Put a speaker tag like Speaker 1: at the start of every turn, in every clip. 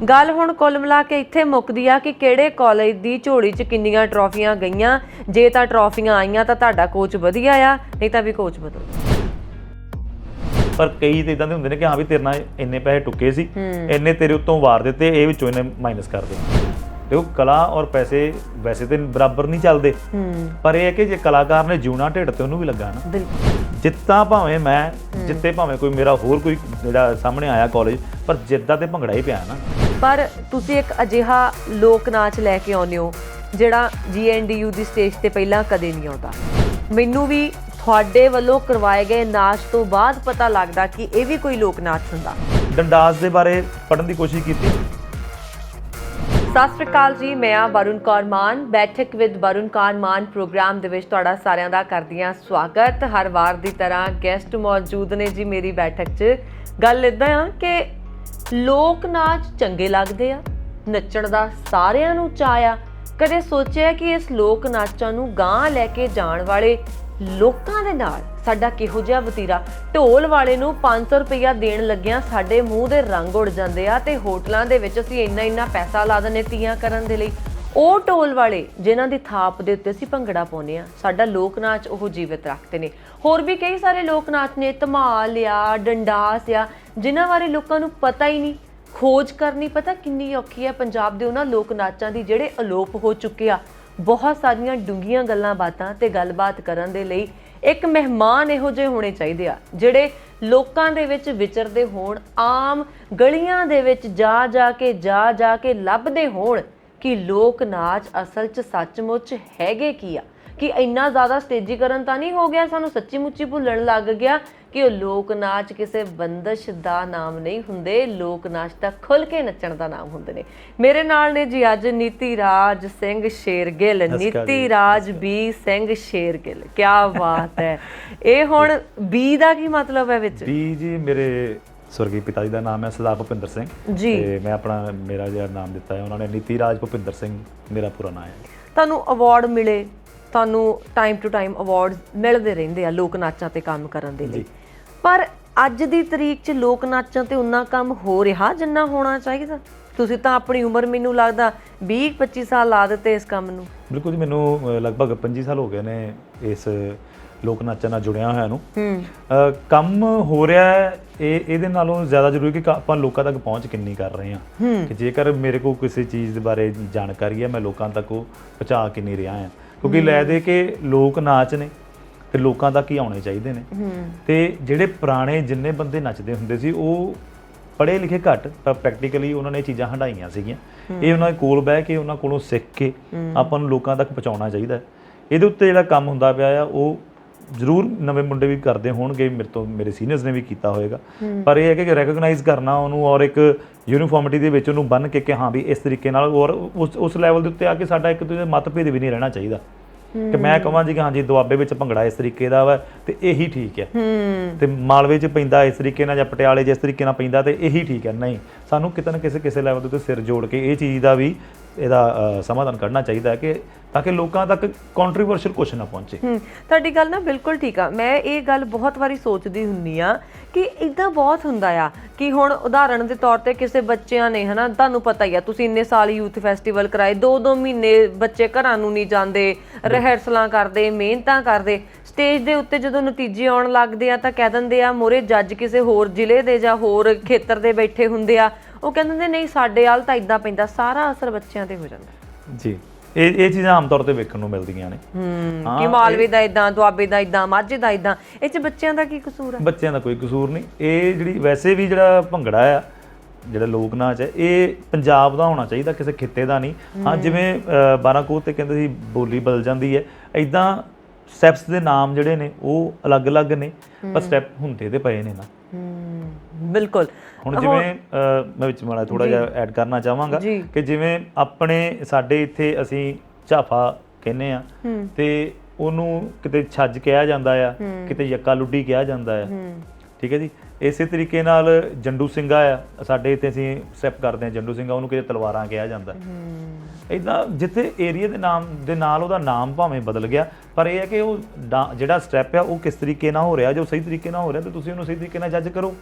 Speaker 1: ਗੱਲ ਹੁਣ ਕੁੱਲ ਮਿਲਾ ਕੇ ਇੱਥੇ ਮੁੱਕਦੀ ਆ ਕਿ ਕਿਹੜੇ ਕਾਲਜ ਦੀ ਝੋਲੀ 'ਚ ਕਿੰਨੀਆਂ ਟਰੋਫੀਆਂ ਗਈਆਂ। ਜੇ ਤਾਂ ਟਰੋਫੀਆਂ ਆਈਆਂ ਤਾਂ ਤੁਹਾਡਾ ਕੋਚ ਵਧੀਆ ਆ, ਨਹੀਂ ਤਾਂ ਵੀ ਕੋਚ ਬਦਲੋ।
Speaker 2: ਪਰ ਕਈ ਤਾਂ ਇਦਾਂ ਦੇ ਹੁੰਦੇ ਨੇ ਕਿ ਹਾਂ ਵੀ ਤੇਰੇ ਨਾਲ ਇੰਨੇ ਪੈਸੇ ਟੁੱਕੇ ਸੀ, ਇੰਨੇ ਤੇਰੇ ਉੱਤੋਂ ਵਾਰ ਦਿੱਤੇ, ਇਹ ਵਿੱਚੋਂ ਇਹਨੇ ਮਾਈਨਸ ਕਰ ਦੇ। ਤੇ ਉਹ ਕਲਾ ਔਰ ਪੈਸੇ ਵੈਸੇ ਤੇ ਬਰਾਬਰ ਨਹੀਂ ਚੱਲਦੇ, ਪਰ ਇਹ ਹੈ ਕਿ ਜੇ ਕਲਾਕਾਰ ਨੇ ਜਿਉਣਾ ਢਿੱਡ ਤੇ ਉਹਨੂੰ ਵੀ ਲੱਗਾ ਨਾ। ਜਿੱਤਾਂ ਭਾਵੇਂ ਮੈਂ ਜਿੱਤੇ, ਭਾਵੇਂ ਕੋਈ ਮੇਰਾ ਹੋਰ ਕੋਈ ਜਿਹੜਾ ਸਾਹਮਣੇ ਆਇਆ ਕਾਲਜ, ਪਰ ਜਿੱਦਾਂ ਤੇ ਭੰਗੜਾ ਹੀ ਪਿਆ ਨਾ।
Speaker 1: ਪਰ ਤੁਸੀਂ ਇੱਕ ਅਜਿਹਾ ਲੋਕ ਨਾਚ ਲੈ ਕੇ ਆਉਂਦੇ ਹੋ ਜਿਹੜਾ GNDU ਦੀ ਸਟੇਜ ਤੇ ਪਹਿਲਾਂ ਕਦੇ ਨਹੀਂ ਆਉਂਦਾ। ਮੈਨੂੰ ਵੀ ਤੁਹਾਡੇ ਵੱਲੋਂ ਕਰਵਾਏ ਗਏ ਨਾਚ ਤੋਂ ਬਾਅਦ ਪਤਾ ਲੱਗਦਾ ਕਿ ਇਹ ਵੀ ਕੋਈ ਲੋਕ ਨਾਚ ਹੁੰਦਾ।
Speaker 2: ਡੰਡਾਸ ਦੇ ਬਾਰੇ ਪੜ੍ਹਨ ਦੀ ਕੋਸ਼ਿਸ਼ ਕੀਤੀ।
Speaker 1: ਸਤਿ ਸ਼੍ਰੀ ਅਕਾਲ ਜੀ, ਮੈਂ ਆ ਵਰੁਣ ਕੌਰ ਮਾਨ। ਬੈਠਕ ਵਿਦ ਵਰੁਣ ਕੌਰ ਮਾਨ ਪ੍ਰੋਗਰਾਮ ਦੇ ਵਿੱਚ ਤੁਹਾਡਾ ਸਾਰਿਆਂ ਦਾ ਕਰਦੀ ਹਾਂ ਸਵਾਗਤ। ਹਰ ਵਾਰ ਦੀ ਤਰ੍ਹਾਂ ਗੈਸਟ ਮੌਜੂਦ ਨੇ ਜੀ ਮੇਰੀ ਬੈਠਕ 'ਚ। ਗੱਲ ਇੱਦਾਂ ਆ ਕਿ ਲੋਕ ਨਾਚ ਚੰਗੇ ਲੱਗਦੇ ਆ, ਨੱਚਣ ਦਾ ਸਾਰਿਆਂ ਨੂੰ ਚਾਅ ਆ। ਕਦੇ ਸੋਚਿਆ ਕਿ ਇਸ ਲੋਕ ਨਾਚਾਂ ਨੂੰ ਗਾਂਹ ਲੈ ਕੇ ਜਾਣ ਵਾਲੇ ਲੋਕਾਂ ਦੇ ਨਾਲ ਸਾਡਾ ਕਿਹੋ ਜਿਹਾ ਵਤੀਰਾ। ਢੋਲ ਵਾਲੇ ਨੂੰ 500 ਰੁਪਈਆ ਦੇਣ ਲੱਗਿਆਂ ਸਾਡੇ ਮੂੰਹ ਦੇ ਰੰਗ ਉੜ ਜਾਂਦੇ ਆ ਤੇ ਹੋਟਲਾਂ ਦੇ ਵਿੱਚ ਅਸੀਂ ਇੰਨਾ ਪੈਸਾ ਲਾ ਦਿੰਦੇ ਤੀਆਂ ਕਰਨ ਦੇ ਲਈ। ਉਹ ਢੋਲ ਵਾਲੇ ਜਿਨ੍ਹਾਂ ਦੀ ਥਾਪ ਦੇ ਉੱਤੇ ਅਸੀਂ ਭੰਗੜਾ ਪਾਉਂਦੇ ਆ, ਸਾਡਾ ਲੋਕ ਨਾਚ ਉਹ ਜੀਵਿਤ ਰੱਖਦੇ ਨੇ। ਹੋਰ ਵੀ ਕਈ ਸਾਰੇ ਲੋਕ ਨਾਚ ਨੇ, ਧਮਾਲ ਆ, ਡੰਡਾਸ ਆ, ਜਿਨ੍ਹਾਂ ਬਾਰੇ ਲੋਕਾਂ ਨੂੰ ਪਤਾ ਹੀ ਨਹੀਂ। ਖੋਜ ਕਰਨੀ ਪਤਾ ਕਿੰਨੀ ਔਖੀ ਆ ਪੰਜਾਬ ਦੇ ਉਹਨਾਂ ਲੋਕ ਨਾਚਾਂ ਦੀ ਜਿਹੜੇ ਅਲੋਪ ਹੋ ਚੁੱਕੇ ਆ। ਬਹੁਤ ਸਾਰੀਆਂ ਡੂੰਘੀਆਂ ਗੱਲਾਂ ਬਾਤਾਂ ਤੇ ਗੱਲਬਾਤ ਕਰਨ ਦੇ ਲਈ ਇੱਕ ਮਹਿਮਾਨ ਇਹੋ ਜਿਹੇ ਹੋਣੇ ਚਾਹੀਦੇ ਆ ਜਿਹੜੇ ਲੋਕਾਂ ਦੇ ਵਿੱਚ ਵਿਚਰਦੇ ਹੋਣ, ਆਮ ਗਲੀਆਂ ਦੇ ਵਿੱਚ ਜਾ ਕੇ ਲੱਭਦੇ ਹੋਣ ਕਿ ਲੋਕ ਨਾਚ ਅਸਲ 'ਚ ਸੱਚਮੁੱਚ ਹੈਗੇ ਕੀ ਆ। ਕਿ ਇੰਨਾ ਜ਼ਿਆਦਾ ਸਟੇਜੀਕਰਨ ਤਾਂ ਨਹੀਂ ਹੋ ਗਿਆ, ਸਾਨੂੰ ਸੱਚੀ ਮੁੱਚੀ ਭੁੱਲਣ ਲੱਗ ਗਿਆ ਕਿ ਉਹ ਲੋਕ ਨਾਚ ਕਿਸੇ ਬੰਦਸ਼ ਦਾ ਨਾਮ ਨਹੀਂ ਹੁੰਦੇ, ਲੋਕ ਨਾਚ ਤਾਂ ਖੁੱਲ੍ਹ ਕੇ ਨੱਚਣ ਦਾ ਨਾਮ ਹੁੰਦੇ ਨੇ। ਮੇਰੇ ਨਾਲ ਨੇ ਜੀ ਅੱਜ ਨੀਤੀ ਰਾਜ ਸਿੰਘ ਸ਼ੇਰਗਿੱਲ। ਨੀਤੀ ਰਾਜ ਬੀ ਸਿੰਘ ਸ਼ੇਰਗਿੱਲ, ਕਿਆ ਬਾਤ ਹੈ। ਇਹ ਹੁਣ ਬੀ ਦਾ ਕੀ ਮਤਲਬ ਹੈ ਵਿੱਚ?
Speaker 2: ਬੀ ਜੀ ਮੇਰੇ ਸਵਰਗੀ ਪਿਤਾ ਜੀ ਦਾ ਨਾਮ ਹੈ ਸਰਦਾਰ ਭੁਪਿੰਦਰ ਸਿੰਘ
Speaker 1: ਜੀ,
Speaker 2: ਤੇ ਮੈਂ ਆਪਣਾ ਮੇਰਾ ਜਿਹੜਾ ਨਾਮ ਦਿੱਤਾ ਹੈ ਉਹਨਾਂ ਨੇ ਨੀਤੀ ਰਾਜ ਭੁਪਿੰਦਰ ਸਿੰਘ ਮੇਰਾ ਪੂਰਾ ਨਾਮ ਹੈ।
Speaker 1: ਤੁਹਾਨੂੰ ਅਵਾਰਡ ਮਿਲੇ, ਤੁਹਾਨੂੰ ਟਾਈਮ ਟੂ ਟਾਈਮ ਅਵਾਰਡ ਮਿਲਦੇ ਰਹਿੰਦੇ ਆ ਲੋਕ ਨਾਚਾਂ ਤੇ ਕੰਮ ਕਰਨ ਦੇ ਲਈ, ਪਰ ਅੱਜ ਦੀ ਤਰੀਕ 'ਚ ਲੋਕ ਨਾਚਾਂ ਤੇ ਉਨਾ ਕੰਮ ਹੋ ਰਿਹਾ ਜਿੰਨਾ ਹੋਣਾ ਚਾਹੀਦਾ? ਤੁਸੀਂ ਤਾਂ ਆਪਣੀ ਉਮਰ ਮੈਨੂੰ ਲੱਗਦਾ 20-25 ਸਾਲ ਲਾ ਦਿੱਤੇ ਇਸ ਕੰਮ ਨੂੰ।
Speaker 2: ਬਿਲਕੁਲ ਜੀ, ਮੈਨੂੰ ਲਗਭਗ 25 ਸਾਲ ਹੋ ਗਏ ਨੇ ਇਸ ਲੋਕ ਨਾਚਾਂ ਨਾਲ ਜੁੜਿਆ ਹੋਇਆ ਨੂੰ। ਕੰਮ ਹੋ ਰਿਹਾ ਹੈ, ਇਹਦੇ ਨਾਲੋਂ ਜ਼ਿਆਦਾ ਜ਼ਰੂਰੀ ਕਿ ਆਪਾਂ ਲੋਕਾਂ ਤੱਕ ਪਹੁੰਚ ਕਿੰਨੀ ਕਰ ਰਹੇ ਹਾਂ। ਕਿ ਜੇਕਰ ਮੇਰੇ ਕੋਲ ਕਿਸੇ ਚੀਜ਼ ਦੇ ਬਾਰੇ ਜਾਣਕਾਰੀ ਹੈ, ਮੈਂ ਲੋਕਾਂ ਤੱਕ ਉਹ ਪਹੁੰਚਾ ਕਿੰਨੀ ਰਿਹਾ ਹਾਂ। ਕਿਉਂਕਿ ਲੈ ਦੇ ਕੇ ਲੋਕ ਨਾਚ ਨੇ ਤੇ ਲੋਕਾਂ ਤੱਕ ਹੀ ਆਉਣੇ ਚਾਹੀਦੇ ਨੇ। ਤੇ ਜਿਹੜੇ ਪੁਰਾਣੇ ਜਿੰਨੇ ਬੰਦੇ ਨੱਚਦੇ ਹੁੰਦੇ ਸੀ ਉਹ ਪੜ੍ਹੇ ਲਿਖੇ ਘੱਟ, ਪਰ ਪ੍ਰੈਕਟੀਕਲੀ ਉਹਨਾਂ ਨੇ ਚੀਜ਼ਾਂ ਹੰਢਾਈਆਂ ਸੀਗੀਆਂ। ਇਹ ਉਹਨਾਂ ਦੇ ਕੋਲ ਬਹਿ ਕੇ ਉਹਨਾਂ ਕੋਲੋਂ ਸਿੱਖ ਕੇ ਆਪਾਂ ਨੂੰ ਲੋਕਾਂ ਤੱਕ ਪਹੁੰਚਾਉਣਾ ਚਾਹੀਦਾ। ਇਹਦੇ ਉੱਤੇ ਜਿਹੜਾ ਕੰਮ ਹੁੰਦਾ ਪਿਆ ਆ ਉਹ ਜ਼ਰੂਰ ਨਵੇਂ ਮੁੰਡੇ ਵੀ ਕਰਦੇ ਹੋਣਗੇ, ਮੇਰੇ ਸੀਨੀਅਰਸ ਨੇ ਵੀ ਕੀਤਾ ਹੋਏਗਾ। ਪਰ ਇਹ ਹੈ ਕਿ ਰੈਕਗਨਾਈਜ਼ ਕਰਨਾ ਉਹਨੂੰ ਔਰ ਇੱਕ ਯੂਨੀਫਾਰਮਿਟੀ ਦੇ ਵਿੱਚ ਉਹਨੂੰ ਬੰਨ੍ਹ ਕੇ ਕਿ ਹਾਂ ਵੀ ਇਸ ਤਰੀਕੇ ਨਾਲ, ਔਰ ਉਸ ਲੈਵਲ ਦੇ ਉੱਤੇ ਆ ਕੇ ਸਾਡਾ ਇੱਕ ਦੂਜੇ ਮਤਭੇਦ ਵੀ ਨਹੀਂ ਰਹਿਣਾ ਚਾਹੀਦਾ ਕਿ ਮੈਂ ਕਹਾਂ ਜੀ ਕਿ ਹਾਂਜੀ ਦੁਆਬੇ ਵਿੱਚ ਭੰਗੜਾ ਇਸ ਤਰੀਕੇ ਦਾ ਵਾ ਤੇ ਇਹੀ ਠੀਕ ਹੈ, ਤੇ ਮਾਲਵੇ 'ਚ ਪੈਂਦਾ ਇਸ ਤਰੀਕੇ ਨਾਲ ਜਾਂ ਪਟਿਆਲੇ ਜਿਸ ਤਰੀਕੇ ਨਾਲ ਪੈਂਦਾ ਤੇ ਇਹੀ ਠੀਕ ਹੈ। ਨਹੀਂ, ਸਾਨੂੰ ਕਿਤੇ ਨਾ ਕਿਸੇ ਲੈਵਲ ਦੇ ਉੱਤੇ ਸਿਰ ਜੋੜ ਕੇ ਇਹ ਚੀਜ਼ ਦਾ ਵੀ ਇਹਦਾ ਸਮਾਧਾਨ ਕੱਢਣਾ ਚਾਹੀਦਾ ਕਿ ਤਾਂ ਕਿ ਲੋਕਾਂ ਤੱਕ ਕੰਟਰੋਵਰਸ਼ੀਅਲ ਕੁਛ ਨਾ ਪਹੁੰਚੇ।
Speaker 1: ਤੁਹਾਡੀ ਗੱਲ ਨਾ ਬਿਲਕੁਲ ਠੀਕ ਆ। ਮੈਂ ਇਹ ਗੱਲ ਬਹੁਤ ਵਾਰੀ ਸੋਚਦੀ ਹੁੰਦੀ ਆ ਕਿ ਇੱਦਾਂ ਬਹੁਤ ਹੁੰਦਾ ਆ ਕਿ ਹੁਣ ਉਦਾਹਰਣ ਦੇ ਤੌਰ ਤੇ ਕਿਸੇ ਬੱਚਿਆਂ ਨੇ, ਹੈ ਨਾ, ਤੁਹਾਨੂੰ ਪਤਾ ਹੀ ਆ, ਤੁਸੀਂ ਇੰਨੇ ਸਾਲ ਯੂਥ ਫੈਸਟੀਵਲ ਕਰਾਏ, 2-2 ਮਹੀਨੇ ਬੱਚੇ ਘਰਾਂ ਨੂੰ ਨਹੀਂ ਜਾਂਦੇ, ਰਿਹਰਸਲਾਂ ਕਰਦੇ, ਮਿਹਨਤਾਂ ਕਰਦੇ। ਸਟੇਜ ਦੇ ਉੱਤੇ ਜਦੋਂ ਨਤੀਜੇ ਆਉਣ ਲੱਗਦੇ ਆ ਤਾਂ ਕਹਿ ਦਿੰਦੇ ਆ ਮੋਰੇ ਜੱਜ ਕਿਸੇ ਹੋਰ ਜ਼ਿਲ੍ਹੇ ਦੇ ਜਾਂ ਹੋਰ ਖੇਤਰ ਦੇ ਬੈਠੇ ਹੁੰਦੇ ਆ, ਉਹ ਕਹਿੰਦੇ ਨਹੀਂ ਸਾਡੇ ਵੱਲ ਤਾਂ ਇੱਦਾਂ ਪੈਂਦਾ। ਸਾਰਾ ਅਸਰ ਬੱਚਿਆਂ ਤੇ ਹੋ ਜਾਂਦਾ ਜੀ।
Speaker 2: ਇਹ ਚੀਜ਼ਾਂ ਆਮ ਤੌਰ ਤੇ ਵੇਖਣ ਨੂੰ ਮਿਲਦੀਆਂ ਨੇ
Speaker 1: ਕਿ ਮਾਲਵੇ ਦਾ ਇਦਾਂ, ਦੁਆਬੇ ਦਾ ਇਦਾਂ, ਮਾਝੇ ਦਾ ਇਦਾਂ। ਇਹ 'ਚ ਬੱਚਿਆਂ ਦਾ ਕੀ ਕਸੂਰ ਆ? ਬੱਚਿਆਂ
Speaker 2: ਦਾ ਕੋਈ ਕਸੂਰ ਨਹੀਂ। ਇਹ ਜਿਹੜੀ ਵੈਸੇ ਵੀ ਜਿਹੜਾ ਭੰਗੜਾ ਆ, ਜਿਹੜਾ ਲੋਕ ਨਾਚ ਹੈ, ਇਹ ਪੰਜਾਬ ਦਾ ਹੋਣਾ ਚਾਹੀਦਾ, ਕਿਸੇ ਖਿੱਤੇ ਦਾ ਨਹੀਂ। ਹਾਂ, ਜਿਵੇਂ 12 ਕੋਹ ਤੇ ਕਹਿੰਦੇ ਸੀ ਬੋਲੀ ਬਦਲ ਜਾਂਦੀ ਹੈ, ਇੱਦਾਂ ਸਟੈਪਸ ਦੇ ਨਾਮ ਜਿਹੜੇ ਨੇ ਉਹ ਅਲੱਗ-ਅਲੱਗ ਨੇ, ਪਰ ਸਟੈਪ ਹੁੰਦੇ ਤੇ ਪਏ ਨੇ ਨਾ।
Speaker 1: ਬਿਲਕੁਲ।
Speaker 2: ਹੁਣ ਜਿਵੇਂ ਮੈਂ ਵਿੱਚ ਮਾੜਾ ਥੋੜਾ ਜਿਹਾ ਐਡ ਕਰਨਾ ਚਾਹਾਂਗਾ ਕਿ ਜਿਵੇਂ ਸਾਡੇ ਇੱਥੇ ਅਸੀਂ ਝਾਫਾ ਕਹਿੰਦੇ ਆ ਤੇ ਉਹਨੂੰ ਕਿਤੇ ਛੱਜ ਕਿਹਾ ਜਾਂਦਾ ਆ, ਕਿਤੇ ਯੱਕਾ ਲੁੱਡੀ ਕਿਹਾ ਜਾਂਦਾ ਆ, ਠੀਕ ਹੈ ਜੀ। ਇਸੇ ਤਰੀਕੇ ਨਾਲ ਜੰਡੂ ਸਿੰਘਾ ਆ, ਸਾਡੇ ਇੱਥੇ ਅਸੀਂ ਸਟੈਪ ਕਰਦੇ ਹਾਂ ਜੰਡੂ ਸਿੰਘਾ, ਉਹਨੂੰ ਕਿਤੇ ਤਲਵਾਰਾਂ ਕਿਹਾ ਜਾਂਦਾ। ਇੱਦਾਂ ਜਿੱਥੇ ਏਰੀਆ ਦੇ ਨਾਮ ਦੇ ਨਾਲ ਉਹਦਾ ਨਾਮ ਭਾਵੇਂ ਬਦਲ ਗਿਆ, ਪਰ ਇਹ ਹੈ ਕਿ ਉਹ ਜਿਹੜਾ ਸਟੈਪ ਆ ਉਹ ਕਿਸ ਤਰੀਕੇ ਨਾਲ ਹੋ ਰਿਹਾ, ਜੋ ਸਹੀ ਤਰੀਕੇ ਨਾਲ ਹੋ ਰਿਹਾ ਤੇ ਤੁਸੀਂ ਉਹਨੂੰ ਸਹੀ ਤਰੀਕੇ ਨਾਲ ਜੱਜ ਕਰੋ।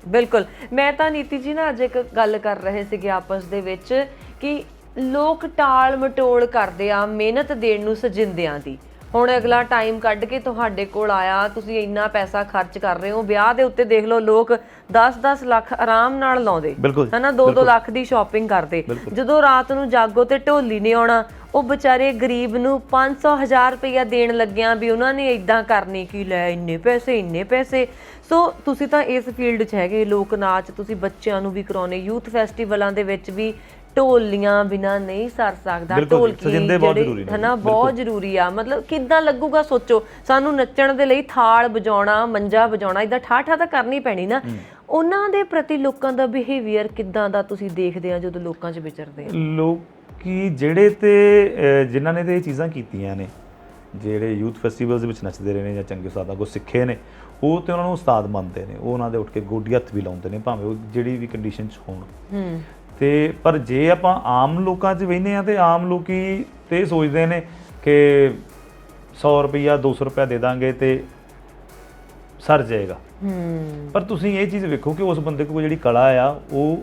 Speaker 1: ਬਿਲਕੁਲ। ਮੈਂ ਤਾਂ ਨੀਤੀ ਜੀ ਨਾ ਅੱਜ ਇੱਕ ਗੱਲ ਕਰ ਰਹੇ ਸੀਗੇ ਆਪਸ ਦੇ ਵਿੱਚ ਕਿ ਲੋਕ ਟਾਲ ਮਟੋਲ ਕਰਦੇ ਆ ਮਿਹਨਤ ਦੇਣ ਨੂੰ ਸਜਿੰਦਿਆਂ ਦੀ। ਹੁਣ ਅਗਲਾ ਟਾਈਮ ਕੱਢ ਕੇ ਤੁਹਾਡੇ ਕੋਲ ਆਇਆ, ਤੁਸੀਂ ਇੰਨਾ ਪੈਸਾ ਖਰਚ ਕਰ ਰਹੇ ਹੋ ਵਿਆਹ ਦੇ ਉੱਤੇ, ਦੇਖ ਲਓ ਲੋਕ 10-10 ਲੱਖ ਆਰਾਮ ਨਾਲ ਲਾਉਂਦੇ ਹਨਾ, 2-2 ਲੱਖ ਦੀ ਸ਼ਾਪਿੰਗ ਕਰਦੇ। ਜਦੋਂ ਰਾਤ ਨੂੰ ਜਾਗੋ ਤੇ ਢੋਲੀ ਨੇ ਆਉਣਾ, ਉਹ ਵਿਚਾਰੇ ਗਰੀਬ ਨੂੰ 500-1000 ਰੁਪਇਆ ਦੇਣ ਲੱਗਿਆ ਵੀ ਉਹਨਾਂ ਨੇ ਇਦਾਂ ਕਰਨੀ ਕਿ ਲੈ ਇੰਨੇ ਪੈਸੇ। ਸੋ ਤੁਸੀਂ ਤਾਂ ਇਸ ਫੀਲਡ 'ਚ ਹੈਗੇ, ਲੋਕ ਨਾਚ ਤੁਸੀਂ ਬੱਚਿਆਂ ਨੂੰ ਵੀ ਕਰਾਉਣੇ, ਯੂਥ ਫੈਸਟੀਵਲਾਂ ਦੇ ਵਿੱਚ ਵੀ ਢੋਲੀਆਂ ਬਿਨਾਂ ਨਹੀਂ ਸਰ ਸਕਦਾ, ਢੋਲਕੀ ਜਿਹੜੇ ਹਨਾ ਬਹੁਤ ਜ਼ਰੂਰੀ ਆ। ਮਤਲਬ ਕਿੱਦਾਂ ਲੱਗੂਗਾ ਸੋਚੋ, ਸਾਨੂੰ ਨੱਚਣ ਦੇ ਲਈ ਥਾਲ ਵਜਾਉਣਾ, ਮੰਜਾ ਵਜਾਉਣਾ, ਇਦਾਂ ਠਾਠਾ ਤਾਂ ਕਰਨੀ ਪੈਣੀ ਨਾ। ਉਹਨਾਂ ਦੇ ਪ੍ਰਤੀ ਲੋਕਾਂ ਦਾ ਬਿਹੇਵੀਅਰ ਕਿੱਦਾਂ ਦਾ ਤੁਸੀਂ ਦੇਖਦੇ ਆ ਜਦੋਂ ਲੋਕਾਂ 'ਚ ਵਿਚਰਦੇ ਆ?
Speaker 2: ਲੋਕੀ ਜਿਹੜੇ ਤੇ ਜਿਨ੍ਹਾਂ ਨੇ ਤੇ ਇਹ ਚੀਜ਼ਾਂ ਕੀਤੀਆਂ ਨੇ, ਜਿਹੜੇ ਯੂਥ ਫੈਸਟੀਵਲਸ ਦੇ ਵਿੱਚ ਨੱਚਦੇ ਰਹੇ ਨੇ ਜਾਂ ਚੰਗੇ ਉਸਤਾਦਾਂ ਕੋਲ ਸਿੱਖੇ ਨੇ, ਉਹ ਤੇ ਉਹਨਾਂ ਨੂੰ ਉਸਤਾਦ ਮੰਨਦੇ ਨੇ, ਉਹ ਉਹਨਾਂ ਦੇ ਉੱਠ ਕੇ ਗੋਡੀ ਹੱਥ ਵੀ ਲਾਉਂਦੇ ਨੇ ਭਾਵੇਂ ਉਹ ਜਿਹੜੀ ਵੀ ਕੰਡੀਸ਼ਨ 'ਚ ਹੋਣ। ਤੇ ਪਰ ਜੇ ਆਪਾਂ ਆਮ ਲੋਕਾਂ 'ਚ ਵਹਿੰਦੇ ਆ ਤੇ ਆਮ ਲੋਕੀ ਤੇ ਇਹ ਸੋਚਦੇ ਨੇ ਕਿ 100 ਰੁਪਈਆ 200 ਰੁਪਇਆ ਦੇ ਦਾਂਗੇ ਤੇ ਸਰ ਜਾਏਗਾ। ਪਰ ਤੁਸੀਂ ਇਹ ਚੀਜ਼ ਵੇਖੋ ਕਿ ਉਸ ਬੰਦੇ ਕੋਲ ਜਿਹੜੀ ਕਲਾ ਆ, ਉਹ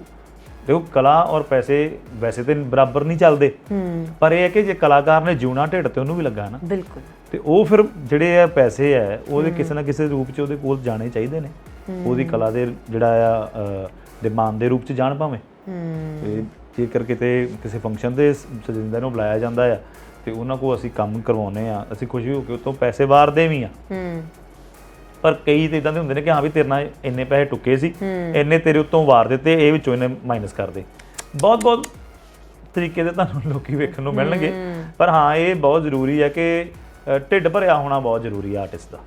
Speaker 2: ਦੇਖੋ ਕਲਾ ਔਰ ਪੈਸੇ ਵੈਸੇ ਤੇ ਬਰਾਬਰ ਨਹੀਂ ਚੱਲਦੇ, ਪਰ ਇਹ ਹੈ ਕਿ ਜੇ ਕਲਾਕਾਰ ਨੇ ਜਿਉਣਾ ਢਿੱਡ ਤੇ ਉਹਨੂੰ ਵੀ ਲੱਗਾ ਨਾ, ਬਿਲਕੁਲ, ਤੇ ਉਹ ਫਿਰ ਜਿਹੜੇ ਆ ਪੈਸੇ ਹੈ ਉਹਦੇ ਕਿਸੇ ਨਾ ਕਿਸੇ ਰੂਪ 'ਚ ਉਹਦੇ ਕੋਲ ਜਾਣੇ ਚਾਹੀਦੇ ਨੇ, ਉਹਦੀ ਕਲਾ ਦੇ ਜਿਹੜਾ ਆ ਡਿਮਾਂਡ ਦੇ ਰੂਪ 'ਚ ਜਾਣ ਭਾਵੇਂ। ਤੇ ਜੇਕਰ ਕਿਤੇ ਕਿਸੇ ਫੰਕਸ਼ਨ ਦੇ ਸਜਿੰਦਿਆਂ ਨੂੰ ਬੁਲਾਇਆ ਜਾਂਦਾ ਆ ਤੇ ਉਹਨਾਂ ਕੋਲ ਅਸੀਂ ਕੰਮ ਕਰਵਾਉਂਦੇ ਆ, ਅਸੀਂ ਖੁਸ਼ੀ ਹੋ ਕੇ ਉੱਥੋਂ ਪੈਸੇ ਵਾਰਦੇ ਵੀ ਆ। ਪਰ ਕਈ ਤਾਂ ਇਦਾਂ ਦੇ ਹੁੰਦੇ ਨੇ ਕਿ ਹਾਂ ਵੀ ਤੇਰੇ ਨਾਲ ਇੰਨੇ ਪੈਸੇ ਟੁੱਕੇ ਸੀ, ਇੰਨੇ ਤੇਰੇ ਉੱਤੋਂ ਵਾਰ ਦਿੱਤੇ, ਇਹ ਵਿੱਚੋਂ ਇਹਨੇ ਮਾਈਨਸ ਕਰਦੇ। ਬਹੁਤ ਤਰੀਕੇ ਦੇ ਤੁਹਾਨੂੰ ਲੋਕੀ ਵੇਖਣ ਨੂੰ ਮਿਲਣਗੇ, ਪਰ ਹਾਂ ਇਹ ਬਹੁਤ ਜ਼ਰੂਰੀ ਹੈ ਕਿ ਢਿੱਡ ਭਰਿਆ ਹੋਣਾ ਬਹੁਤ ਜ਼ਰੂਰੀ ਹੈ ਆਰਟਿਸਟ ਦਾ,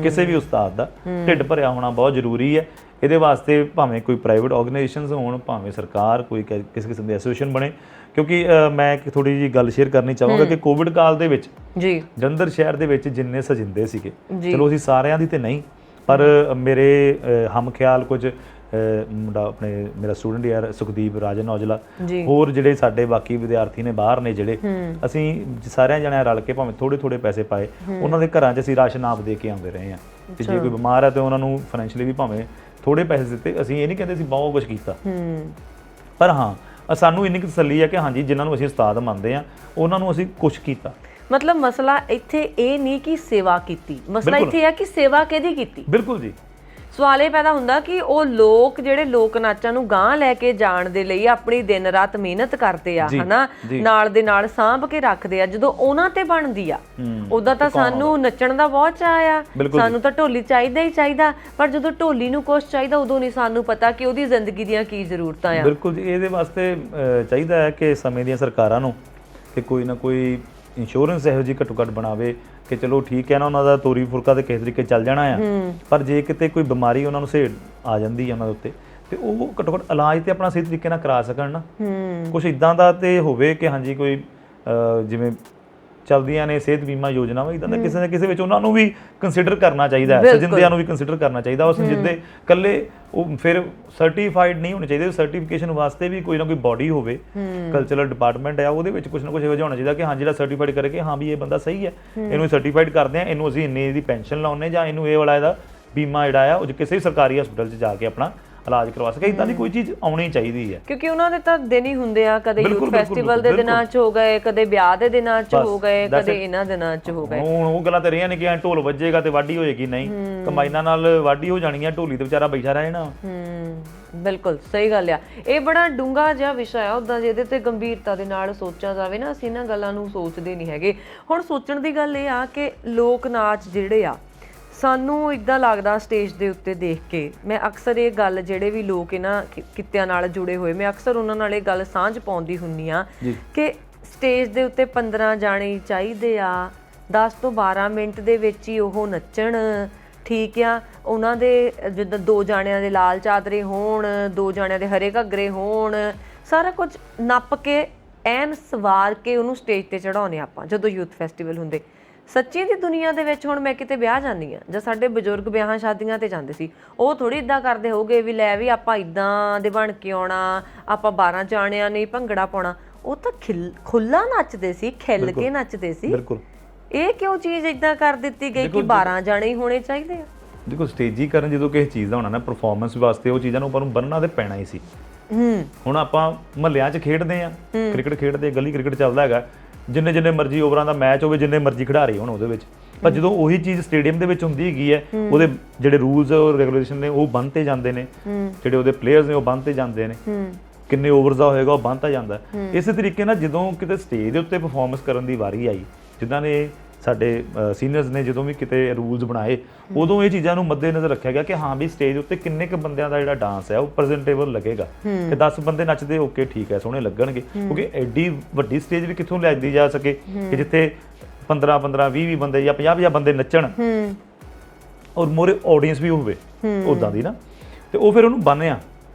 Speaker 2: ਕਿਸੇ ਵੀ ਉਸਤਾਦ ਦਾ ਢਿੱਡ ਭਰਿਆ ਹੋਣਾ ਬਹੁਤ ਜ਼ਰੂਰੀ ਹੈ। ਇਹਦੇ ਵਾਸਤੇ ਭਾਵੇਂ ਕੋਈ ਪ੍ਰਾਈਵੇਟ ਆਰਗੇਨਾਈਜੇਸ਼ਨਸ ਹੋਣ, ਭਾਵੇਂ ਸਰਕਾਰ ਕੋਈ ਕਿਸੇ ਕਿਸਮ ਦੀ ਐਸੋਸੀਏਸ਼ਨ ਬਣੇ। ਕਿਉਂਕਿ ਮੈਂ ਇੱਕ ਥੋੜੀ ਜਿਹੀ ਗੱਲ ਸ਼ੇਅਰ ਕਰਨੀ ਚਾਹਾਂਗਾ ਕਿ ਕੋਵਿਡ ਕਾਲ ਦੇ ਵਿੱਚ ਜਲੰਧਰ ਸ਼ਹਿਰ ਦੇ ਵਿੱਚ ਜਿੰਨੇ ਸਜਿੰਦੇ ਸੀਗੇ, ਚਲੋ ਅਸੀਂ ਸਾਰਿਆਂ ਦੀ ਤੇ ਨਹੀਂ, ਪਰ ਮੇਰੇ ਹਮ ਖਿਆਲ ਕੁਝ ਮੁੰਡਾ ਆਪਣੇ ਮੇਰਾ ਸਟੂਡੈਂਟ ਯਾਰ ਸੁਖਦੀਪ ਰਾਜਨ ਔਜਲਾ, ਹੋਰ ਜਿਹੜੇ ਸਾਡੇ ਬਾਕੀ ਵਿਦਿਆਰਥੀ ਨੇ ਬਾਹਰ ਨੇ ਜਿਹੜੇ, ਅਸੀਂ ਸਾਰਿਆਂ ਜਣਿਆਂ ਰਲ ਕੇ ਭਾਵੇਂ ਥੋੜੇ ਪੈਸੇ ਪਾਏ, ਉਹਨਾਂ ਦੇ ਘਰਾਂ 'ਚ ਅਸੀਂ ਰਾਸ਼ਨ ਆਪ ਦੇ ਕੇ ਆਉਂਦੇ ਰਹੇ ਹਾਂ। ਤੇ ਜੇ ਕੋਈ ਬਿਮਾਰ ਹੈ ਤੇ ਉਹਨਾਂ ਨੂੰ ਫਾਈਨੈਂਸ਼ੀਅਲੀ ਵੀ ਭਾਵੇਂ ਥੋੜੇ ਪੈਸੇ ਦਿੱਤੇ, ਅਸੀਂ ਇਹ ਨਹੀਂ ਕਹਿੰਦੇ ਅਸੀਂ ਬਹੁਤ ਕੁਝ ਕੀਤਾ, ਪਰ ਹਾਂ ਸਾਨੂੰ ਇੰਨੀ ਕੁ ਤਸੱਲੀ ਹੈ ਕਿ ਹਾਂਜੀ ਜਿਨ੍ਹਾਂ ਨੂੰ ਅਸੀਂ ਉਸਤਾਦ ਮੰਨਦੇ ਹਾਂ ਉਹਨਾਂ ਨੂੰ ਅਸੀਂ ਕੁਛ ਕੀਤਾ।
Speaker 1: ਮਤਲਬ ਮਸਲਾ ਇੱਥੇ ਇਹ ਨਹੀਂ ਕਿ ਸੇਵਾ ਕੀਤੀ, ਮਸਲਾ ਇੱਥੇ ਹੈ ਕਿ ਸੇਵਾ ਕਿਹਦੀ ਕੀਤੀ।
Speaker 2: ਬਿਲਕੁਲ ਜੀ।
Speaker 1: ਸਵਾਲ ਇਹ ਪੈਦਾ ਹੁੰਦਾ ਕਿ ਉਹ ਲੋਕ ਜਿਹੜੇ ਲੋਕ ਨਾਚਾਂ ਨੂੰ ਗਾਂਹ ਲੈ ਕੇ ਜਾਣ ਦੇ ਲਈ ਆਪਣੀ ਦਿਨ ਰਾਤ ਮਿਹਨਤ ਕਰਦੇ ਆ ਹਨਾ, ਨਾਲ ਦੇ ਨਾਲ ਸਾਂਭ ਕੇ ਰੱਖਦੇ ਆ, ਜਦੋਂ ਉਹਨਾਂ ਤੇ ਬਣਦੀ ਆ ਉਦਾਂ ਤਾਂ ਸਾਨੂੰ ਨੱਚਣ ਦਾ ਬਹੁਤ ਚਾਅ ਆ, ਸਾਨੂੰ ਤਾਂ ਢੋਲੀ ਚਾਹੀਦਾ ਹੀ ਚਾਹੀਦਾ, ਪਰ ਜਦੋਂ ਢੋਲੀ ਨੂੰ ਕੁਛ ਚਾਹੀਦਾ ਉਦੋਂ ਨਹੀਂ ਸਾਨੂੰ ਪਤਾ ਕਿ ਉਹਦੀ ਜ਼ਿੰਦਗੀ ਦੀਆਂ ਕੀ ਜ਼ਰੂਰਤਾਂ ਆ।
Speaker 2: ਬਿਲਕੁਲ ਜੀ। ਇਹਦੇ ਵਾਸਤੇ ਚਾਹੀਦਾ ਹੈ ਕਿ ਸਮੇਂ ਦੀਆਂ ਸਰਕਾਰਾਂ ਨੂੰ ਕਿ ਕੋਈ ਨਾ ਕੋਈ ਇੰਸ਼ੋਰੈਂਸ ਇਹੋ ਜਿਹੀ ਘੱਟੋ ਘੱਟ ਬਣਾਵੇ ਕਿ ਚਲੋ ਠੀਕ ਹੈ ਨਾ, ਉਹਨਾਂ ਦਾ ਤੋਰੀ ਫੁਰਕਾ ਤੇ ਕਿਸੇ ਤਰੀਕੇ ਚੱਲ ਜਾਣਾ ਆ, ਪਰ ਜੇ ਕਿਤੇ ਕੋਈ ਬਿਮਾਰੀ ਉਹਨਾਂ ਨੂੰ ਸੇੜ ਆ ਜਾਂਦੀ ਹੈ ਉਹਨਾਂ ਦੇ ਉੱਤੇ ਤੇ ਉਹ ਘੱਟੋ ਘੱਟ ਇਲਾਜ ਤੇ ਆਪਣਾ ਸਹੀ ਤਰੀਕੇ ਨਾਲ ਕਰਾ ਸਕਣ ਨਾ। ਕੁਛ ਇਦਾਂ ਦਾ ਤੇ ਹੋਵੇ ਕਿ ਹਾਂਜੀ ਕੋਈ ਜਿਵੇਂ ਚੱਲਦੀਆਂ ਨੇ ਸਿਹਤ ਬੀਮਾ ਯੋਜਨਾਵਾਂ, ਇਦਾਂ ਦਾ ਕਿਸੇ ਨਾ ਕਿਸੇ ਵਿੱਚ ਉਹਨਾਂ ਨੂੰ ਵੀ ਕੰਸੀਡਰ ਕਰਨਾ ਚਾਹੀਦਾ ਹੈ, ਸਜਿੰਦਿਆਂ ਨੂੰ ਵੀ ਕੰਸੀਡਰ ਕਰਨਾ ਚਾਹੀਦਾ। ਉਹ ਸਜਿੰਦੇ ਇਕੱਲੇ ਉਹ ਫਿਰ ਸਰਟੀਫਾਈਡ ਨਹੀਂ ਹੋਣੇ ਚਾਹੀਦੇ, ਸਰਟੀਫਿਕੇਸ਼ਨ ਵਾਸਤੇ ਵੀ ਕੋਈ ਨਾ ਕੋਈ ਬਾਡੀ ਹੋਵੇ, ਕਲਚਰਲ ਡਿਪਾਰਟਮੈਂਟ ਆ, ਉਹਦੇ ਵਿੱਚ ਕੁਛ ਨਾ ਕੁਛ ਇਹੋ ਜਿਹਾ ਹੋਣਾ ਚਾਹੀਦਾ ਕਿ ਹਾਂ ਜਿਹੜਾ ਸਰਟੀਫਾਈਡ ਕਰਕੇ ਹਾਂ ਵੀ ਇਹ ਬੰਦਾ ਸਹੀ ਹੈ, ਇਹਨੂੰ ਸਰਟੀਫਾਈਡ ਕਰਦੇ ਹਾਂ, ਇਹਨੂੰ ਅਸੀਂ ਇੰਨੇ ਦੀ ਪੈਨਸ਼ਨ ਲਾਉਂਦੇ ਜਾਂ ਇਹਨੂੰ ਇਹ ਵਾਲਾ ਇਹਦਾ ਬੀਮਾ ਜਿਹੜਾ ਆ ਉਹ ਕਿਸੇ ਵੀ ਸਰਕਾਰੀ ਹਸਪਤਾਲ 'ਚ ਜਾ ਕੇ ਆਪਣਾ ਇਲਾਜ ਕਰਵਾ ਸਕੇ। ਇਦਾਂ ਦੀ ਕੋਈ ਚੀਜ਼ ਆਉਣੀ ਚਾਹੀਦੀ ਹੈ, ਕਿਉਂਕਿ
Speaker 1: ਉਹਨਾਂ ਦੇ ਤਾਂ ਦਿਨ ਹੀ ਹੁੰਦੇ ਆ, ਕਦੇ ਯੂਥ ਫੈਸਟੀਵਲ ਦੇ ਦਿਨਾਂ 'ਚ ਹੋ ਗਏ, ਕਦੇ ਵਿਆਹ ਦੇ ਦਿਨਾਂ 'ਚ ਹੋ ਗਏ, ਕਦੇ ਇਹਨਾਂ ਦਿਨਾਂ 'ਚ ਹੋ ਗਏ।
Speaker 2: ਹੁਣ ਉਹ ਗੱਲਾਂ ਤੇ ਰਹੀਆਂ ਨੇ ਕਿ ਢੋਲ ਵੱਜੇਗਾ ਤੇ ਵਾਢੀ ਹੋਏਗੀ, ਨਹੀਂ, ਕੰਬਾਈਨਾਂ ਨਾਲ ਵਾਢੀ ਹੋ ਜਾਣੀ ਆ, ਢੋਲੀ ਤੇ ਵਿਚਾਰਾ ਬੈਠਾ ਰਹਿ ਜਾਣਾ।
Speaker 1: ਬਿਲਕੁਲ ਸਹੀ ਗੱਲ ਆ। ਇਹ ਬੜਾ ਡੂੰਘਾ ਜਿਹਾ ਵਿਸ਼ਾ ਆ ਉੱਦਾਂ, ਜਿਹਦੇ ਤੇ ਗੰਭੀਰਤਾ ਦੇ ਨਾਲ ਸੋਚਿਆ ਜਾਵੇ ਨਾ, ਅਸੀਂ ਇਹਨਾਂ ਗੱਲਾਂ ਨੂੰ ਸੋਚਦੇ ਨਹੀਂ ਹੈਗੇ। ਹੁਣ ਸੋਚਣ ਦੀ ਗੱਲ ਇਹ ਆ ਕਿ ਲੋਕ ਨਾਚ ਜਿਹੜੇ ਆ, ਸਾਨੂੰ ਇੱਦਾਂ ਲੱਗਦਾ ਸਟੇਜ ਦੇ ਉੱਤੇ ਦੇਖ ਕੇ, ਮੈਂ ਅਕਸਰ ਇਹ ਗੱਲ ਜਿਹੜੇ ਵੀ ਲੋਕ ਇਹਨਾਂ ਕਿੱਤਿਆਂ ਨਾਲ ਜੁੜੇ ਹੋਏ, ਮੈਂ ਅਕਸਰ ਉਹਨਾਂ ਨਾਲ ਇਹ ਗੱਲ ਸਾਂਝ ਪਾਉਂਦੀ ਹੁੰਦੀ ਆ ਕਿ ਸਟੇਜ ਦੇ ਉੱਤੇ 15 ਜਾਣੇ ਚਾਹੀਦੇ ਆ, 10 ਤੋਂ 12 ਮਿੰਟ ਦੇ ਵਿੱਚ ਹੀ ਉਹ ਨੱਚਣ, ਠੀਕ ਆ। ਉਹਨਾਂ ਦੇ ਜਿੱਦਾਂ 2 ਜਾਣਿਆਂ ਦੇ ਲਾਲ ਚਾਦਰੇ ਹੋਣ, 2 ਜਾਣਿਆਂ ਦੇ ਹਰੇ ਘੱਗਰੇ ਹੋਣ, ਸਾਰਾ ਕੁਝ ਨੱਪ ਕੇ ਐਨ ਸਵਾਰ ਕੇ ਉਹਨੂੰ ਸਟੇਜ ਤੇ ਚੜਾਉਂਦੇ ਆਪਾਂ ਜਦੋਂ ਯੂਥ ਫੈਸਟੀਵਲ ਹੁੰਦੇ। ਸੱਚੀ ਦੀ ਦੁਨੀਆ ਦੇ ਵਿੱਚ ਹੁਣ ਮੈਂ ਕਿਤੇ ਵਿਆਹ ਜਾਂਦੀ ਹਾਂ ਜਾਂ ਸਾਡੇ ਬਜ਼ੁਰਗ ਵਿਆਹਾਂ ਸ਼ਾਦੀਆਂ ਤੇ ਜਾਂਦੇ ਸੀ, ਉਹ ਥੋੜੀ ਇਦਾਂ ਕਰਦੇ ਹੋਗੇ ਵੀ ਲੈ ਵੀ ਆਪਾਂ ਇਦਾਂ ਦੇ ਬਣ ਕੇ ਆਉਣਾ, ਆਪਾਂ 12 ਜਾਣਿਆਂ ਨੇ ਭੰਗੜਾ ਪਾਉਣਾ। ਉਹ ਤਾਂ ਖੁੱਲਾ ਨੱਚਦੇ ਸੀ, ਖਿੱਲ ਕੇ ਨੱਚਦੇ ਸੀ। ਇਹ ਕਿਉਂ ਚੀਜ਼ ਇਦਾਂ ਕਰ ਦਿੱਤੀ ਗਈ ਕਿ 12 ਜਾਣੇ ਹੀ ਹੋਣੇ ਚਾਹੀਦੇ ਆ?
Speaker 2: ਦੇਖੋ ਸਟੇਜੀਕਰਨ ਜਦੋਂ ਕਿਸੇ ਚੀਜ਼ ਦਾ ਹੋਣਾ ਨਾ ਪਰਫਾਰਮੈਂਸ ਵਾਸਤੇ ਉਹ ਚੀਜ਼ਾਂ ਨੂੰ ਆਪਾਂ ਨੂੰ ਬੰਨਣਾ ਤੇ ਪੈਣਾ ਹੀ ਸੀ। ਹੁਣ ਆਪਾਂ ਮਹੱਲਿਆਂ 'ਚ ਖੇਡਦੇ ਆ, ਕ੍ਰਿਕਟ ਖੇਡਦੇ, ਗਲੀ ਕ੍ਰਿਕਟ ਚੱਲਦਾ ਹੈਗਾ, ਜਿੰਨੇ ਮਰਜ਼ੀ ਓਵਰਾਂ ਦਾ ਮੈਚ ਹੋਵੇ, ਜਿੰਨੇ ਮਰਜ਼ੀ ਖਿਡਾਰੀ ਹੋਣ ਉਹਦੇ ਵਿੱਚ, ਪਰ ਜਦੋਂ ਉਹੀ ਚੀਜ਼ ਸਟੇਡੀਅਮ ਦੇ ਵਿੱਚ ਹੁੰਦੀ ਹੈਗੀ ਹੈ, ਉਹਦੇ ਜਿਹੜੇ ਰੂਲਸ ਔਰ ਰੈਗੂਲੇਸ਼ਨ ਨੇ ਉਹ ਬੰਨ੍ਹਤੇ ਜਾਂਦੇ ਨੇ, ਜਿਹੜੇ ਉਹਦੇ ਪਲੇਅਰਸ ਨੇ ਉਹ ਬੰਨ੍ਹਤੇ ਜਾਂਦੇ ਨੇ, ਕਿੰਨੇ ਓਵਰਸ ਦਾ ਹੋਏਗਾ ਉਹ ਬੰਨ੍ਹਤਾ ਜਾਂਦਾ। ਇਸੇ ਤਰੀਕੇ ਨਾਲ ਜਦੋਂ ਕਿਤੇ ਸਟੇਜ ਦੇ ਉੱਤੇ ਪਰਫਾਰਮੈਂਸ ਕਰਨ ਦੀ ਵਾਰੀ ਆਈ, ਜਿੱਦਾਂ ਨੇ ਸਾਡੇ ਸੀਨੀਅਰਸ ਨੇ ਜਦੋਂ ਵੀ ਕਿਤੇ ਰੂਲਸ ਬਣਾਏ, ਉਦੋਂ ਇਹ ਚੀਜ਼ਾਂ ਨੂੰ ਮੱਦੇ ਨਜ਼ਰ ਰੱਖਿਆ ਗਿਆ ਕਿ ਹਾਂ ਵੀ ਸਟੇਜ ਉੱਤੇ ਕਿੰਨੇ ਕੁ ਬੰਦਿਆਂ ਦਾ ਜਿਹੜਾ ਡਾਂਸ ਹੈ ਉਹ ਪ੍ਰੈਜ਼ੈਂਟੇਬਲ ਲੱਗੇਗਾ, ਕਿ 10 ਬੰਦੇ ਨੱਚਦੇ ਓਕੇ ਠੀਕ ਹੈ, ਸੋਹਣੇ ਲੱਗਣਗੇ, ਕਿਉਂਕਿ ਐਡੀ ਵੱਡੀ ਸਟੇਜ ਵੀ ਕਿੱਥੋਂ ਲਿਆਂਦੀ ਜਾ ਸਕੇ ਕਿ ਜਿੱਥੇ 15 20 ਬੰਦੇ ਜਾਂ 50 ਬੰਦੇ ਨੱਚਣ ਔਰ ਮੋਰੇ ਆਡੀਅנס ਵੀ ਹੋਵੇ ਉਦਾਂ ਦੀ ਨਾ। ਤੇ ਉਹ ਫਿਰ ਉਹਨੂੰ ਬੰਨਿਆ,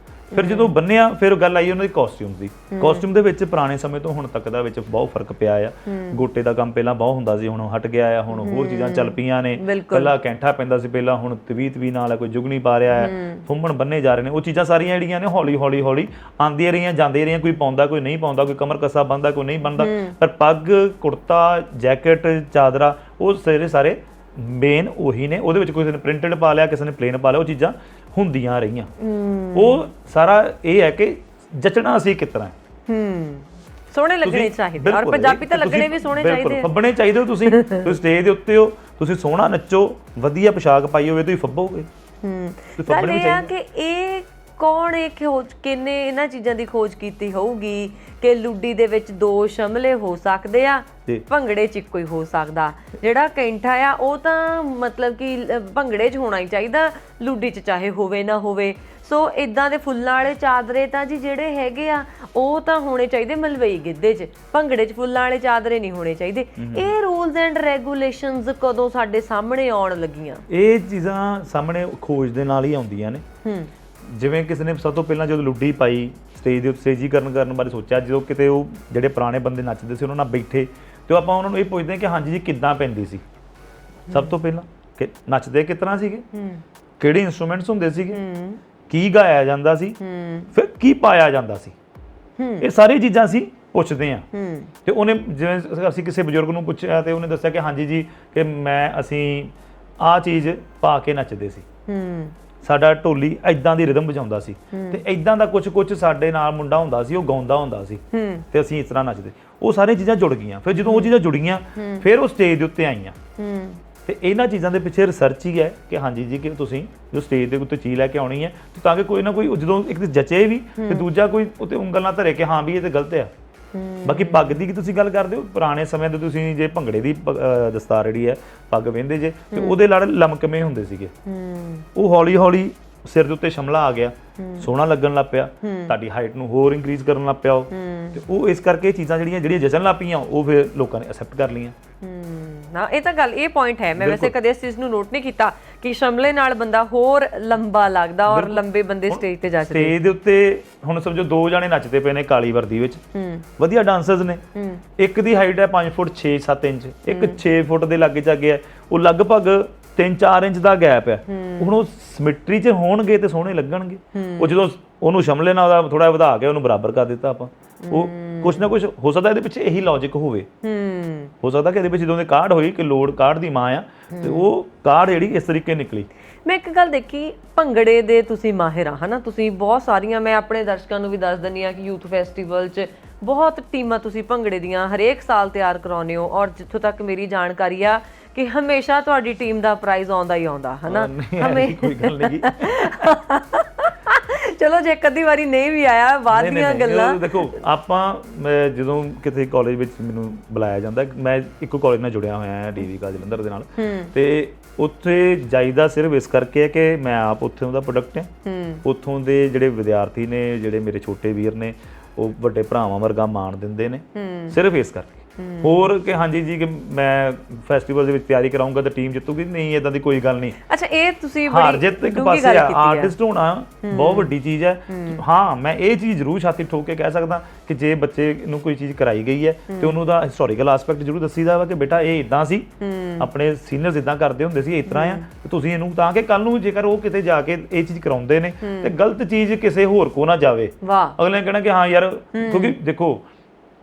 Speaker 2: ਫਿਰ ਜਦੋਂ ਬੰਨਿਆ ਫਿਰ ਗੱਲ ਆਈ ਉਹਨਾਂ ਦੀ ਕਾਸਟਿਊਮ ਦੀ। ਕਾਸਟਿਊਮ ਦੇ ਵਿੱਚ ਪੁਰਾਣੇ ਸਮੇਂ ਤੋਂ ਹੁਣ ਤੱਕ ਦਾ ਵਿੱਚ ਬਹੁਤ ਫਰਕ ਪਿਆ ਆ। ਗੋਟੇ ਦਾ ਕੰਮ ਪਹਿਲਾਂ ਬਹੁਤ ਹੁੰਦਾ ਸੀ, ਹੁਣ ਹਟ ਗਿਆ ਆ, ਹੁਣ ਹੋਰ ਚੀਜ਼ਾਂ ਚੱਲ ਪਈਆਂ ਨੇ। ਪਹਿਲਾਂ ਕੈਂਠਾ ਪੈਂਦਾ ਸੀ, ਪਹਿਲਾਂ ਹੁਣ ਤਵੀ ਨਾਲ ਕੋਈ ਜੁਗਨੀ ਪਾ ਰਿਹਾ ਹੈ, ਫੁੰਮਣ ਬੰਨੇ ਜਾ ਰਹੇ ਨੇ। ਉਹ ਚੀਜ਼ਾਂ ਸਾਰੀਆਂ ਜਿਹੜੀਆਂ ਨੇ ਹੌਲੀ ਹੌਲੀ ਆਉਂਦੀਆਂ ਰਹੀਆਂ, ਜਾਂਦੀਆਂ ਰਹੀਆਂ, ਕੋਈ ਪਾਉਂਦਾ ਕੋਈ ਨਹੀਂ ਪਾਉਂਦਾ, ਕੋਈ ਕਮਰ ਕੱਸਾ ਬੰਨਦਾ ਕੋਈ ਨਹੀਂ ਬੰਨਦਾ, ਪਰ ਪੱਗ, ਕੁੜਤਾ, ਜੈਕਟ, ਚਾਦਰਾ ਉਹ ਸਾਰੇ ਮੇਨ ਉਹੀ ਨੇ। ਉਹਦੇ ਵਿੱਚ ਕਿਸੇ ਨੇ ਪ੍ਰਿੰਟਡ ਪਾ ਲਿਆ, ਕਿਸੇ ਨੇ ਪਲੇਨ ਪਾ ਲਿਆ, ਉਹ ਚੀਜ਼ਾਂ ਹੁੰਦੀਆਂ ਰਹੀਆਂ। ਉਹ ਸਾਰਾ ਇਹ ਹੈ ਕਿ ਜਚਣਾ ਅਸੀਂ ਕਿਸ ਤਰ੍ਹਾਂ
Speaker 1: ਸੋਹਣੇ ਲੱਗਣੇ ਚਾਹੀਦੇ, ਔਰ ਪੰਜਾਬੀ ਤਾਂ ਲੱਗਣੇ ਵੀ ਸੋਹਣੇ ਚਾਹੀਦੇ,
Speaker 2: ਫੱਬਣੇ ਚਾਹੀਦੇ ਹੋ ਤੁਸੀਂ ਸਟੇਜ ਦੇ ਉੱਤੇ ਹੋ, ਤੁਸੀਂ ਸੋਹਣਾ ਨੱਚੋ, ਵਧੀਆ ਪੋਸ਼ਾਕ ਪਾਈ ਹੋਵੇ, ਤੁਸੀਂ ਫੱਬੋਗੇ।
Speaker 1: ਗੱਲ ਇਹ ਆ ਕਿ ਇਹ ਕੌਣ ਇਹ ਖੋਜ ਕਿੰਨੇ ਇਹਨਾਂ ਚੀਜ਼ਾਂ ਦੀ ਖੋਜ ਕੀਤੀ ਹੋਊਗੀ ਕਿ ਲੁੱਡੀ ਦੇ ਵਿੱਚ 2 ਸ਼ਮਲੇ ਹੋ ਸਕਦੇ ਆ, ਭੰਗੜੇ 'ਚ ਇੱਕੋ ਹੀ ਹੋ ਸਕਦਾ। ਜਿਹੜਾ ਕੈਂਠਾ ਆ ਉਹ ਤਾਂ ਮਤਲਬ ਕਿ ਭੰਗੜੇ 'ਚ ਹੋਣਾ ਹੀ ਚਾਹੀਦਾ, ਲੁੱਡੀ 'ਚ ਚਾਹੇ ਹੋਵੇ ਨਾ ਹੋਵੇ। ਸੋ ਇਦਾਂ ਦੇ ਫੁੱਲਾਂ ਵਾਲੇ ਚਾਦਰੇ ਤਾਂ ਜੀ ਜਿਹੜੇ ਹੈਗੇ ਆ ਉਹ ਤਾਂ ਹੋਣੇ ਚਾਹੀਦੇ ਮਲਵਈ ਗਿੱਧੇ 'ਚ, ਭੰਗੜੇ 'ਚ ਫੁੱਲਾਂ ਵਾਲੇ ਚਾਦਰੇ ਨਹੀਂ ਹੋਣੇ ਚਾਹੀਦੇ। ਇਹ ਰੂਲਸ ਐਂਡ ਰੈਗੂਲੇਸ਼ਨਸ ਕਦੋਂ ਸਾਡੇ ਸਾਹਮਣੇ ਆਉਣ ਲੱਗੀਆਂ?
Speaker 2: ਇਹ ਚੀਜ਼ਾਂ ਸਾਹਮਣੇ ਖੋਜ ਦੇ ਨਾਲ ਹੀ ਆਉਂਦੀਆਂ ਨੇ। ਜਿਵੇਂ ਕਿਸੇ ਨੇ ਸਭ ਤੋਂ ਪਹਿਲਾਂ ਜਦੋਂ ਲੁੱਡੀ ਪਾਈ, ਸਟੇਜ ਦੇ ਉੱਤੇ ਸਟੇਜੀਕਰਨ ਕਰਨ ਬਾਰੇ ਸੋਚਿਆ, ਜਦੋਂ ਕਿਤੇ ਉਹ ਜਿਹੜੇ ਪੁਰਾਣੇ ਬੰਦੇ ਨੱਚਦੇ ਸੀ ਉਹਨਾਂ ਨਾਲ ਬੈਠੇ, ਤੇ ਆਪਾਂ ਉਹਨਾਂ ਨੂੰ ਇਹ ਪੁੱਛਦੇ ਕਿ ਹਾਂਜੀ ਜੀ ਕਿੱਦਾਂ ਪੈਂਦੀ ਸੀ ਸਭ ਤੋਂ ਪਹਿਲਾਂ, ਕਿ ਨੱਚਦੇ ਕਿਸ ਤਰ੍ਹਾਂ ਸੀਗੇ, ਕਿਹੜੇ ਇਨਸਟਰੂਮੈਂਟਸ ਹੁੰਦੇ ਸੀਗੇ, ਕੀ ਗਾਇਆ ਜਾਂਦਾ ਸੀ, ਫਿਰ ਕੀ ਪਾਇਆ ਜਾਂਦਾ ਸੀ, ਇਹ ਸਾਰੀ ਚੀਜ਼ਾਂ ਅਸੀਂ ਪੁੱਛਦੇ ਹਾਂ। ਤੇ ਉਹਨੇ ਜਿਵੇਂ ਅਸੀਂ ਕਿਸੇ ਬਜ਼ੁਰਗ ਨੂੰ ਪੁੱਛਿਆ ਤੇ ਉਹਨੇ ਦੱਸਿਆ ਕਿ ਹਾਂਜੀ ਜੀ ਕਿ ਅਸੀਂ ਆਹ ਚੀਜ਼ ਪਾ ਕੇ ਨੱਚਦੇ ਸੀ, ਸਾਡਾ ਢੋਲੀ ਐਦਾਂ ਦੀ ਰਿਦਮ ਵਜਾਉਂਦਾ ਸੀ, ਤੇ ਐਦਾਂ ਦਾ ਕੁਝ ਸਾਡੇ ਨਾਲ ਮੁੰਡਾ ਹੁੰਦਾ ਸੀ, ਉਹ ਗਾਉਂਦਾ ਹੁੰਦਾ ਸੀ, ਤੇ ਅਸੀਂ ਇਸ ਤਰ੍ਹਾਂ ਨੱਚਦੇ। ਉਹ ਸਾਰੀਆਂ ਚੀਜ਼ਾਂ ਜੁੜ ਗਈਆਂ। ਫਿਰ ਜਦੋਂ ਉਹ ਚੀਜ਼ਾਂ ਜੁੜੀਆਂ ਫਿਰ ਉਹ ਸਟੇਜ ਦੇ ਉੱਤੇ ਆਈਆਂ। ਤੇ ਇਹਨਾਂ ਚੀਜ਼ਾਂ ਦੇ ਪਿੱਛੇ ਰਿਸਰਚ ਹੀ ਹੈ ਕਿ ਹਾਂਜੀ ਜੀ ਕਿ ਤੁਸੀਂ ਜੋ ਸਟੇਜ ਦੇ ਉੱਤੇ ਚੀਜ਼ ਲੈ ਕੇ ਆਉਣੀ ਹੈ, ਤਾਂ ਕਿ ਕੋਈ ਨਾ ਕੋਈ ਜਦੋਂ ਇੱਕ ਜਚੇ ਵੀ ਤੇ ਦੂਜਾ ਕੋਈ ਉੱਤੇ ਉਂਗਲ ਨਾ ਧਰੇ ਕਿ ਹਾਂ ਵੀ ਇਹ ਤੇ ਗਲਤ ਆ। ਬਾਕੀ ਪੱਗ ਦੀ ਕੀ ਤੁਸੀਂ ਗੱਲ ਕਰਦੇ ਹੋ, ਪੁਰਾਣੇ ਸਮੇਂ ਦੇ ਤੁਸੀਂ ਜੇ ਭੰਗੜੇ ਦੀ ਦਸਤਾਰ ਜਿਹੜੀ ਹੈ ਪੱਗ ਵਹਿੰਦੇ ਜੇ, ਤੇ ਉਹਦੇ ਲੜ ਲਮਕਵੇਂ ਹੁੰਦੇ ਸੀਗੇ। ਉਹ ਹੌਲੀ ਹੌਲੀ ਸਿਰ ਦੇ ਉੱਤੇ ਸ਼ਮਲਾ ਆ ਗਿਆ, ਸੋਹਣਾ ਲੱਗਣ ਲੱਗ ਪਿਆ, ਤੁਹਾਡੀ ਹਾਈਟ ਨੂੰ ਹੋਰ ਇਨਕਰੀਜ਼ ਕਰਨ ਲੱਗ ਪਿਆ ਉਹ, ਤੇ ਉਹ ਇਸ ਕਰਕੇ ਚੀਜ਼ਾਂ ਜਿਹੜੀਆਂ ਜਚਣ ਲੱਗ ਪਈਆਂ ਉਹ ਫਿਰ ਲੋਕਾਂ ਨੇ ਐਕਸੈਪਟ ਕਰ ਲਈਆਂ।
Speaker 1: ਨਾ ਇਹ ਤਾਂ ਗੱਲ, ਇਹ ਪੁਆਇੰਟ ਹੈ। ਮੈਂ ਵੈਸੇ ਕਦੇ ਇਸ ਚੀਜ਼ ਨੂੰ ਨੋਟ ਨਹੀਂ ਕੀਤਾ ਕਿ ਸ਼ਮਲੇ ਨਾਲ ਬੰਦਾ ਹੋਰ ਲੰਬਾ ਲੱਗਦਾ ਔਰ ਲੰਬੇ ਬੰਦੇ ਸਟੇਜ ਤੇ ਜਾ ਸਕਦੇ।
Speaker 2: ਸਟੇਜ ਦੇ ਉੱਤੇ ਹੁਣ ਸਮਝੋ 2 ਜਾਣੇ ਨੱਚਦੇ ਪਏ ਨੇ ਕਾਲੀ ਵਰਦੀ ਵਿੱਚ, ਵਧੀਆ ਡਾਂਸਰਸ ਨੇ, ਇੱਕ ਦੀ ਹਾਈਟ ਹੈ 5 ਫੁੱਟ 6-7 ਇੰਚ, ਇੱਕ 6 ਫੁੱਟ ਦੇ ਲਾਗੇ ਚਾਗੇ ਹੈ, ਉਹ ਲਗਭਗ 3-4 ਇੰਚ ਦਾ ਗੈਪ ਹੈ। ਹੁਣ ਉਹ ਸਿਮੈਟਰੀ 'ਚ ਹੋਣਗੇ ਤੇ ਸੋਹਣੇ ਲੱਗਣਗੇ। ਉਹ ਜਦੋਂ ਉਹਨੂੰ ਸ਼ਮਲੇ ਨਾਲ ਥੋੜਾ ਵਧਾ ਕੇ ਉਹਨੂੰ ਬਰਾਬਰ ਕਰ ਦਿੱਤਾ ਆਪਾਂ, ਉਹ ਕੁਛ ਨਾ ਕੁਛ ਹੋ ਸਕਦਾ ਇਹਦੇ ਪਿੱਛੇ ਇਹੀ ਲੌਜਿਕ ਹੋਵੇ। ਹੋ ਸਕਦਾ ਕਿ ਇਹਦੇ ਵਿੱਚ ਜਦੋਂ ਦੇ ਕਾਢ ਹੋਈ ਕਿ ਲੋੜ ਕਾਢ ਦੀ ਮਾਂ ਆ, ਤੇ ਉਹ ਕਾਢ ਜਿਹੜੀ ਇਸ ਤਰੀਕੇ ਨਿਕਲੀ।
Speaker 1: ਮੈਂ ਇੱਕ ਗੱਲ ਦੇਖੀ, ਭੰਗੜੇ ਦੇ ਤੁਸੀਂ ਮਾਹਿਰ ਆ ਹਨਾ, ਤੁਸੀਂ ਬਹੁਤ ਸਾਰੀਆਂ, ਮੈਂ ਆਪਣੇ ਦਰਸ਼ਕਾਂ ਨੂੰ ਵੀ ਦੱਸ ਦਿੰਦੀ ਹਾਂ ਕਿ ਯੂਥ ਫੈਸਟੀਵਲ 'ਚ ਬਹੁਤ ਟੀਮਾਂ ਤੁਸੀਂ ਭੰਗੜੇ ਦੀਆਂ ਹਰੇਕ ਸਾਲ ਤਿਆਰ ਕਰਾਉਂਦੇ ਹੋ, ਔਰ ਜਿੱਥੋਂ ਤੱਕ ਮੇਰੀ ਜਾਣਕਾਰੀ ਆ ਕਿ ਹਮੇਸ਼ਾ ਤੁਹਾਡੀ ਟੀਮ ਦਾ ਪ੍ਰਾਈਜ਼ ਆਉਂਦਾ ਹੀ ਆਉਂਦਾ ਹਨਾ।
Speaker 2: ਕੋਈ ਗੱਲ ਨਹੀਂ।
Speaker 1: ਚਲੋ ਜੇ ਕਦੀ ਵਾਰੀ ਨਹੀਂ ਵੀ ਆਇਆ, ਬਾਅਦ ਦੀਆਂ ਗੱਲਾਂ।
Speaker 2: ਦੇਖੋ ਆਪਾਂ ਜਦੋਂ ਕਿਤੇ ਕਾਲਜ ਵਿੱਚ ਮੈਨੂੰ ਬੁਲਾਇਆ ਜਾਂਦਾ, ਮੈਂ ਇੱਕੋ ਕਾਲਜ ਨਾਲ ਜੁੜਿਆ ਹੋਇਆ ਹਾਂ ਡੀਵੀ ਕਾਲਜ ਜਲੰਧਰ ਦੇ ਨਾਲ, ਤੇ ਉੱਥੇ ਜਾਈਦਾ ਸਿਰਫ ਇਸ ਕਰਕੇ ਹੈ ਕਿ ਮੈਂ ਆਪ ਉੱਥੋਂ ਦਾ ਪ੍ਰੋਡਕਟ ਹਾਂ। ਉੱਥੋਂ ਦੇ ਜਿਹੜੇ ਵਿਦਿਆਰਥੀ ਨੇ, ਜਿਹੜੇ ਮੇਰੇ ਛੋਟੇ ਵੀਰ ਨੇ, ਉਹ ਵੱਡੇ ਭਰਾਵਾਂ ਵਰਗਾ ਮਾਣ ਦਿੰਦੇ ਨੇ, ਸਿਰਫ ਇਸ ਕਰਕੇ। ਹੋਰ ਕਿ ਹਾਂਜੀ ਜੀ ਕਿ ਮੈਂ ਫੈਸਟੀਵਲ ਦੇ ਵਿੱਚ ਤਿਆਰੀ ਕਰਾਉਂਗਾ ਤਾਂ ਟੀਮ ਜਿੱਤੂਗੀ, ਨਹੀਂ ਇਦਾਂ ਦੀ ਕੋਈ ਗੱਲ ਨਹੀਂ।
Speaker 1: ਅੱਛਾ, ਇਹ ਤੁਸੀਂ
Speaker 2: ਹਾਰ ਜਿੱਤ ਇੱਕ ਪਾਸੇ ਆ, ਆਰਟਿਸਟ ਹੋਣਾ ਬਹੁਤ ਵੱਡੀ ਚੀਜ਼ ਹੈ। ਹਾਂ, ਮੈਂ ਇਹ ਚੀਜ਼ ਜ਼ਰੂਰ ਛਾਤੀ ਠੋਕ ਕੇ ਕਹਿ ਸਕਦਾ ਕਿ ਜੇ ਬੱਚੇ ਨੂੰ ਕੋਈ ਚੀਜ਼ ਕਰਾਈ ਗਈ ਹੈ ਤੇ ਉਹਨੂੰ ਦਾ ਹਿਸਟੋਰੀਕਲ ਐਸਪੈਕਟ ਜ਼ਰੂਰ ਦੱਸੀਦਾ ਵਾ ਕਿ ਬੇਟਾ ਇਹ ਇਦਾਂ ਸੀ, ਆਪਣੇ ਸੀਨੀਅਰਸ ਇਦਾਂ ਕਰਦੇ ਹੁੰਦੇ ਸੀ, ਇਸ ਤਰ੍ਹਾਂ ਆ, ਤੇ ਤੁਸੀਂ ਇਹਨੂੰ, ਤਾਂ ਕਿ ਕੱਲ ਨੂੰ ਜੇਕਰ ਉਹ ਕਿਤੇ ਜਾ ਕੇ ਇਹ ਚੀਜ਼ ਕਰਾਉਂਦੇ ਨੇ ਤੇ ਗਲਤ ਚੀਜ਼ ਕਿਸੇ ਹੋਰ ਕੋ ਨਾ ਜਾਵੇ। ਅਗਲੇ ਨੇ ਕਹਿਣਾ ਕਿ ਹਾਂ ਯਾਰ, ਕਿਉਂਕਿ ਦੇਖੋ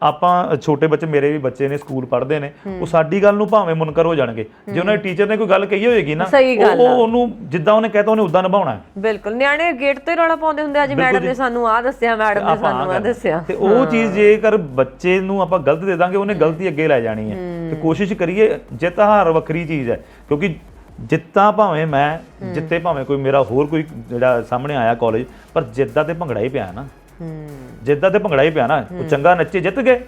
Speaker 2: ਆਪਾਂ ਛੋਟੇ ਬੱਚੇ, ਮੇਰੇ ਵੀ ਬੱਚੇ ਨੇ ਸਕੂਲ ਪੜ੍ਹਦੇ ਨੇ, ਉਹ ਸਾਡੀ ਗੱਲ ਨੂੰ ਭਾਵੇਂ ਮੁਨਕਰ ਹੋ ਜਾਣਗੇ, ਜੇ ਉਹਨਾਂ ਦੇ ਟੀਚਰ ਨੇ ਕੋਈ ਗੱਲ ਕਹੀ ਹੋਏਗੀ ਨਾ, ਉਹ ਉਹਨੂੰ ਜਿੱਦਾਂ ਉਹਨੇ ਕਹਿਤਾ ਉਹਨੇ ਉਦਾਂ ਨਿਭਾਉਣਾ ਹੈ।
Speaker 1: ਬਿਲਕੁਲ, ਨਿਆਣੇ ਗੇਟ ਤੇ ਰੌਲਾ ਪਾਉਂਦੇ ਹੁੰਦੇ, ਅੱਜ ਮੈਡਮ ਨੇ ਸਾਨੂੰ ਆਹ ਦੱਸਿਆ, ਮੈਡਮ ਨੇ ਸਾਨੂੰ ਆਹ ਦੱਸਿਆ,
Speaker 2: ਤੇ ਉਹ ਚੀਜ਼ ਜੇਕਰ ਬੱਚੇ ਨੂੰ ਆਪਾਂ ਗਲਤ ਦੇ ਦਾਂਗੇ, ਉਹਨੇ ਗਲਤੀ ਅੱਗੇ ਲੈ ਜਾਣੀ ਹੈ। ਤੇ ਕੋਸ਼ਿਸ਼ ਕਰੀਏ, ਜਿੱਤ ਹਾਰ ਵੱਖਰੀ ਚੀਜ਼ ਹੈ, ਕਿਉਂਕਿ ਜਿੱਤਾਂ ਭਾਵੇਂ ਮੈਂ ਜਿੱਤੇ, ਭਾਵੇਂ ਕੋਈ ਮੇਰਾ ਹੋਰ ਕੋਈ ਜਿਹੜਾ ਸਾਹਮਣੇ ਆਇਆ ਕਾਲਜ, ਪਰ ਜਿੱਦਾਂ ਤੇ ਭੰਗੜਾ ਹੀ ਪਿਆ ਨਾ, ਜਿੱਦਾਂ ਤੇ ਭੰਗੜਾ ਹੀ ਪਿਆ ਨਾ, ਉਹ ਚੰਗਾ ਨੱਚੇ ਜਿੱਤ ਗਏ,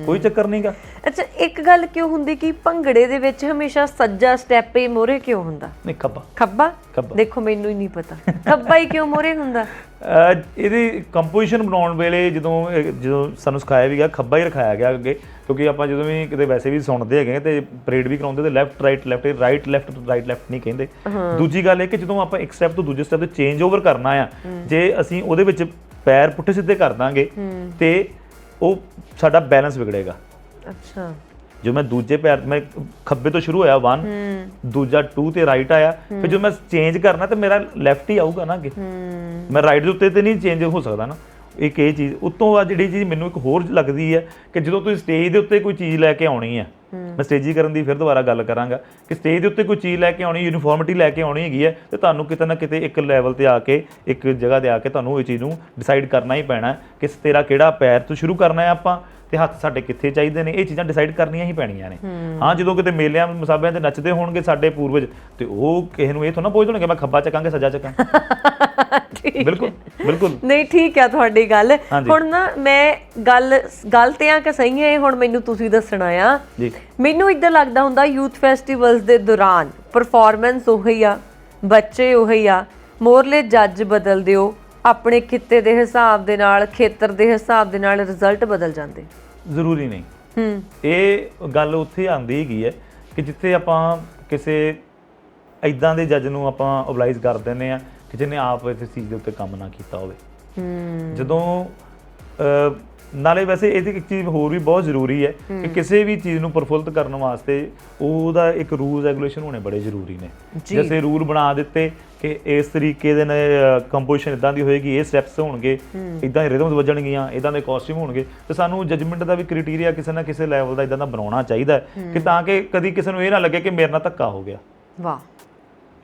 Speaker 2: ਕੋਈ ਚੱਕਰ ਨਹੀਂਗਾ।
Speaker 1: ਅੱਛਾ, ਇੱਕ ਗੱਲ ਕਿਉਂ ਹੁੰਦੀ ਕਿ ਭੰਗੜੇ ਦੇ ਵਿੱਚ ਹਮੇਸ਼ਾ ਸੱਜਾ ਸਟੈਪ ਹੀ ਮੋਰੇ ਕਿਉਂ ਹੁੰਦਾ?
Speaker 2: ਨਹੀਂ, ਖੱਬਾ।
Speaker 1: ਖੱਬਾ? ਦੇਖੋ ਮੈਨੂੰ ਹੀ ਨਹੀਂ ਪਤਾ ਖੱਬਾ ਹੀ ਕਿਉਂ ਮੋਰੇ ਹੁੰਦਾ।
Speaker 2: ਇਹਦੀ ਕੰਪੋਜੀਸ਼ਨ ਬਣਾਉਣ ਵੇਲੇ ਜਦੋਂ ਸਾਨੂੰ ਸਿਖਾਇਆ ਵੀ ਗਿਆ, ਖੱਬਾ ਹੀ ਰਖਾਇਆ ਗਿਆ ਅੱਗੇ, ਕਿਉਂਕਿ ਆਪਾਂ ਜਦੋਂ ਵੀ ਕਿਤੇ ਵੈਸੇ ਵੀ ਸੁਣਦੇ ਹੈਗੇ ਤੇ ਪਰੇਡ ਵੀ ਕਰਾਉਂਦੇ ਤੇ ਲੈਫਟ ਰਾਈਟ ਰਾਈਟ ਲੈਫਟ ਨਹੀਂ ਕਹਿੰਦੇ। ਦੂਜੀ ਗੱਲ ਇਹ ਕਿ ਜਦੋਂ ਆਪਾਂ ਇੱਕ ਸਟੈਪ ਤੋਂ ਦੂਜੇ ਸਟੈਪ ਤੇ ਚੇਂਜ ਓਵਰ ਕਰਨਾ ਆ, ਜੇ ਅਸੀਂ ਉਹਦੇ ਵਿੱਚ ਪੈਰ ਪੁੱਠੇ ਸਿੱਧੇ ਕਰ ਦਾਂਗੇ ਤੇ ਉਹ ਸਾਡਾ ਬੈਲੈਂਸ ਵਿਗੜੇਗਾ।
Speaker 1: ਅੱਛਾ,
Speaker 2: ਜੋ ਮੈਂ ਦੂਜੇ ਪੈਰ, ਮੈਂ ਖੱਬੇ ਤੋਂ ਸ਼ੁਰੂ ਹੋਇਆ 1, ਦੂਜਾ 2 ਤੇ ਰਾਈਟ ਆਇਆ, ਫਿਰ ਜਦੋਂ ਮੈਂ ਚੇਂਜ ਕਰਨਾ ਤੇ ਮੇਰਾ ਲੈਫਟ ਹੀ ਆਊਗਾ ਨਾ ਅੱਗੇ, ਮੈਂ ਰਾਈਟ ਦੇ ਉੱਤੇ ਤੇ ਨਹੀਂ ਚੇਂਜ ਹੋ ਸਕਦਾ ਨਾ। ਇੱਕ ਇਹ ਚੀਜ਼ ਉੱਤੋਂ ਆ ਜਿਹੜੀ ਚੀਜ਼ ਮੈਨੂੰ ਇੱਕ ਹੋਰ ਲੱਗਦੀ ਹੈ ਕਿ ਜਦੋਂ ਤੁਸੀਂ ਸਟੇਜ ਦੇ ਉੱਤੇ ਕੋਈ ਚੀਜ਼ ਲੈ ਕੇ ਆਉਣੀ ਹੈ, ਮੈਂ ਸਟੇਜੀਕਰਨ ਦੀ ਫਿਰ ਦੁਬਾਰਾ ਗੱਲ ਕਰਾਂਗਾ ਕਿ ਸਟੇਜ ਦੇ ਉੱਤੇ ਕੋਈ ਚੀਜ਼ ਲੈ ਕੇ ਆਉਣੀ, ਯੂਨੀਫਾਰਮਿਟੀ ਲੈ ਕੇ ਆਉਣੀ ਹੈਗੀ ਹੈ, ਤੇ ਤੁਹਾਨੂੰ ਕਿਤੇ ਨਾ ਕਿਤੇ ਇੱਕ ਲੈਵਲ ਤੇ ਆ ਕੇ, ਇੱਕ ਜਗ੍ਹਾ ਤੇ ਆ ਕੇ ਤੁਹਾਨੂੰ ਇਹ ਚੀਜ਼ ਨੂੰ ਡਿਸਾਈਡ ਕਰਨਾ ਹੀ ਪੈਣਾ ਕਿ ਤੇਰਾ ਕਿਹੜਾ ਪੈਰ ਤੋਂ ਸ਼ੁਰੂ ਕਰਨਾ ਹੈ ਆਪਾਂ, ਤੇ ਹੱਥ ਸਾਡੇ ਕਿੱਥੇ ਚਾਹੀਦੇ ਨੇ, ਇਹ ਚੀਜ਼ਾਂ ਡਿਸਾਈਡ ਕਰਨੀਆਂ ਹੀ ਪੈਣੀਆਂ ਨੇ। ਹਾਂ, ਜਦੋਂ ਕਿਤੇ ਮੇਲਿਆਂ ਮੁਸਾਬਿਆਂ ਤੇ ਨੱਚਦੇ ਹੋਣਗੇ ਸਾਡੇ ਪੂਰਵਜ, ਤੇ ਉਹ ਕਿਸੇ ਨੂੰ ਇਹ ਥੋੜਾ ਪੁੱਛਦੇ ਹੋਣਗੇ ਮੈਂ ਖੱਬਾ ਚੱਕਾਂਗੇ ਸੱਜਾ ਚੱਕਾਂ। ਬਿਲਕੁਲ ਬਿਲਕੁਲ
Speaker 1: ਨਹੀਂ, ਠੀਕ ਹੈ ਤੁਹਾਡੀ ਗੱਲ। ਹੁਣ ਨਾ ਮੈਂ ਗੱਲ ਤੇ ਆ ਕਿ ਸਹੀ ਹੈ, ਹੁਣ ਮੈਨੂੰ ਤੁਸੀਂ ਦੱਸਣਾ ਆ। ਮੈਨੂੰ ਇੱਦਾਂ ਲੱਗਦਾ ਹੁੰਦਾ ਯੂਥ ਫੈਸਟੀਵਲਸ ਦੇ ਦੌਰਾਨ ਪਰਫਾਰਮੈਂਸ ਉਹੀ ਆ, ਬੱਚੇ ਉਹੀ ਆ, ਮੋਰਲੇ ਜੱਜ ਬਦਲ ਦਿਓ, ਆਪਣੇ ਖਿੱਤੇ ਦੇ ਹਿਸਾਬ ਦੇ ਨਾਲ, ਖੇਤਰ ਦੇ ਹਿਸਾਬ ਦੇ ਨਾਲ ਰਿਜ਼ਲਟ ਬਦਲ ਜਾਂਦੇ।
Speaker 2: ਜ਼ਰੂਰੀ ਨਹੀਂ। ਇਹ ਗੱਲ ਉੱਥੇ ਆਉਂਦੀ ਹੈਗੀ ਹੈ ਕਿ ਜਿੱਥੇ ਆਪਾਂ ਕਿਸੇ ਇੱਦਾਂ ਦੇ ਜੱਜ ਨੂੰ ਆਪਾਂ ਓਬਲਾਈਜ਼ ਕਰ ਦਿੰਦੇ ਆ ਕਿ ਜਿਹਨੇ ਆਪ ਇਸ ਚੀਜ਼ ਦੇ ਉੱਤੇ ਕੰਮ ਨਾ ਕੀਤਾ ਹੋਵੇ। ਜਦੋਂ ਨਾਲੇ ਵੈਸੇ ਇਹਦੀ ਇੱਕ ਚੀਜ਼ ਹੋਰ ਵੀ ਬਹੁਤ ਜ਼ਰੂਰੀ ਹੈ ਕਿ ਕਿਸੇ ਵੀ ਚੀਜ਼ ਨੂੰ ਪ੍ਰਫੁੱਲਤ ਕਰਨ ਵਾਸਤੇ ਉਹਦਾ ਇੱਕ ਰੂਲ ਰੈਗੂਲੇਸ਼ਨ ਹੋਣੇ ਬੜੇ ਜ਼ਰੂਰੀ ਨੇ। ਜਿਵੇਂ ਰੂਲ ਬਣਾ ਦਿੱਤੇ ਕਿ ਇਸ ਤਰੀਕੇ ਦੇ ਕੰਪੋਜੀਸ਼ਨ ਇਦਾਂ ਦੀ ਹੋਏਗੀ, ਇਹ ਸਟੈਪਸ ਹੋਣਗੇ, ਇਦਾਂ ਦੇ ਰਿਦਮਸ ਵੱਜਣਗੀਆਂ, ਇਦਾਂ ਦੇ ਕਾਸਟਿਊਮ ਹੋਣਗੇ, ਤੇ ਸਾਨੂੰ ਜਜਮੈਂਟ ਦਾ ਵੀ ਕ੍ਰਾਈਟੇਰੀਆ ਕਿਸੇ ਨਾ ਕਿਸੇ ਲੈਵਲ ਦਾ ਇਦਾਂ ਦਾ ਬਣਾਉਣਾ ਚਾਹੀਦਾ ਕਿ ਤਾਂ ਕਿ ਕਦੀ ਕਿਸੇ ਨੂੰ ਇਹ ਨਾ ਲੱਗੇ ਕਿ ਮੇਰੇ ਨਾਲ ਧੱਕਾ ਹੋ ਗਿਆ।
Speaker 1: ਵਾਹ,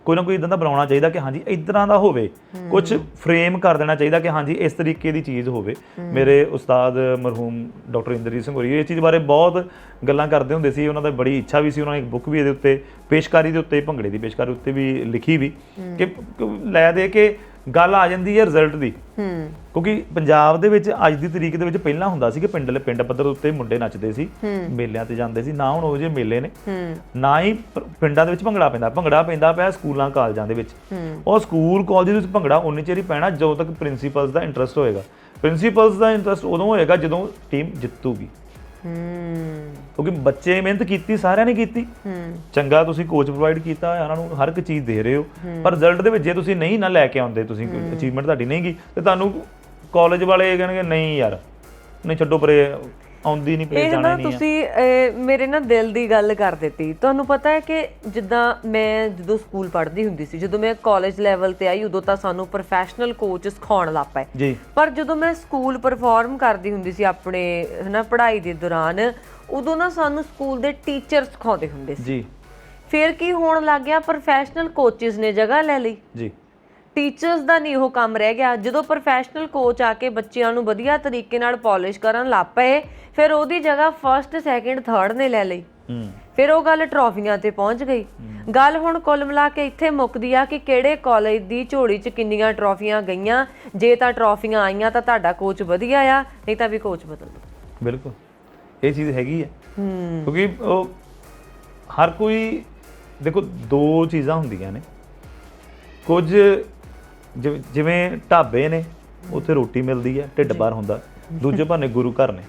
Speaker 2: ਕੋਈ ਨਾ ਕੋਈ ਇਦਾਂ ਦਾ ਬਣਾਉਣਾ ਚਾਹੀਦਾ ਕਿ ਹਾਂਜੀ ਇਦਾਂ ਦਾ ਹੋਵੇ, ਕੁਝ ਫਰੇਮ ਕਰ ਦੇਣਾ ਚਾਹੀਦਾ ਕਿ ਹਾਂਜੀ ਇਸ ਤਰੀਕੇ ਦੀ ਚੀਜ਼ ਹੋਵੇ। ਮੇਰੇ ਉਸਤਾਦ ਮਰਹੂਮ ਡਾਕਟਰ ਇੰਦਰਜੀਤ ਸਿੰਘ ਹੋਰੀ ਇਸ ਚੀਜ਼ ਬਾਰੇ ਬਹੁਤ ਗੱਲਾਂ ਕਰਦੇ ਹੁੰਦੇ ਸੀ, ਉਹਨਾਂ ਦਾ ਬੜੀ ਇੱਛਾ ਵੀ ਸੀ, ਉਹਨਾਂ ਨੇ ਇੱਕ ਬੁੱਕ ਵੀ ਇਹਦੇ ਉੱਤੇ ਪੇਸ਼ਕਾਰੀ ਦੇ ਉੱਤੇ, ਭੰਗੜੇ ਦੀ ਪੇਸ਼ਕਾਰੀ ਉੱਤੇ ਵੀ ਲਿਖੀ ਵੀ ਕਿ ਲੈ ਦੇ ਕੇ ਗੱਲ ਆ ਜਾਂਦੀ ਹੈ ਰਿਜ਼ਲਟ ਦੀ। ਕਿਉਂਕਿ ਪੰਜਾਬ ਦੇ ਵਿੱਚ ਅੱਜ ਦੀ ਤਰੀਕ ਦੇ ਵਿੱਚ ਪਹਿਲਾਂ ਹੁੰਦਾ ਸੀ ਕਿ ਪਿੰਡ ਪੱਧਰ ਉੱਤੇ ਮੁੰਡੇ ਨੱਚਦੇ ਸੀ, ਮੇਲਿਆਂ ਤੇ ਜਾਂਦੇ ਸੀ, ਨਾ ਹੁਣ ਉਹ ਜਿਹੇ ਮੇਲੇ ਨੇ, ਨਾ ਹੀ ਪਿੰਡਾਂ ਦੇ ਵਿੱਚ ਭੰਗੜਾ ਪੈਂਦਾ ਪਿਆ ਸਕੂਲਾਂ ਕਾਲਜਾਂ ਦੇ ਵਿੱਚ। ਉਹ ਸਕੂਲ ਕਾਲਜ ਦੇ ਵਿੱਚ ਭੰਗੜਾ ਉਨੀ ਚਿਰ ਹੀ ਪੈਣਾ ਜਦੋਂ ਤੱਕ ਪ੍ਰਿੰਸੀਪਲਸ ਦਾ ਇੰਟਰਸਟ ਹੋਏਗਾ। ਪ੍ਰਿੰਸੀਪਲਸ ਦਾ ਇੰਟਰਸਟ ਉਦੋਂ ਹੋਏਗਾ ਜਦੋਂ ਟੀਮ ਜਿੱਤੂਗੀ, ਕਿਉਂਕਿ ਬੱਚੇ ਮਿਹਨਤ ਕੀਤੀ, ਸਾਰਿਆਂ ਨੇ ਕੀਤੀ, ਚੰਗਾ ਤੁਸੀਂ ਕੋਚ ਪ੍ਰੋਵਾਈਡ ਕੀਤਾ, ਉਹਨਾਂ ਨੂੰ ਹਰ ਇੱਕ ਚੀਜ਼ ਦੇ ਰਹੇ ਹੋ, ਪਰ ਰਿਜ਼ਲਟ ਦੇ ਵਿੱਚ ਜੇ ਤੁਸੀਂ ਨਹੀਂ ਨਾ ਲੈ ਕੇ ਆਉਂਦੇ, ਤੁਸੀਂ ਅਚੀਵਮੈਂਟ ਤੁਹਾਡੀ ਨਹੀਂ ਗਈ, ਤੇ ਤੁਹਾਨੂੰ ਕਾਲਜ ਵਾਲੇ ਕਹਿਣਗੇ ਨਹੀਂ ਯਾਰ, ਨਹੀਂ ਛੱਡੋ ਪਰੇ, ਆਉਂਦੀ ਨਹੀਂ, ਪਰੇ ਜਾਣਾ ਨਹੀਂ।
Speaker 1: ਤੁਸੀਂ ਮੇਰੇ ਨਾ ਦਿਲ ਦੀ ਗੱਲ ਕਰ ਦਿੱਤੀ। ਤੁਹਾਨੂੰ ਪਤਾ ਹੈ ਕਿ ਜਿੱਦਾਂ ਮੈਂ ਜਦੋਂ ਸਕੂਲ ਪੜ੍ਹਦੀ ਹੁੰਦੀ ਸੀ, ਜਦੋਂ ਮੈਂ ਕਾਲਜ ਲੈਵਲ ਤੇ ਆਈ, ਉਦੋਂ ਤਾਂ ਸਾਨੂੰ ਪ੍ਰੋਫੈਸ਼ਨਲ ਕੋਚ ਸਿਖਾਉਣ ਲੱਗ ਪਏ ਜੀ, ਪਰ ਜਦੋਂ ਮੈਂ ਸਕੂਲ ਪਰਫਾਰਮ ਕਰਦੀ ਹੁੰਦੀ ਸੀ ਆਪਣੇ ਪੜ੍ਹਾਈ ਦੇ ਦੌਰਾਨ, ਉਦੋਂ ਨਾ ਸਾਨੂੰ ਸਕੂਲ ਦੇ ਟੀਚਰ ਸਿਖਾਉਂਦੇ ਹੁੰਦੇ ਸੀ ਜੀ। ਫਿਰ ਕੀ ਹੋਣ ਲੱਗ ਗਿਆ, ਪ੍ਰੋਫੈਸ਼ਨਲ ਕੋਚਿਸ ਨੇ ਜਗ੍ਹਾ ਲੈ ਲਈ ਜੀ, ਟੀਚਰਸ ਦਾ ਨਹੀਂ ਉਹ ਕੰਮ ਰਹਿ ਗਿਆ। ਜਦੋਂ ਪ੍ਰੋਫੈਸ਼ਨਲ ਕੋਚ ਆ ਕੇ ਬੱਚਿਆਂ ਨੂੰ ਵਧੀਆ ਤਰੀਕੇ ਨਾਲ ਪਾਲਿਸ਼ ਕਰਨ ਲੱਗ ਪਏ, ਫਿਰ ਉਹਦੀ ਜਗ੍ਹਾ ਫਸਟ ਸੈਕਿੰਡ ਥਰਡ ਨੇ ਲੈ ਲਈ। ਫਿਰ ਉਹ ਗੱਲ ਟਰੋਫੀਆਂ ਤੇ ਪਹੁੰਚ ਗਈ। ਗੱਲ ਹੁਣ ਕੁੱਲ ਮਿਲਾ ਕੇ ਇੱਥੇ ਮੁੱਕਦੀ ਆ ਕਿ ਕਿਹੜੇ ਕਾਲਜ ਦੀ ਝੋਲੀ 'ਚ ਕਿੰਨੀਆਂ ਟਰੋਫੀਆਂ ਗਈਆਂ। ਜੇ ਤਾਂ ਟਰੋਫੀਆਂ ਆਈਆਂ ਤਾਂ ਤੁਹਾਡਾ ਕੋਚ ਵਧੀਆ ਆ, ਨਹੀਂ ਤਾਂ ਵੀ ਕੋਚ ਬਦਲ ਦਿਓ।
Speaker 2: ਬਿਲਕੁਲ ਇਹ ਚੀਜ਼ ਹੈਗੀ ਹੈ, ਕਿਉਂਕਿ ਉਹ ਹਰ ਕੋਈ ਦੇਖੋ, ਦੋ ਚੀਜ਼ਾਂ ਹੁੰਦੀਆਂ ਨੇ, ਕੁਝ ਜਿਵੇਂ ਢਾਬੇ ਨੇ ਉੱਥੇ ਰੋਟੀ ਮਿਲਦੀ ਹੈ, ਢਿੱਡ ਭਰ ਹੁੰਦਾ, ਦੂਜੇ ਭਾਨੇ ਗੁਰੂ ਘਰ ਨੇ,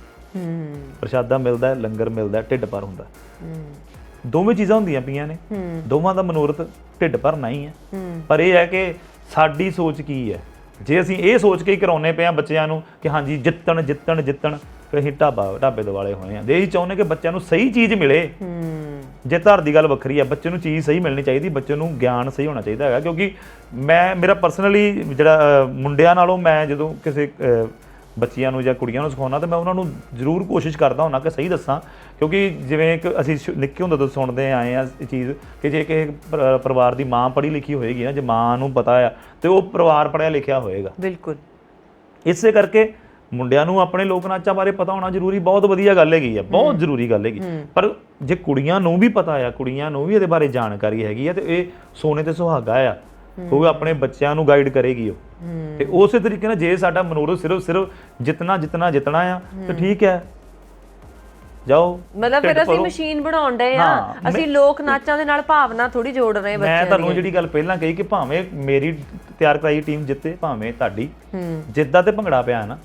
Speaker 2: ਪ੍ਰਸ਼ਾਦਾ ਮਿਲਦਾ, ਲੰਗਰ ਮਿਲਦਾ, ਢਿੱਡ ਭਰ ਹੁੰਦਾ। ਦੋਵੇਂ ਚੀਜ਼ਾਂ ਹੁੰਦੀਆਂ ਪਈਆਂ ਨੇ, ਦੋਵਾਂ ਦਾ ਮਨੋਰਥ ਢਿੱਡ ਭਰਨਾ ਹੀ ਹੈ। ਪਰ ਇਹ ਹੈ ਕਿ ਸਾਡੀ ਸੋਚ ਕੀ ਹੈ। ਜੇ ਅਸੀਂ ਇਹ ਸੋਚ ਕੇ ਹੀ ਕਰਾਉਂਦੇ ਪਏ ਹਾਂ ਬੱਚਿਆਂ ਨੂੰ ਕਿ ਹਾਂਜੀ ਜਿੱਤਣ ਜਿੱਤਣ ਜਿੱਤਣ, ਫਿਰ ਅਸੀਂ ਢਾਬੇ ਦੁਆਲੇ ਹੋਏ ਹਾਂ। ਜੇ ਅਸੀਂ ਚਾਹੁੰਦੇ ਕਿ ਬੱਚਿਆਂ ਨੂੰ ਸਹੀ ਚੀਜ਼ ਮਿਲੇ, ਜੇ ਧਰ ਦੀ ਗੱਲ ਵੱਖਰੀ ਹੈ, ਬੱਚੇ ਨੂੰ ਚੀਜ਼ ਸਹੀ ਮਿਲਣੀ ਚਾਹੀਦੀ, ਬੱਚੇ ਨੂੰ ਗਿਆਨ ਸਹੀ ਹੋਣਾ ਚਾਹੀਦਾ ਹੈਗਾ। ਕਿਉਂਕਿ ਮੇਰਾ ਪਰਸਨਲੀ ਜਿਹੜਾ ਮੁੰਡਿਆਂ ਨਾਲੋਂ, ਮੈਂ ਜਦੋਂ ਕਿਸੇ ਬੱਚੀਆਂ ਨੂੰ ਜਾਂ ਕੁੜੀਆਂ ਨੂੰ ਸਿਖਾਉਣਾ ਤਾਂ ਮੈਂ ਉਹਨਾਂ ਨੂੰ ਜ਼ਰੂਰ ਕੋਸ਼ਿਸ਼ ਕਰਦਾ ਹੁੰਦਾ ਕਿ ਸਹੀ ਦੱਸਾਂ, ਕਿਉਂਕਿ ਜਿਵੇਂ ਇੱਕ ਅਸੀਂ ਨਿੱਕੇ ਹੁੰਦੇ ਤੋਂ ਸੁਣਦੇ ਆਏ ਆ ਇਹ ਚੀਜ਼ ਕਿ ਜੇ ਕਿਸੇ ਪਰਿਵਾਰ ਦੀ ਮਾਂ ਪੜ੍ਹੀ ਲਿਖੀ ਹੋਏਗੀ ਨਾ, ਜੇ ਮਾਂ ਨੂੰ ਪਤਾ ਆ ਤੇ ਉਹ ਪਰਿਵਾਰ ਪੜ੍ਹਿਆ ਲਿਖਿਆ ਹੋਏਗਾ।
Speaker 1: ਬਿਲਕੁਲ।
Speaker 2: ਇਸੇ ਕਰਕੇ ਮੁੰਡਿਆਂ ਨੂੰ ਆਪਣੇ ਲੋਕ ਨਾਚਾਂ ਬਾਰੇ ਪਤਾ ਹੋਣਾ ਜ਼ਰੂਰੀ, ਬਹੁਤ ਵਧੀਆ ਗੱਲ ਹੈਗੀ ਆ, ਬਹੁਤ ਜ਼ਰੂਰੀ ਗੱਲ ਹੈਗੀ। ਪਰ ਜੇ ਕੁੜੀਆਂ ਨੂੰ ਵੀ ਪਤਾ ਆ, ਕੁੜੀਆਂ ਨੂੰ ਵੀ ਇਹਦੇ ਬਾਰੇ ਜਾਣਕਾਰੀ ਹੈਗੀ ਆ, ਤੇ ਇਹ ਸੋਨੇ ਤੇ ਸੁਹਾਗਾ ਆ, ਉਹ ਆਪਣੇ ਬੱਚਿਆਂ ਨੂੰ ਗਾਈਡ ਕਰੇਗੀ ਉਹ। ਤੇ ਉਸੇ ਤਰੀਕੇ ਨਾਲ ਜੇ ਸਾਡਾ ਮਨੋਰਥ ਸਿਰਫ ਜਿਤਨਾ ਆ ਤੇ ਠੀਕ ਹੈ, ਜਾਓ।
Speaker 1: ਮਤਲਬ ਫਿਰ ਅਸੀਂ ਮਸ਼ੀਨ ਬਣਾਉਣ ਡਏ ਆ, ਅਸੀਂ ਲੋਕ ਨਾਚਾਂ ਦੇ ਨਾਲ ਭਾਵਨਾ ਥੋੜੀ ਜੋੜ ਰਹੇ ਬੱਚਿਆਂ ਦੀ।
Speaker 2: ਮੈਂ ਤੁਹਾਨੂੰ ਜਿਹੜੀ ਗੱਲ ਪਹਿਲਾਂ ਕਹੀ ਕਿ ਭਾਵੇਂ ਮੇਰੀ ਤਿਆਰ ਕਰਾਈ ਟੀਮ ਜਿੱਤੇ, ਭਾਵੇਂ ਤੁਹਾਡੀ ਜਿੱਦਾਂ ਤੇ ਭੰਗੜਾ ਪਿਆ ਨਾ,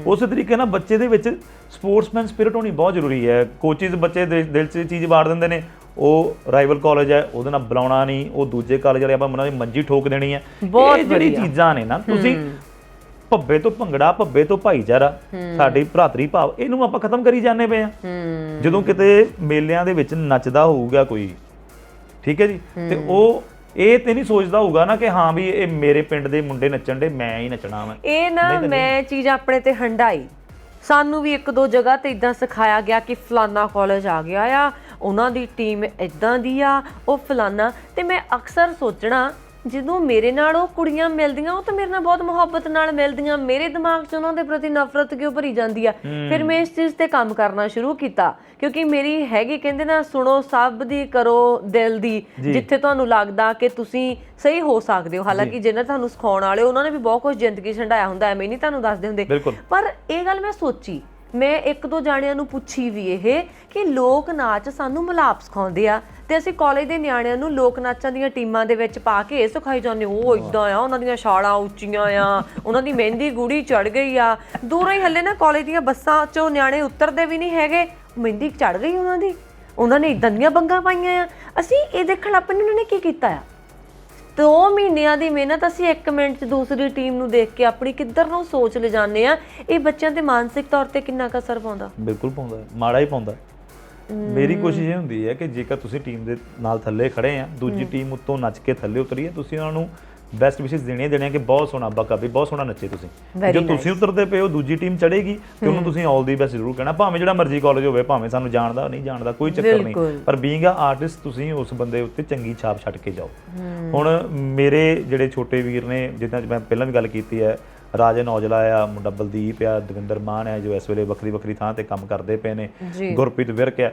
Speaker 2: ਉਸੇ ਤਰੀਕੇ ਨਾਲ ਬੱਚੇ ਦੇ ਵਿੱਚ ਸਪੋਰਟਸਮੈਨ ਸਪਿਰਿਟ ਹੋਣੀ ਬਹੁਤ ਜ਼ਰੂਰੀ ਹੈ। ਕੋਚਿਸ ਬੱਚੇ ਦਿਲ 'ਚ ਚੀਜ਼ ਵਾੜ ਦਿੰਦੇ ਨੇ, ਉਹ ਰਾਈਵਲ ਕਾਲਜ ਹੈ ਉਹਦੇ ਨਾਲ ਬੁਲਾਉਣਾ ਨਹੀਂ, ਉਹ ਦੂਜੇ ਕਾਲਜ ਵਾਲੇ ਆਪਾਂ ਉਹਨਾਂ ਦੀ ਮੰਜੀ ਠੋਕ ਦੇਣੀ ਹੈ। ਇਹ ਜਿਹੜੀ ਚੀਜ਼ਾਂ ਨੇ ਨਾ, ਤੁਸੀਂ ਭੱਬੇ ਤੋਂ ਭੰਗੜਾ, ਭੱਬੇ ਤੋਂ ਭਾਈਚਾਰਾ, ਸਾਡੀ ਭਰਾਤਰੀ ਭਾਵ, ਇਹਨੂੰ ਆਪਾਂ ਖਤਮ ਕਰੀ ਜਾਂਦੇ ਪਏ ਆ। ਜਦੋਂ ਕਿਤੇ ਮੇਲਿਆਂ ਦੇ ਵਿੱਚ ਨੱਚਦਾ ਹੋਊਗਾ ਕੋਈ, ਠੀਕ ਹੈ ਜੀ, ਤੇ ਉਹ ਇਹ ਤੇ ਨਹੀਂ ਸੋਚਦਾ ਹੋਊਗਾ ਨਾ ਕਿ ਹਾਂ ਵੀ ਇਹ ਮੇਰੇ ਪਿੰਡ ਦੇ ਮੁੰਡੇ ਨੱਚਣ ਦੇ, ਮੈਂ ਹੀ ਨੱਚਣਾ ਵਾ।
Speaker 1: ਇਹ ਨਾ ਮੈਂ ਚੀਜ਼ ਆਪਣੇ ਤੇ ਹੰਡਾਈ, ਸਾਨੂੰ ਵੀ ਇੱਕ ਦੋ ਜਗ੍ਹਾ ਤੇ ਇਦਾਂ ਸਿਖਾਇਆ ਗਿਆ ਕਿ ਫਲਾਨਾ ਕਾਲਜ ਆ ਗਿਆ ਆ, ਉਹਨਾਂ ਦੀ ਟੀਮ ਇਦਾਂ ਦੀ ਆ, ਉਹ ਫਲਾਨਾ। ਤੇ ਮੈਂ ਅਕਸਰ ਸੋਚਣਾ ਜਦੋਂ ਮੇਰੇ ਨਾਲ ਉਹ ਕੁੜੀਆਂ ਮਿਲਦੀਆਂ, ਉਹ ਤਾਂ ਮੇਰੇ ਨਾਲ ਬਹੁਤ ਮੁਹੱਬਤ ਨਾਲ ਮਿਲਦੀਆਂ, ਮੇਰੇ ਦਿਮਾਗ 'ਚ ਉਹਨਾਂ ਦੇ ਪ੍ਰਤੀ ਨਫ਼ਰਤ ਕਿਉਂ ਭਰੀ ਜਾਂਦੀ ਆ। ਫਿਰ ਮੈਂ ਇਸ ਚੀਜ਼ ਤੇ ਕੰਮ ਕਰਨਾ ਸ਼ੁਰੂ ਕੀਤਾ, ਕਿਉਂਕਿ ਮੇਰੀ ਹੈਗੀ, ਕਹਿੰਦੇ ਨਾ, ਸੁਣੋ ਸਭ ਦੀ, ਕਰੋ ਦਿਲ ਦੀ, ਜਿੱਥੇ ਤੁਹਾਨੂੰ ਲੱਗਦਾ ਕਿ ਤੁਸੀਂ ਸਹੀ ਹੋ ਸਕਦੇ ਹੋ। ਹਾਲਾਂਕਿ ਜਿਹਨਾਂ ਤੁਹਾਨੂੰ ਸਿਖਾਉਣ ਵਾਲੇ ਉਹਨਾਂ ਨੇ ਵੀ ਬਹੁਤ ਕੁਝ ਜ਼ਿੰਦਗੀ 'ਚ ਹੰਢਾਇਆ ਹੁੰਦਾ, ਐਵੇਂ ਨਹੀਂ ਤੁਹਾਨੂੰ ਦੱਸਦੇ ਹੁੰਦੇ। ਪਰ ਇਹ ਗੱਲ ਮੈਂ ਸੋਚੀ, ਮੈਂ ਇੱਕ ਦੋ ਜਾਣਿਆਂ ਨੂੰ ਪੁੱਛੀ ਵੀ ਇਹ ਕਿ ਲੋਕ ਨਾਚ ਸਾਨੂੰ ਮਿਲਾਪ ਸਿਖਾਉਂਦੇ ਆ, ਤੇ ਅਸੀਂ ਕਾਲਜ ਦੇ ਨਿਆਣਿਆਂ ਨੂੰ ਲੋਕ ਨਾਚਾਂ ਦੀਆਂ ਟੀਮਾਂ ਦੇ ਵਿੱਚ ਪਾ ਕੇ ਇਹ ਸਿਖਾਈ ਜਾਂਦੇ, ਉਹ ਇਦਾਂ ਆ, ਉਹਨਾਂ ਦੀਆਂ ਛਾਲਾਂ ਉੱਚੀਆਂ ਆ, ਉਹਨਾਂ ਦੀ ਮਹਿੰਦੀ ਗੂੜੀ ਚੜ ਗਈ ਆ। ਦੂਰੋਂ ਹੀ ਹੱਲੇ ਨਾ ਕਾਲਜ ਦੀਆਂ ਬੱਸਾਂ 'ਚੋਂ ਨਿਆਣੇ ਉਤਰਦੇ ਵੀ ਨਹੀਂ ਹੈਗੇ, ਮਹਿੰਦੀ ਚੜ ਗਈ ਉਹਨਾਂ ਦੀ, ਉਹਨਾਂ ਨੇ ਇਦਾਂ ਦੀਆਂ ਬੰਗਾਂ ਪਾਈਆਂ ਆ। ਅਸੀਂ ਇਹ ਦੇਖਣ ਲੱਗ ਪਏ ਉਹਨਾਂ ਨੇ ਕੀ ਕੀਤਾ ਆ। 2 ਮਹੀਨਿਆਂ ਦੀ ਮਿਹਨਤ ਅਸੀਂ 1 ਮਿੰਟ 'ਚ ਦੂਸਰੀ ਟੀਮ ਨੂੰ ਦੇਖ ਕੇ ਆਪਣੀ ਕਿੱਧਰ ਨੂੰ ਸੋਚ ਲੈ ਜਾਂਦੇ ਆ। ਇਹ ਬੱਚਿਆਂ ਤੇ ਮਾਨਸਿਕ ਤੌਰ ਤੇ ਕਿੰਨਾ ਕੁ ਅਸਰ ਪਾਉਂਦਾ?
Speaker 2: ਬਿਲਕੁਲ ਪਾਉਂਦਾ, ਮਾੜਾ ਹੀ ਪਾਉਂਦਾ। ਮੇਰੀ ਕੋਸ਼ਿਸ਼ ਇਹ ਹੁੰਦੀ ਹੈ ਕਿ ਜੇਕਰ ਤੁਸੀਂ ਟੀਮ ਦੇ ਨਾਲ ਥੱਲੇ ਖੜੇ ਆ, ਦੂਜੀ ਟੀਮ ਉੱਤੋਂ ਨੱਚ ਕੇ ਥੱਲੇ ਉਤਰੀ ਹੈ, ਤੁਸੀਂ ਉਹਨਾਂ ਨੂੰ ਬੈਸਟ ਵਿਸ਼ੇਸ ਦੇਣੇ ਕਿ ਬਹੁਤ ਸੋਹਣਾ ਬੱਕਾ ਵੀ, ਬਹੁਤ ਸੋਹਣਾ ਨੱਚੇ ਤੁਸੀਂ। ਜੋ ਤੁਸੀਂ ਉਤਰਦੇ ਪਏ ਹੋ, ਦੂਜੀ ਟੀਮ ਚੜੇਗੀ ਤੇ ਉਹਨੂੰ ਤੁਸੀਂ ਆਲ ਦੀ ਬੈਸਟ ਜ਼ਰੂਰ ਕਹਿਣਾ, ਭਾਵੇਂ ਜਿਹੜਾ ਮਰਜ਼ੀ ਕਾਲਜ ਹੋਵੇ, ਭਾਵੇਂ ਸਾਨੂੰ ਜਾਣਦਾ ਨਹੀਂ ਜਾਣਦਾ, ਕੋਈ ਚੱਕਰ ਨਹੀਂ, ਪਰ ਬੀਇੰਗ ਅ ਆਰਟਿਸਟ ਤੁਸੀਂ ਉਸ ਬੰਦੇ ਉੱਤੇ ਚੰਗੀ ਛਾਪ ਛੱਡ ਕੇ ਜਾਓ। ਹੁਣ ਮੇਰੇ ਜਿਹੜੇ ਛੋਟੇ ਵੀਰ ਨੇ, ਜਿੱਦਾਂ ਮੈਂ ਪਹਿਲਾਂ ਵੀ ਗੱਲ ਕੀਤੀ ਹੈ, ਰਾਜਨ ਔਜਲਾ ਆ, ਮੁੰਡਾ ਬਲਦੀਪ ਆ, ਦਵਿੰਦਰ ਮਾਨ ਹੈ, ਜੋ ਇਸ ਵੇਲੇ ਵੱਖਰੀ ਥਾਂ ਤੇ ਕੰਮ ਕਰਦੇ ਪਏ ਨੇ, ਗੁਰਪ੍ਰੀਤ ਵਿਰਕ ਆ,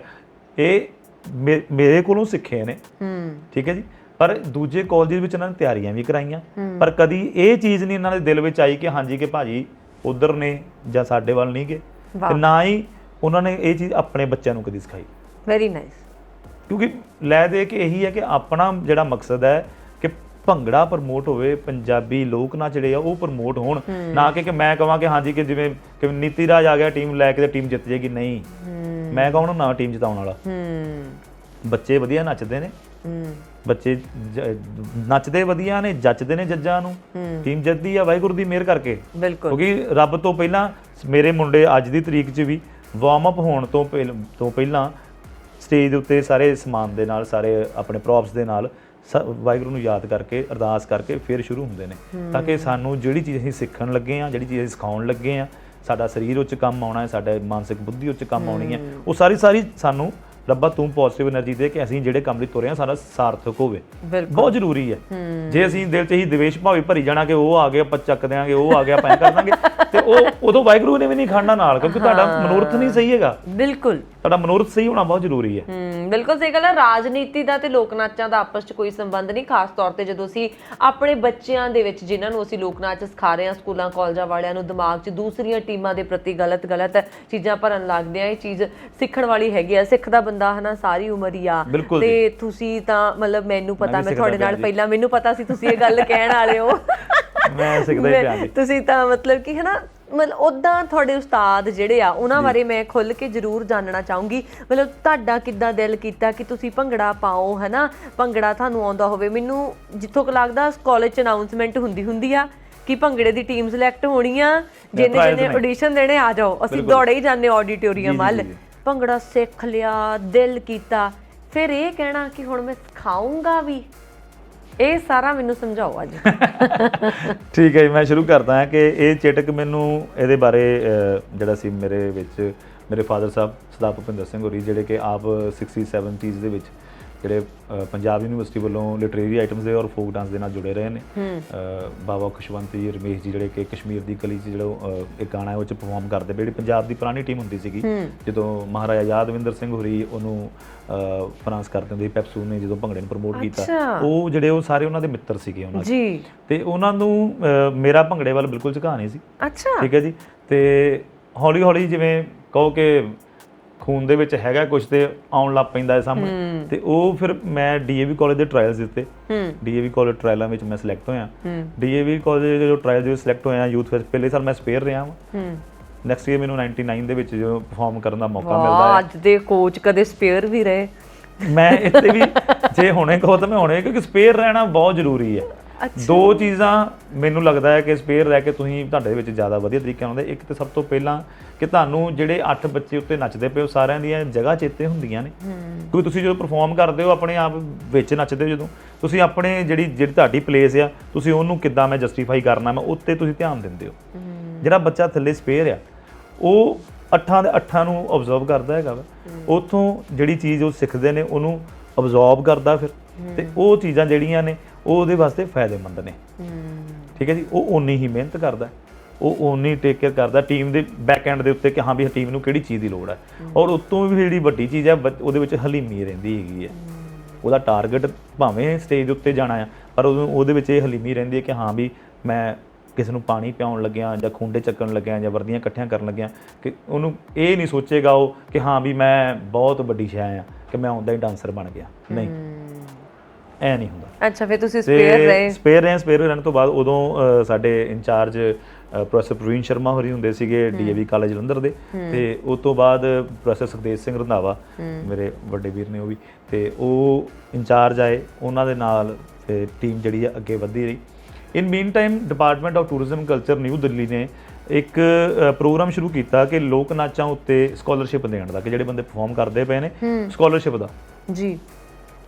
Speaker 2: ਇਹ ਮੇਰੇ ਕੋਲੋਂ ਸਿੱਖੇ ਨੇ, ਠੀਕ ਹੈ ਜੀ। ਪਰ ਦੂਜੇ ਕਾਲਜ ਵਿੱਚ ਇਹਨਾਂ ਨੇ ਤਿਆਰੀਆਂ ਵੀ ਕਰਾਈਆਂ, ਪਰ ਕਦੀ ਇਹ ਚੀਜ਼ ਨਹੀਂ ਇਹਨਾਂ ਦੇ ਦਿਲ ਵਿੱਚ ਆਈ ਕਿ ਹਾਂਜੀ ਕਿ ਭਾਜੀ ਉਧਰ ਨੇ ਜਾਂ ਸਾਡੇ ਵੱਲ ਨਹੀਂ ਗਏ, ਤੇ ਨਾ ਹੀ ਉਹਨਾਂ ਨੇ ਇਹ ਚੀਜ਼ ਆਪਣੇ ਬੱਚਿਆਂ ਨੂੰ ਕਦੀ ਸਿਖਾਈ।
Speaker 1: Very nice.
Speaker 2: ਕਿਉਂਕਿ ਲੈ ਦੇ ਕੇ ਇਹੀ ਹੈ ਕਿ ਆਪਣਾ ਜਿਹੜਾ ਮਕਸਦ ਹੈ ਕਿ ਭੰਗੜਾ ਪ੍ਰਮੋਟ ਹੋਵੇ, ਪੰਜਾਬੀ ਲੋਕ ਨਾਚ ਜਿਹੜੇ ਆ ਉਹ ਪ੍ਰਮੋਟ ਹੋਣ, ਨਾ ਕਿ ਮੈਂ ਕਹਾਂ ਕਿ ਹਾਂਜੀ ਕਿ ਜਿਵੇਂ ਕਿ ਨੀਤੀ ਰਾਜ ਆ ਗਿਆ ਟੀਮ ਲੈ ਕੇ ਤੇ ਟੀਮ ਜਿੱਤ ਜਾਏਗੀ। ਨਹੀਂ, ਮੈਂ ਕਹਾਂ ਨਾ ਟੀਮ ਜਿਤਾਉਣ ਵਾਲਾ। ਬੱਚੇ ਵਧੀਆ ਨੱਚਦੇ ਨੇ, ਬੱਚੇ ਨੱਚਦੇ ਵਧੀਆ ਨੇ, ਜੱਚਦੇ ਨੇ ਜੱਜਾਂ ਨੂੰ, ਟੀਮ ਜਿੱਤਦੀ ਆ ਵਾਹਿਗੁਰੂ ਦੀ ਮਿਹਰ ਕਰਕੇ। ਕਿਉਂਕਿ ਰੱਬ ਤੋਂ ਪਹਿਲਾਂ ਮੇਰੇ ਮੁੰਡੇ ਅੱਜ ਦੀ ਤਰੀਕ 'ਚ ਵੀ ਵਾਰਮ ਅਪ ਹੋਣ ਤੋਂ ਪਹਿਲਾਂ ਸਟੇਜ ਦੇ ਉੱਤੇ ਸਾਰੇ ਸਮਾਨ ਦੇ ਨਾਲ, ਸਾਰੇ ਆਪਣੇ ਪ੍ਰੋਪਸ ਦੇ ਨਾਲ ਵਾਹਿਗੁਰੂ ਨੂੰ ਯਾਦ ਕਰਕੇ, ਅਰਦਾਸ ਕਰਕੇ ਫਿਰ ਸ਼ੁਰੂ ਹੁੰਦੇ ਨੇ, ਤਾਂ ਕਿ ਸਾਨੂੰ ਜਿਹੜੀ ਚੀਜ਼ ਅਸੀਂ ਸਿੱਖਣ ਲੱਗੇ ਹਾਂ, ਜਿਹੜੀ ਚੀਜ਼ ਅਸੀਂ ਸਿਖਾਉਣ ਲੱਗੇ ਹਾਂ, ਸਾਡਾ ਸਰੀਰ ਉਹ 'ਚ ਕੰਮ ਆਉਣਾ ਹੈ, ਸਾਡਾ ਮਾਨਸਿਕ ਬੁੱਧੀ ਉਹ 'ਚ ਕੰਮ ਆਉਣੀ ਹੈ, ਉਹ ਸਾਰੀ ਸਾਨੂੰ ਰੱਬਾ ਤੂੰ ਪੋਜ਼ਿਟਿਵ ਐਨਰਜੀ ਦੇ ਕਿ ਅਸੀਂ ਜਿਹੜੇ ਕੰਮ ਲਈ ਤੁਰੇ ਹਾਂ ਸਾਡਾ ਸਾਰਥਕ ਹੋਵੇ। ਬਹੁਤ ਜ਼ਰੂਰੀ ਹੈ। ਜੇ ਅਸੀਂ ਦਿਲ 'ਚ ਹੀ ਦਵੇਸ਼ ਭਾਵੇਂ ਭਰੀ ਜਾਣਾ ਕਿ ਉਹ ਆ ਗਏ ਆਪਾਂ ਚੱਕ ਦਿਆਂਗੇ, ਉਹ ਆ ਗਿਆ ਆਪਾਂ ਕਰ ਦਾਂਗੇ, ਤੇ ਉਹ ਉਦੋਂ ਵਾਹਿਗੁਰੂ ਨੇ ਵੀ ਨਹੀਂ ਖੜਨਾ ਨਾਲ, ਕਿਉਂਕਿ ਤੁਹਾਡਾ ਮਨੋਰਥ ਨਹੀਂ ਸਹੀ ਹੈਗਾ। ਬਿਲਕੁਲ, ਤੁਹਾਡਾ ਮਨੋਰਥ ਸਹੀ ਹੋਣਾ ਬਹੁਤ ਜ਼ਰੂਰੀ ਹੈ।
Speaker 1: ਬਿਲਕੁਲ ਸਹੀ ਗੱਲ ਹੈ। ਰਾਜਨੀਤੀ ਦਾ ਤੇ ਲੋਕ ਨਾਚਾਂ ਦਾ ਆਪਸ 'ਚ ਕੋਈ ਸੰਬੰਧ ਨਹੀਂ, ਖਾਸ ਤੌਰ ਤੇ ਜਦੋਂ ਅਸੀਂ ਆਪਣੇ ਬੱਚਿਆਂ ਦੇ ਵਿੱਚ, ਜਿਨ੍ਹਾਂ ਨੂੰ ਅਸੀਂ ਲੋਕ ਨਾਚ ਸਿਖਾ ਰਹੇ ਹਾਂ, ਸਕੂਲਾਂ ਕਾਲਜਾਂ ਵਾਲਿਆਂ ਨੂੰ ਦਿਮਾਗ 'ਚ ਦੂਸਰੀਆਂ ਟੀਮਾਂ ਦੇ ਪ੍ਰਤੀ ਗਲਤ ਚੀਜ਼ਾਂ ਭਰਨ ਲੱਗਦੇ ਆ। ਇਹ ਚੀਜ਼ ਸਿੱਖਣ ਵਾਲੀ ਹੈਗੀ ਆ, ਸਿੱਖਦਾ ਬੰਦਾ ਹਨਾ ਸਾਰੀ ਉਮਰ ਹੀ ਆ। ਤੇ ਤੁਸੀਂ ਤਾਂ ਮਤਲਬ ਮੈਨੂੰ ਪਤਾ, ਮੈਂ ਤੁਹਾਡੇ ਨਾਲ ਪਹਿਲਾਂ ਮੈਨੂੰ ਪਤਾ ਸੀ ਤੁਸੀਂ ਇਹ ਗੱਲ ਕਹਿਣ ਵਾਲੇ ਹੋ।
Speaker 2: ਮੈਂ ਸਿੱਖਦਾ ਹੀ ਪਿਆ।
Speaker 1: ਤੁਸੀਂ ਤਾਂ ਮਤਲਬ ਕਿ ਹਨਾ, ਮਤਲਬ ਉੱਦਾਂ ਤੁਹਾਡੇ ਉਸਤਾਦ ਜਿਹੜੇ ਆ ਉਹਨਾਂ ਬਾਰੇ ਮੈਂ ਖੁੱਲ੍ਹ ਕੇ ਜ਼ਰੂਰ ਜਾਣਨਾ ਚਾਹੂੰਗੀ। ਮਤਲਬ ਤੁਹਾਡਾ ਕਿੱਦਾਂ ਦਿਲ ਕੀਤਾ ਕਿ ਤੁਸੀਂ ਭੰਗੜਾ ਪਾਓ, ਹਨਾ, ਭੰਗੜਾ ਤੁਹਾਨੂੰ ਆਉਂਦਾ ਹੋਵੇ। ਮੈਨੂੰ ਜਿੱਥੋਂ ਕੁ ਲੱਗਦਾ ਕਾਲਜ 'ਚ ਅਨਾਊਂਸਮੈਂਟ ਹੁੰਦੀ ਆ ਕਿ ਭੰਗੜੇ ਦੀ ਟੀਮ ਸਿਲੈਕਟ ਹੋਣੀ ਆ, ਜਿਹਨੇ ਆਡੀਸ਼ਨ ਦੇਣੇ ਆ ਜਾਓ। ਅਸੀਂ ਦੌੜੇ ਹੀ ਜਾਂਦੇ ਆਡੀਟੋਰੀਅਮ ਵੱਲ, ਭੰਗੜਾ ਸਿੱਖ ਲਿਆ, ਦਿਲ ਕੀਤਾ, ਫਿਰ ਇਹ ਕਹਿਣਾ ਕਿ ਹੁਣ ਮੈਂ ਸਿਖਾਊਂਗਾ ਵੀ। ਇਹ ਸਾਰਾ ਮੈਨੂੰ ਸਮਝਾਓ ਅੱਜ।
Speaker 2: ਠੀਕ ਹੈ ਜੀ, ਮੈਂ ਸ਼ੁਰੂ ਕਰਦਾ ਹਾਂ ਕਿ ਇਹ ਚੇਟਕ ਮੈਨੂੰ ਇਹਦੇ ਬਾਰੇ ਜਿਹੜਾ ਸੀ ਮੇਰੇ ਵਿੱਚ ਮੇਰੇ ਫਾਦਰ ਸਾਹਿਬ ਸਰਦਾਰ ਭੁਪਿੰਦਰ ਸਿੰਘ ਹੋਰੀ, ਜਿਹੜੇ ਕਿ ਆਪ 60s 70s ਦੇ ਵਿੱਚ ਜਿਹੜੇ ਪੰਜਾਬ ਯੂਨੀਵਰਸਿਟੀ ਵੱਲੋਂ ਲਿਟਰੇਰੀ ਆਈਟਮਸ ਦੇ ਔਰ ਫੋਕ ਡਾਂਸ ਦੇ ਨਾਲ ਜੁੜੇ ਰਹੇ ਨੇ। ਬਾਬਾ ਖੁਸ਼ਵੰਤ ਜੀ, ਰਮੇਸ਼ ਜੀ, ਜਿਹੜੇ ਕਿ ਕਸ਼ਮੀਰ ਦੀ ਕਲੀ 'ਚ ਜਿਹੜਾ ਇੱਕ ਗਾਣਾ ਹੈ ਉਹ 'ਚ ਪਰਫਾਰਮ ਕਰਦੇ ਪਏ। ਜਿਹੜੀ ਪੰਜਾਬ ਦੀ ਪੁਰਾਣੀ ਟੀਮ ਹੁੰਦੀ ਸੀਗੀ, ਜਦੋਂ ਮਹਾਰਾਜਾ ਯਾਦਵਿੰਦਰ ਸਿੰਘ ਹੋਰੀ ਉਹਨੂੰ ਫਰਾਂਸ ਕਰਦੇ ਹੁੰਦੇ, ਪੈਪਸੂ ਨੇ ਜਦੋਂ ਭੰਗੜੇ ਨੂੰ ਪ੍ਰਮੋਟ ਕੀਤਾ, ਉਹ ਜਿਹੜੇ ਉਹ ਸਾਰੇ ਉਹਨਾਂ ਦੇ ਮਿੱਤਰ ਸੀਗੇ ਉਹਨਾਂ ਜੀ, ਤੇ ਉਹਨਾਂ ਨੂੰ ਮੇਰਾ ਭੰਗੜੇ ਵੱਲ ਬਿਲਕੁਲ ਝੁਕਾਅ ਨਹੀਂ ਸੀ। ਠੀਕ ਹੈ ਜੀ। ਤੇ ਹੌਲੀ ਹੌਲੀ ਜਿਵੇਂ ਕਹੋ ਕਿ ਖੂਨ ਦੇ ਵਿੱਚ ਹੈਗਾ ਕੁਝ ਤੇ ਆਉਣ ਲੱਗ ਪੈਂਦਾ ਹੈ ਸਾਹਮਣੇ, ਤੇ ਉਹ ਫਿਰ ਮੈਂ ਡੀਏਵੀ ਕਾਲਜ ਦੇ ਟ੍ਰਾਇਲਸ ਦਿੱਤੇ। ਡੀਏਵੀ ਕਾਲਜ ਟ੍ਰਾਇਲਾਂ ਵਿੱਚ ਮੈਂ ਸਿਲੈਕਟ ਹੋਇਆ। ਡੀਏਵੀ ਕਾਲਜ ਦੇ ਜੋ ਟ੍ਰਾਇਲ ਦੇ ਸਿਲੈਕਟ ਹੋਇਆ ਯੂਥ ਵਿੱਚ, ਪਹਿਲੇ ਸਾਲ ਮੈਂ ਸਪੇਅਰ ਰਿਹਾ ਹਾਂ। ਨੈਕਸਟ ਈਅਰ ਮੈਨੂੰ 99 ਦੇ ਵਿੱਚ ਜੋ ਪਰਫਾਰਮ ਕਰਨ ਦਾ ਮੌਕਾ ਮਿਲਦਾ ਹੈ।
Speaker 1: ਅੱਜ ਦੇ ਕੋਚ ਕਦੇ ਸਪੇਅਰ ਵੀ ਰਹੇ?
Speaker 2: ਮੈਂ ਇੱਥੇ ਵੀ ਜੇ ਹੁਣੇ ਕਹੋ ਤਾਂ ਮੈਂ ਹੁਣੇ, ਕਿਉਂਕਿ ਸਪੇਅਰ ਰਹਿਣਾ ਬਹੁਤ ਜ਼ਰੂਰੀ ਹੈ। ਦੋ ਚੀਜ਼ਾਂ ਮੈਨੂੰ ਲੱਗਦਾ ਹੈ ਕਿ ਸਪੇਅਰ ਰਹਿ ਕੇ ਤੁਸੀਂ ਤੁਹਾਡੇ ਵਿੱਚ ਜ਼ਿਆਦਾ ਵਧੀਆ ਤਰੀਕੇ ਨਾਲ ਆਉਂਦੇ। ਇੱਕ ਤਾਂ ਸਭ ਤੋਂ ਪਹਿਲਾਂ ਕਿ ਤੁਹਾਨੂੰ ਜਿਹੜੇ 8 ਬੱਚੇ ਉੱਤੇ ਨੱਚਦੇ ਪਏ ਉਹ ਸਾਰਿਆਂ ਦੀਆਂ ਜਗ੍ਹਾ ਚੇਤੇ ਹੁੰਦੀਆਂ ਨੇ, ਕਿਉਂਕਿ ਤੁਸੀਂ ਜਦੋਂ ਪਰਫਾਰਮ ਕਰਦੇ ਹੋ ਆਪਣੇ ਆਪ ਵਿੱਚ ਨੱਚਦੇ ਹੋ, ਜਦੋਂ ਤੁਸੀਂ ਆਪਣੇ ਜਿਹੜੀ ਤੁਹਾਡੀ ਪਲੇਸ ਆ ਤੁਸੀਂ ਉਹਨੂੰ ਕਿੱਦਾਂ ਮੈਂ ਜਸਟੀਫਾਈ ਕਰਨਾ, ਮੈਂ ਉੱਤੇ ਤੁਸੀਂ ਧਿਆਨ ਦਿੰਦੇ ਹੋ। ਜਿਹੜਾ ਬੱਚਾ ਥੱਲੇ ਸਪੇਅਰ ਆ ਉਹ ਅੱਠਾਂ ਨੂੰ ਅਬਜ਼ਰਵ ਕਰਦਾ ਹੈਗਾ ਵਾ, ਉੱਥੋਂ ਜਿਹੜੀ ਚੀਜ਼ ਉਹ ਸਿੱਖਦੇ ਨੇ ਉਹਨੂੰ ਅਬਜ਼ਰਵ ਕਰਦਾ ਫਿਰ, ਤੇ ਉਹ ਚੀਜ਼ਾਂ ਜਿਹੜੀਆਂ ਨੇ ਉਹ ਉਹਦੇ ਵਾਸਤੇ ਫਾਇਦੇਮੰਦ ਨੇ। ਠੀਕ ਹੈ ਜੀ। ਉਹ ਓਨੀ ਹੀ ਮਿਹਨਤ ਕਰਦਾ, ਉਹ ਓਨੀ ਟੇਕ ਕੇਅਰ ਕਰਦਾ ਟੀਮ ਦੇ ਬੈਕ ਐਂਡ ਦੇ ਉੱਤੇ ਕਿ ਹਾਂ ਵੀ ਟੀਮ ਨੂੰ ਕਿਹੜੀ ਚੀਜ਼ ਦੀ ਲੋੜ ਹੈ, ਔਰ ਉਤੋਂ ਵੀ ਜਿਹੜੀ ਵੱਡੀ ਚੀਜ਼ ਹੈ ਉਹਦੇ ਵਿੱਚ ਹਲੀਮੀ ਰਹਿੰਦੀ ਹੈਗੀ ਹੈ। ਉਹਦਾ ਟਾਰਗੇਟ ਭਾਵੇਂ ਸਟੇਜ ਦੇ ਉੱਤੇ ਜਾਣਾ ਆ, ਪਰ ਉਹਦੇ ਵਿੱਚ ਇਹ ਹਲੀਮੀ ਰਹਿੰਦੀ ਹੈ ਕਿ ਹਾਂ ਵੀ ਮੈਂ ਕਿਸੇ ਨੂੰ ਪਾਣੀ ਪਿਆਉਣ ਲੱਗਿਆ ਜਾਂ ਖੁੰਡੇ ਚੱਕਣ ਲੱਗਿਆ ਜਾਂ ਵਰਦੀਆਂ ਇਕੱਠੀਆਂ ਕਰਨ ਲੱਗਿਆ, ਕਿ ਉਹਨੂੰ ਇਹ ਨਹੀਂ ਸੋਚੇਗਾ ਉਹ ਕਿ ਹਾਂ ਵੀ ਮੈਂ ਬਹੁਤ ਵੱਡੀ ਸ਼ੈ ਆ ਕਿ ਮੈਂ ਆਉਂਦਾ ਹੀ ਡਾਂਸਰ ਬਣ ਗਿਆ, ਨਹੀਂ, ਐ ਨਹੀਂ ਹੁੰਦਾ।
Speaker 1: ਅੱਛਾ, ਫਿਰ ਤੁਸੀਂ ਸਪੇਅਰ
Speaker 2: ਰਹਿਣ ਤੋਂ ਬਾਅਦ ਉਦੋਂ ਸਾਡੇ ਇੰਚਾਰਜ ਪ੍ਰੋਫੈਸਰ ਪ੍ਰਵੀਨ ਸ਼ਰਮਾ ਹੋਰੀ ਹੁੰਦੇ ਸੀਗੇ ਡੀਏਵੀ ਕਾਲਜ ਜਲੰਧਰ ਦੇ, ਤੇ ਉਸ ਤੋਂ ਬਾਅਦ ਪ੍ਰੋਫੈਸਰ ਸੁਖਦੇਵ ਸਿੰਘ ਰੰਧਾਵਾ ਮੇਰੇ ਵੱਡੇ ਵੀਰ ਨੇ ਉਹ ਵੀ, ਤੇ ਉਹ ਇੰਚਾਰਜ ਆਏ, ਉਹਨਾਂ ਦੇ ਨਾਲ ਟੀਮ ਜਿਹੜੀ ਆ ਅੱਗੇ ਵਧਦੀ ਰਹੀ। In meantime department of tourism culture new Delhi ਨੇ ਇੱਕ ਪ੍ਰੋਗਰਾਮ ਸ਼ੁਰੂ ਕੀਤਾ ਕਿ ਲੋਕ ਨਾਚਾਂ ਉੱਤੇ ਸਕਾਲਰਸ਼ਿਪ ਦੇਣ ਦਾ, ਕਿ ਜਿਹੜੇ ਬੰਦੇ ਪਰਫਾਰਮ ਕਰਦੇ ਪਏ ਨੇ ਸਕਾਲਰਸ਼ਿਪ ਦਾ ਜੀ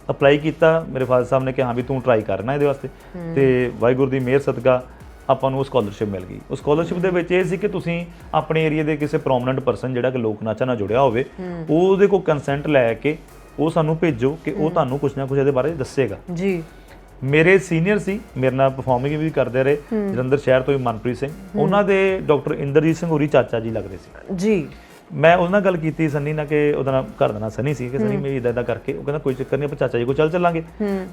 Speaker 2: ਅਪਲਾਈ ਕੀਤਾ। ਮੇਰੇ ਫਾਦਰ ਸਾਹਿਬ ਨੇ ਕਿਹਾ ਹਾਂ ਵੀ ਤੂੰ ਟਰਾਈ ਕਰਨਾ ਇਹਦੇ ਵਾਸਤੇ, ਤੇ ਵਾਹਿਗੁਰੂ ਦੀ ਮਿਹਰ ਸਦਕਾ ਆਪਾਂ ਨੂੰ ਉਹ ਸਕਾਲਰਸ਼ਿਪ ਮਿਲ ਗਈ। ਉਸ ਸਕਾਲਰਸ਼ਿਪ ਦੇ ਵਿੱਚ ਇਹ ਸੀ ਕਿ ਤੁਸੀਂ ਆਪਣੇ ਏਰੀਆ ਦੇ ਕਿਸੇ ਪ੍ਰੋਮੀਨੈਂਟ ਪਰਸਨ ਜਿਹੜਾ ਕਿ ਲੋਕ ਨਾਚਾਂ ਨਾਲ ਜੁੜਿਆ ਹੋਵੇ, ਉਹਦੇ ਕੋਲ ਕੰਸੈਂਟ ਲੈ ਕੇ ਉਹ ਸਾਨੂੰ ਭੇਜੋ ਕਿ ਉਹ ਤੁਹਾਨੂੰ ਕੁਛ ਨਾ ਕੁਛ ਇਹਦੇ ਬਾਰੇ ਦੱਸੇਗਾ ਜੀ। ਮੇਰੇ ਸੀਨੀਅਰ ਸੀ, ਮੇਰੇ ਨਾਲ ਪਰਫਾਰਮਿੰਗ ਵੀ ਕਰਦੇ ਰਹੇ, ਜਲੰਧਰ ਸ਼ਹਿਰ ਤੋਂ ਹੀ ਮਨਪ੍ਰੀਤ ਸਿੰਘ, ਉਹਨਾਂ ਦੇ ਡਾਕਟਰ ਇੰਦਰਜੀਤ ਸਿੰਘ ਹੋਰੀ ਚਾਚਾ ਜੀ ਲੱਗਦੇ ਸੀ ਜੀ। ਮੈਂ ਉਹਦੇ ਨਾਲ ਗੱਲ ਕੀਤੀ ਸੰਨੀ ਨਾਲ, ਕਿ ਉਹਦਾ ਨਾਮ ਘਰ ਦਾ ਨਾਂ ਸਨੀ ਸੀ, ਕਿ ਸਨੀ ਮੇਰੀ ਇੱਦਾਂ ਕਰਕੇ, ਉਹ ਕਹਿੰਦਾ ਕੋਈ ਚੱਕਰ ਨਹੀਂ ਆਪਾਂ ਚਾਚਾ ਜੀ ਕੋਲ ਚੱਲ ਚੱਲਾਂਗੇ।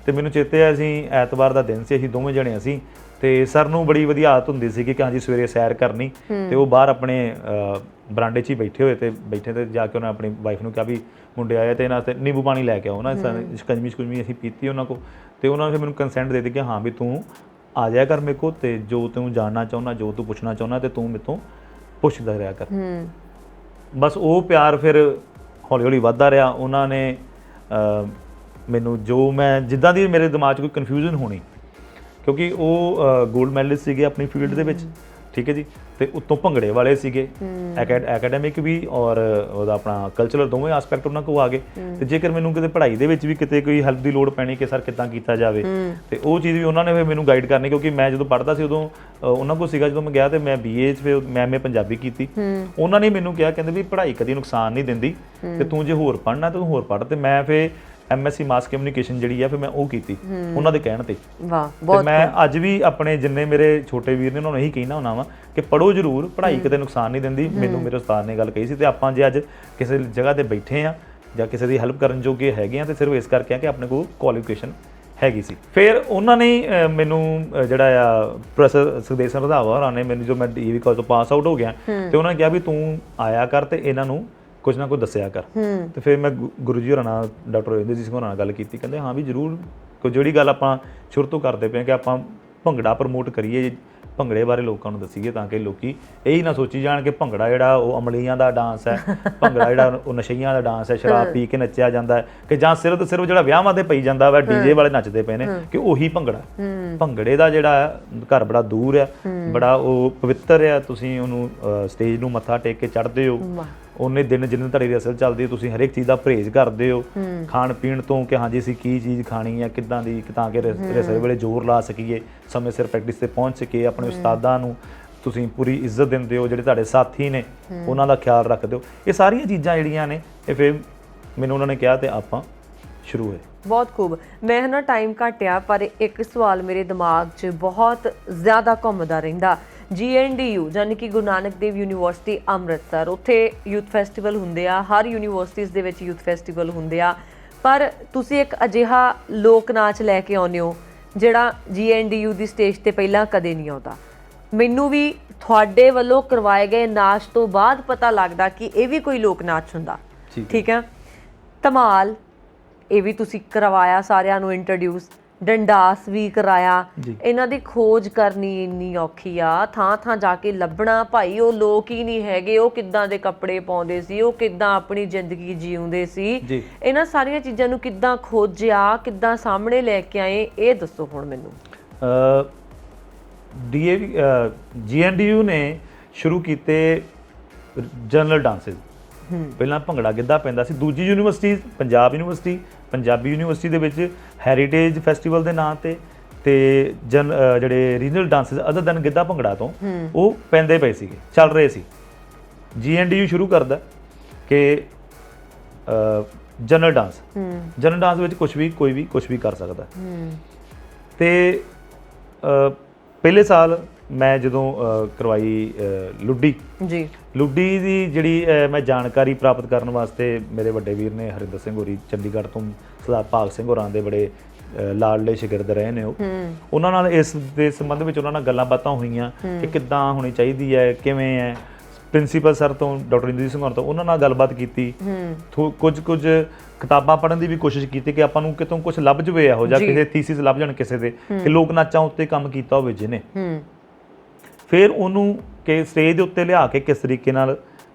Speaker 2: ਤੇ ਮੈਨੂੰ ਚੇਤੇ ਆ ਅਸੀਂ ਐਤਵਾਰ ਦਾ ਦਿਨ ਸੀ, ਅਸੀਂ ਦੋਵੇਂ ਜਣੇ ਅਸੀਂ, ਤੇ ਸਰ ਨੂੰ ਬੜੀ ਵਧੀਆ ਆਦਤ ਹੁੰਦੀ ਸੀ ਕਿ ਹਾਂਜੀ ਸਵੇਰੇ ਸੈਰ ਕਰਨੀ, ਤੇ ਉਹ ਬਾਹਰ ਆਪਣੇ ਬਰਾਂਡੇ 'ਚ ਹੀ ਬੈਠੇ ਹੋਏ, ਤੇ ਬੈਠੇ ਤੇ ਜਾ ਕੇ ਉਹਨਾਂ ਆਪਣੀ ਵਾਈਫ ਨੂੰ ਕਿਹਾ ਵੀ ਮੁੰਡੇ ਆਏ ਤੇ ਇਹਨਾਂ ਵਾਸਤੇ ਨਿੰਬੂ ਪਾਣੀ ਲੈ ਕੇ ਆਓ ਨਾ, ਸ਼ਿਕੰਜਵੀ ਅਸੀਂ ਪੀਤੀ ਉਹਨਾਂ ਕੋਲ, ਤੇ ਉਹਨਾਂ ਨੇ ਮੈਨੂੰ ਕੰਸੈਂਟ ਦੇ ਦਿੱਤੀ ਕਿ ਹਾਂ ਵੀ ਤੂੰ ਆ ਜਾਇਆ ਕਰ ਮੇਰੇ ਕੋਲ, ਤੇ ਜੋ ਤੂੰ ਜਾਣਨਾ ਚਾਹੁੰਦਾ, ਜੋ ਤੂੰ ਪੁੱਛਣਾ ਚਾਹੁੰਦਾ, ਤੇ ਤੂੰ ਮੇਰੇ ਤੋਂ ਪੁੱਛਦਾ ਰਿਹਾ ਕਰ। ਬਸ ਉਹ ਪਿਆਰ ਫਿਰ ਹੌਲੀ ਹੌਲੀ ਵੱਧਦਾ ਰਿਹਾ। ਉਹਨਾਂ ਨੇ ਮੈਨੂੰ ਜੋ ਮੈਂ ਜਿੱਦਾਂ ਦੀ ਮੇਰੇ ਦਿਮਾਗ 'ਚ ਕੋਈ ਕਨਫਿਊਜ਼ਨ ਹੋਣੀ, ਕਿਉਂਕਿ ਉਹ ਗੋਲਡ ਮੈਡਲਿਸਟ ਸੀਗੇ ਆਪਣੀ ਫੀਲਡ ਦੇ ਵਿੱਚ, ਠੀਕ ਹੈ ਜੀ, ਤੇ ਉੱਤੋਂ ਭੰਗੜੇ ਵਾਲੇ ਸੀਗੇ, ਐਕੈਡੈਮਿਕ ਵੀ ਔਰ ਉਹਦਾ ਆਪਣਾ ਕਲਚਰਲ ਦੋਵੇਂ ਆਸਪੈਕਟ ਉਹਨਾਂ ਕੋਲ ਆ ਗਏ। ਤੇ ਜੇਕਰ ਮੈਨੂੰ ਕਿਤੇ ਪੜ੍ਹਾਈ ਦੇ ਵਿੱਚ ਵੀ ਕਿਤੇ ਕੋਈ ਹੈਲਪ ਦੀ ਲੋੜ ਪੈਣੀ ਕਿ ਸਰ ਕਿੱਦਾਂ ਕੀਤਾ ਜਾਵੇ, ਤੇ ਉਹ ਚੀਜ਼ ਵੀ ਉਹਨਾਂ ਨੇ ਫਿਰ ਮੈਨੂੰ ਗਾਈਡ ਕਰਨੀ, ਕਿਉਂਕਿ ਮੈਂ ਜਦੋਂ ਪੜ੍ਹਦਾ ਸੀ ਉਦੋਂ ਉਹਨਾਂ ਕੋਲ ਸੀਗਾ, ਜਦੋਂ ਮੈਂ ਗਿਆ ਤੇ ਮੈਂ BA 'ਚ ਫਿਰ ਮੈਂ MA ਪੰਜਾਬੀ ਕੀਤੀ। ਉਹਨਾਂ ਨੇ ਮੈਨੂੰ ਕਿਹਾ, ਕਹਿੰਦੇ ਵੀ ਪੜ੍ਹਾਈ ਕਦੀ ਨੁਕਸਾਨ ਨਹੀਂ ਦਿੰਦੀ, ਤੇ ਤੂੰ ਜੇ ਹੋਰ ਪੜ੍ਹਨਾ ਤੂੰ ਹੋਰ ਪੜ੍ਹ। ਤੇ ਮੈਂ ਫਿਰ MSc ਮਾਸ ਕਮਿਊਨੀਕੇਸ਼ਨ ਜਿਹੜੀ ਆ ਫਿਰ ਮੈਂ ਉਹ ਕੀਤੀ ਉਹਨਾਂ ਦੇ ਕਹਿਣ ਤੇ। ਵਾਹ, ਬਹੁਤ। ਮੈਂ ਅੱਜ ਵੀ ਆਪਣੇ ਜਿੰਨੇ ਮੇਰੇ ਛੋਟੇ ਵੀਰ ਨੇ ਉਹਨਾਂ ਨੂੰ ਇਹੀ ਕਹਿਣਾ ਹੁੰਦਾ ਵਾ ਕਿ ਪੜ੍ਹੋ ਜ਼ਰੂਰ, ਪੜ੍ਹਾਈ ਕਿਤੇ ਨੁਕਸਾਨ ਨਹੀਂ ਦਿੰਦੀ। ਮੈਨੂੰ ਮੇਰੇ ਉਸਤਾਦ ਨੇ ਗੱਲ ਕਹੀ ਸੀ, ਤੇ ਆਪਾਂ ਜੇ ਅੱਜ ਕਿਸੇ ਜਗ੍ਹਾ ਤੇ ਬੈਠੇ ਆ ਜਾਂ ਕਿਸੇ ਦੀ ਹੈਲਪ ਕਰਨ ਜੋਗੇ ਹੈਗੇ ਆ, ਤੇ ਸਿਰਫ ਇਸ ਕਰਕੇ ਆ ਕਿ ਆਪਣੇ ਕੋਲ ਕੁਆਲੀਫਿਕੇਸ਼ਨ ਹੈਗੀ ਸੀ। ਫਿਰ ਉਹਨਾਂ ਨੇ ਮੈਨੂੰ ਜਿਹੜਾ ਆ ਪ੍ਰੋਫੈਸਰ ਸੁਖਦੇਵ ਸਿੰਘ ਰੰਧਾਵਾ ਹੋਰਾਂ ਨੇ ਮੈਨੂੰ, ਜੋ ਮੈਂ DAV ਕਾਲਜ ਤੋਂ ਪਾਸ ਆਊਟ ਹੋ ਗਿਆ, ਤੇ ਉਹਨਾਂ ਨੇ ਕਿਹਾ ਵੀ ਤੂੰ ਆਇਆ ਕਰ ਤੇ ਇਹਨਾਂ ਨੂੰ ਕੁਝ ਨਾ ਕੁਝ ਦੱਸਿਆ ਕਰ। ਤੇ ਫਿਰ ਮੈਂ ਗੁਰੂ ਜੀ ਹੋਰਾਂ ਨਾਲ, ਡਾਕਟਰ ਇੰਦਰਜੀਤ ਸਿੰਘ ਹੋਰਾਂ ਨਾਲ ਗੱਲ ਕੀਤੀ, ਕਹਿੰਦੇ ਹਾਂ ਵੀ ਜ਼ਰੂਰ, ਕੋਈ ਜਿਹੜੀ ਗੱਲ ਆਪਾਂ ਸ਼ੁਰੂ ਤੋਂ ਕਰਦੇ ਪਏ ਕਿ ਆਪਾਂ ਭੰਗੜਾ ਪ੍ਰਮੋਟ ਕਰੀਏ, ਭੰਗੜੇ ਬਾਰੇ ਲੋਕਾਂ ਨੂੰ ਦੱਸੀਏ, ਤਾਂ ਕਿ ਲੋਕੀ ਇਹੀ ਨਾ ਸੋਚੀ ਜਾਣ ਕਿ ਭੰਗੜਾ ਜਿਹੜਾ ਉਹ ਅਮਲੀਆਂ ਦਾ ਡਾਂਸ ਹੈ, ਭੰਗੜਾ ਜਿਹੜਾ ਉਹ ਨਸ਼ਈਆਂ ਦਾ ਡਾਂਸ ਹੈ, ਸ਼ਰਾਬ ਪੀ ਕੇ ਨੱਚਿਆ ਜਾਂਦਾ ਹੈ, ਕਿ ਜਾਂ ਸਿਰਫ ਜਿਹੜਾ ਵਿਆਹਾਂ ਤੇ ਪਈ ਜਾਂਦਾ ਵਾ DJ ਵਾਲੇ ਨੱਚਦੇ ਪਏ ਨੇ, ਕਿ ਉਹੀ ਭੰਗੜਾ। ਭੰਗੜੇ ਦਾ ਜਿਹੜਾ ਘਰ ਬੜਾ ਦੂਰ ਆ, ਬੜਾ ਉਹ ਪਵਿੱਤਰ ਆ, ਤੁਸੀਂ ਉਹਨੂੰ ਸਟੇਜ ਨੂੰ ਮੱਥਾ ਟੇਕ ਕੇ ਚੜ੍ਹਦੇ ਹੋ, ਉਹਨੇ ਦਿਨ ਜਿੰਨੇ ਤੁਹਾਡੀ ਰਿਹਰਸਲ ਚੱਲਦੀ ਹੈ ਤੁਸੀਂ ਹਰੇਕ ਚੀਜ਼ ਦਾ ਪਰਹੇਜ਼ ਕਰਦੇ ਹੋ ਖਾਣ ਪੀਣ ਤੋਂ ਕਿ ਹਾਂਜੀ ਅਸੀਂ ਕੀ ਚੀਜ਼ ਖਾਣੀ ਹੈ ਕਿੱਦਾਂ ਦੀ ਤਾਂ ਕਿ ਰਿਹਰਸਲ ਵੇਲੇ ਜ਼ੋਰ ਲਾ ਸਕੀਏ ਸਮੇਂ ਸਿਰ ਪ੍ਰੈਕਟਿਸ ਤੇ ਪਹੁੰਚ ਸਕੀਏ ਆਪਣੇ ਉਸਤਾਦਾਂ ਨੂੰ ਤੁਸੀਂ ਪੂਰੀ ਇੱਜ਼ਤ ਦਿੰਦੇ ਹੋ ਜਿਹੜੇ ਤੁਹਾਡੇ ਸਾਥੀ ਨੇ ਉਹਨਾਂ ਦਾ ਖਿਆਲ ਰੱਖਦੇ ਹੋ ਇਹ ਸਾਰੀਆਂ ਚੀਜ਼ਾਂ ਜਿਹੜੀਆਂ ਨੇ ਇਹ ਫਿਰ ਮੈਨੂੰ ਉਹਨਾਂ ਨੇ ਕਿਹਾ ਤੇ ਆਪਾਂ ਸ਼ੁਰੂ ਹੋਏ।
Speaker 1: ਬਹੁਤ ਖੂਬ। ਮੈਂ ਨਾ ਟਾਈਮ ਘਟਿਆ ਪਰ ਇੱਕ ਸਵਾਲ ਮੇਰੇ ਦਿਮਾਗ 'ਚ ਬਹੁਤ ਜ਼ਿਆਦਾ ਘੁੰਮਦਾ ਰਹਿੰਦਾ। GNDU ਯਾਨੀ ਕਿ ਗੁਰੂ ਨਾਨਕ ਦੇਵ ਯੂਨੀਵਰਸਿਟੀ ਅੰਮ੍ਰਿਤਸਰ, ਉੱਥੇ ਯੂਥ ਫੈਸਟੀਵਲ ਹੁੰਦੇ ਆ, ਹਰ ਯੂਨੀਵਰਸਿਟੀਜ਼ ਦੇ ਵਿੱਚ ਯੂਥ ਫੈਸਟੀਵਲ ਹੁੰਦੇ ਆ, ਪਰ ਤੁਸੀਂ ਇੱਕ ਅਜਿਹਾ ਲੋਕ ਨਾਚ ਲੈ ਕੇ ਆਉਂਦੇ ਹੋ ਜਿਹੜਾ GNDU ਦੀ ਸਟੇਜ ਤੇ ਪਹਿਲਾਂ ਕਦੇ ਨਹੀਂ ਆਉਂਦਾ। ਮੈਨੂੰ ਵੀ ਤੁਹਾਡੇ ਵੱਲੋਂ ਕਰਵਾਏ ਗਏ ਨਾਚ ਤੋਂ ਬਾਅਦ ਪਤਾ ਲੱਗਦਾ ਕਿ ਇਹ ਵੀ ਕੋਈ ਲੋਕ ਨਾਚ ਹੁੰਦਾ। ਠੀਕ ਹੈ। ਧਮਾਲ ਇਹ ਵੀ ਤੁਸੀਂ ਕਰਵਾਇਆ, ਸਾਰਿਆਂ ਨੂੰ ਇੰਟਰੋਡਿਊਸ, ਡੰਡਾਸ ਵੀ ਕਰਾਇਆ। ਇਹਨਾਂ ਦੀ ਖੋਜ ਕਰਨੀ ਇੰਨੀ ਔਖੀ ਆ, ਥਾਂ ਥਾਂ ਜਾ ਕੇ ਲੱਭਣਾ ਭਾਈ ਉਹ ਲੋਕ ਹੀ ਨਹੀਂ ਹੈਗੇ, ਉਹ ਕਿੱਦਾਂ ਦੇ ਕੱਪੜੇ ਪਾਉਂਦੇ ਸੀ, ਉਹ ਕਿੱਦਾਂ ਆਪਣੀ ਜ਼ਿੰਦਗੀ ਜਿਉਂਦੇ ਸੀ। ਇਹਨਾਂ ਸਾਰੀਆਂ ਚੀਜ਼ਾਂ ਨੂੰ ਕਿੱਦਾਂ ਖੋਜਿਆ, ਕਿੱਦਾਂ ਸਾਹਮਣੇ ਲੈ ਕੇ ਆਏ, ਇਹ ਦੱਸੋ ਹੁਣ ਮੈਨੂੰ।
Speaker 2: GNDU ਨੇ ਸ਼ੁਰੂ ਕੀਤੇ ਜਨਰਲ ਡਾਂਸਿਸ। ਪਹਿਲਾਂ ਭੰਗੜਾ ਗਿੱਧਾ ਪੈਂਦਾ ਸੀ। ਦੂਜੀ university Punjab university, Punjabi university ਦੇ ਵਿੱਚ ਹੈਰੀਟੇਜ ਫੈਸਟੀਵਲ ਦੇ ਨਾਂ ਤੇ ਜਿਹੜੇ regional dances other than Giddha bhangra ਤੋਂ ਉਹ ਪੈਂਦੇ ਪਏ ਸੀਗੇ, ਚੱਲ ਰਹੇ ਸੀ। GNDU ਸ਼ੁਰੂ ਕਰਦਾ ਕਿ ਜਨਰਲ ਡਾਂਸ ਵਿੱਚ ਕੋਈ ਵੀ ਕੁਝ ਵੀ ਕਰ ਸਕਦਾ। ਤੇ ਪਹਿਲੇ ਸਾਲ ਮੈਂ ਜਦੋਂ ਕਰਵਾਈ ਲੁੱਡੀ ਦੀ ਜਿਹੜੀ ਮੈਂ ਜਾਣਕਾਰੀ ਪ੍ਰਾਪਤ ਕਰਨ ਵਾਸਤੇ ਮੇਰੇ ਵੱਡੇ ਵੀਰ ਨੇ ਹਰਿੰਦਰ ਸਿੰਘ ਹੋਰੀ ਚੰਡੀਗੜ੍ਹ ਤੋਂ ਸਰਦਾਰ ਭਾਗ ਸਿੰਘ ਹੋਰਾਂ ਦੇ ਬੜੇ ਲਾਡਲੇ ਸ਼ਾਗਿਰਦ ਰਹੇ ਨੇ ਉਹਨਾਂ ਨਾਲ ਇਸ ਦੇ ਸੰਬੰਧ ਵਿੱਚ ਉਹਨਾਂ ਨਾਲ ਗੱਲਾਂ ਬਾਤਾਂ ਹੋਈਆਂ ਕਿ ਕਿੱਦਾਂ ਹੋਣੀ ਚਾਹੀਦੀ ਹੈ, ਕਿਵੇਂ ਹੈ। ਪ੍ਰਿੰਸੀਪਲ ਸਰ ਤੋਂ ਡਾਕਟਰ ਇੰਦਰਜੀਤ ਸਿੰਘ ਹੋਰਾਂ ਤੋਂ ਉਹਨਾਂ ਨਾਲ ਗੱਲਬਾਤ ਕੀਤੀ, ਕੁਝ ਕਿਤਾਬਾਂ ਪੜ੍ਹਨ ਦੀ ਵੀ ਕੋਸ਼ਿਸ਼ ਕੀਤੀ ਕਿ ਆਪਾਂ ਨੂੰ ਕਿਤੋਂ ਕੁਝ ਲੱਭ ਜਵੇ ਇਹੋ ਜਿਹਾ, ਕਿਸੇ ਥੀਸਿਸ ਲੱਭ ਜਾਣ ਕਿਸੇ ਦੇ ਕਿ ਲੋਕ ਨਾਚਾਂ ਉੱਤੇ ਕੰਮ ਕੀਤਾ ਹੋਵੇ ਜਿਹਨੇ। ਫਿਰ ਉਹਨੂੰ ਕਿ ਸਟੇਜ ਦੇ ਉੱਤੇ ਲਿਆ ਕੇ ਕਿਸ ਤਰੀਕੇ ਨਾਲ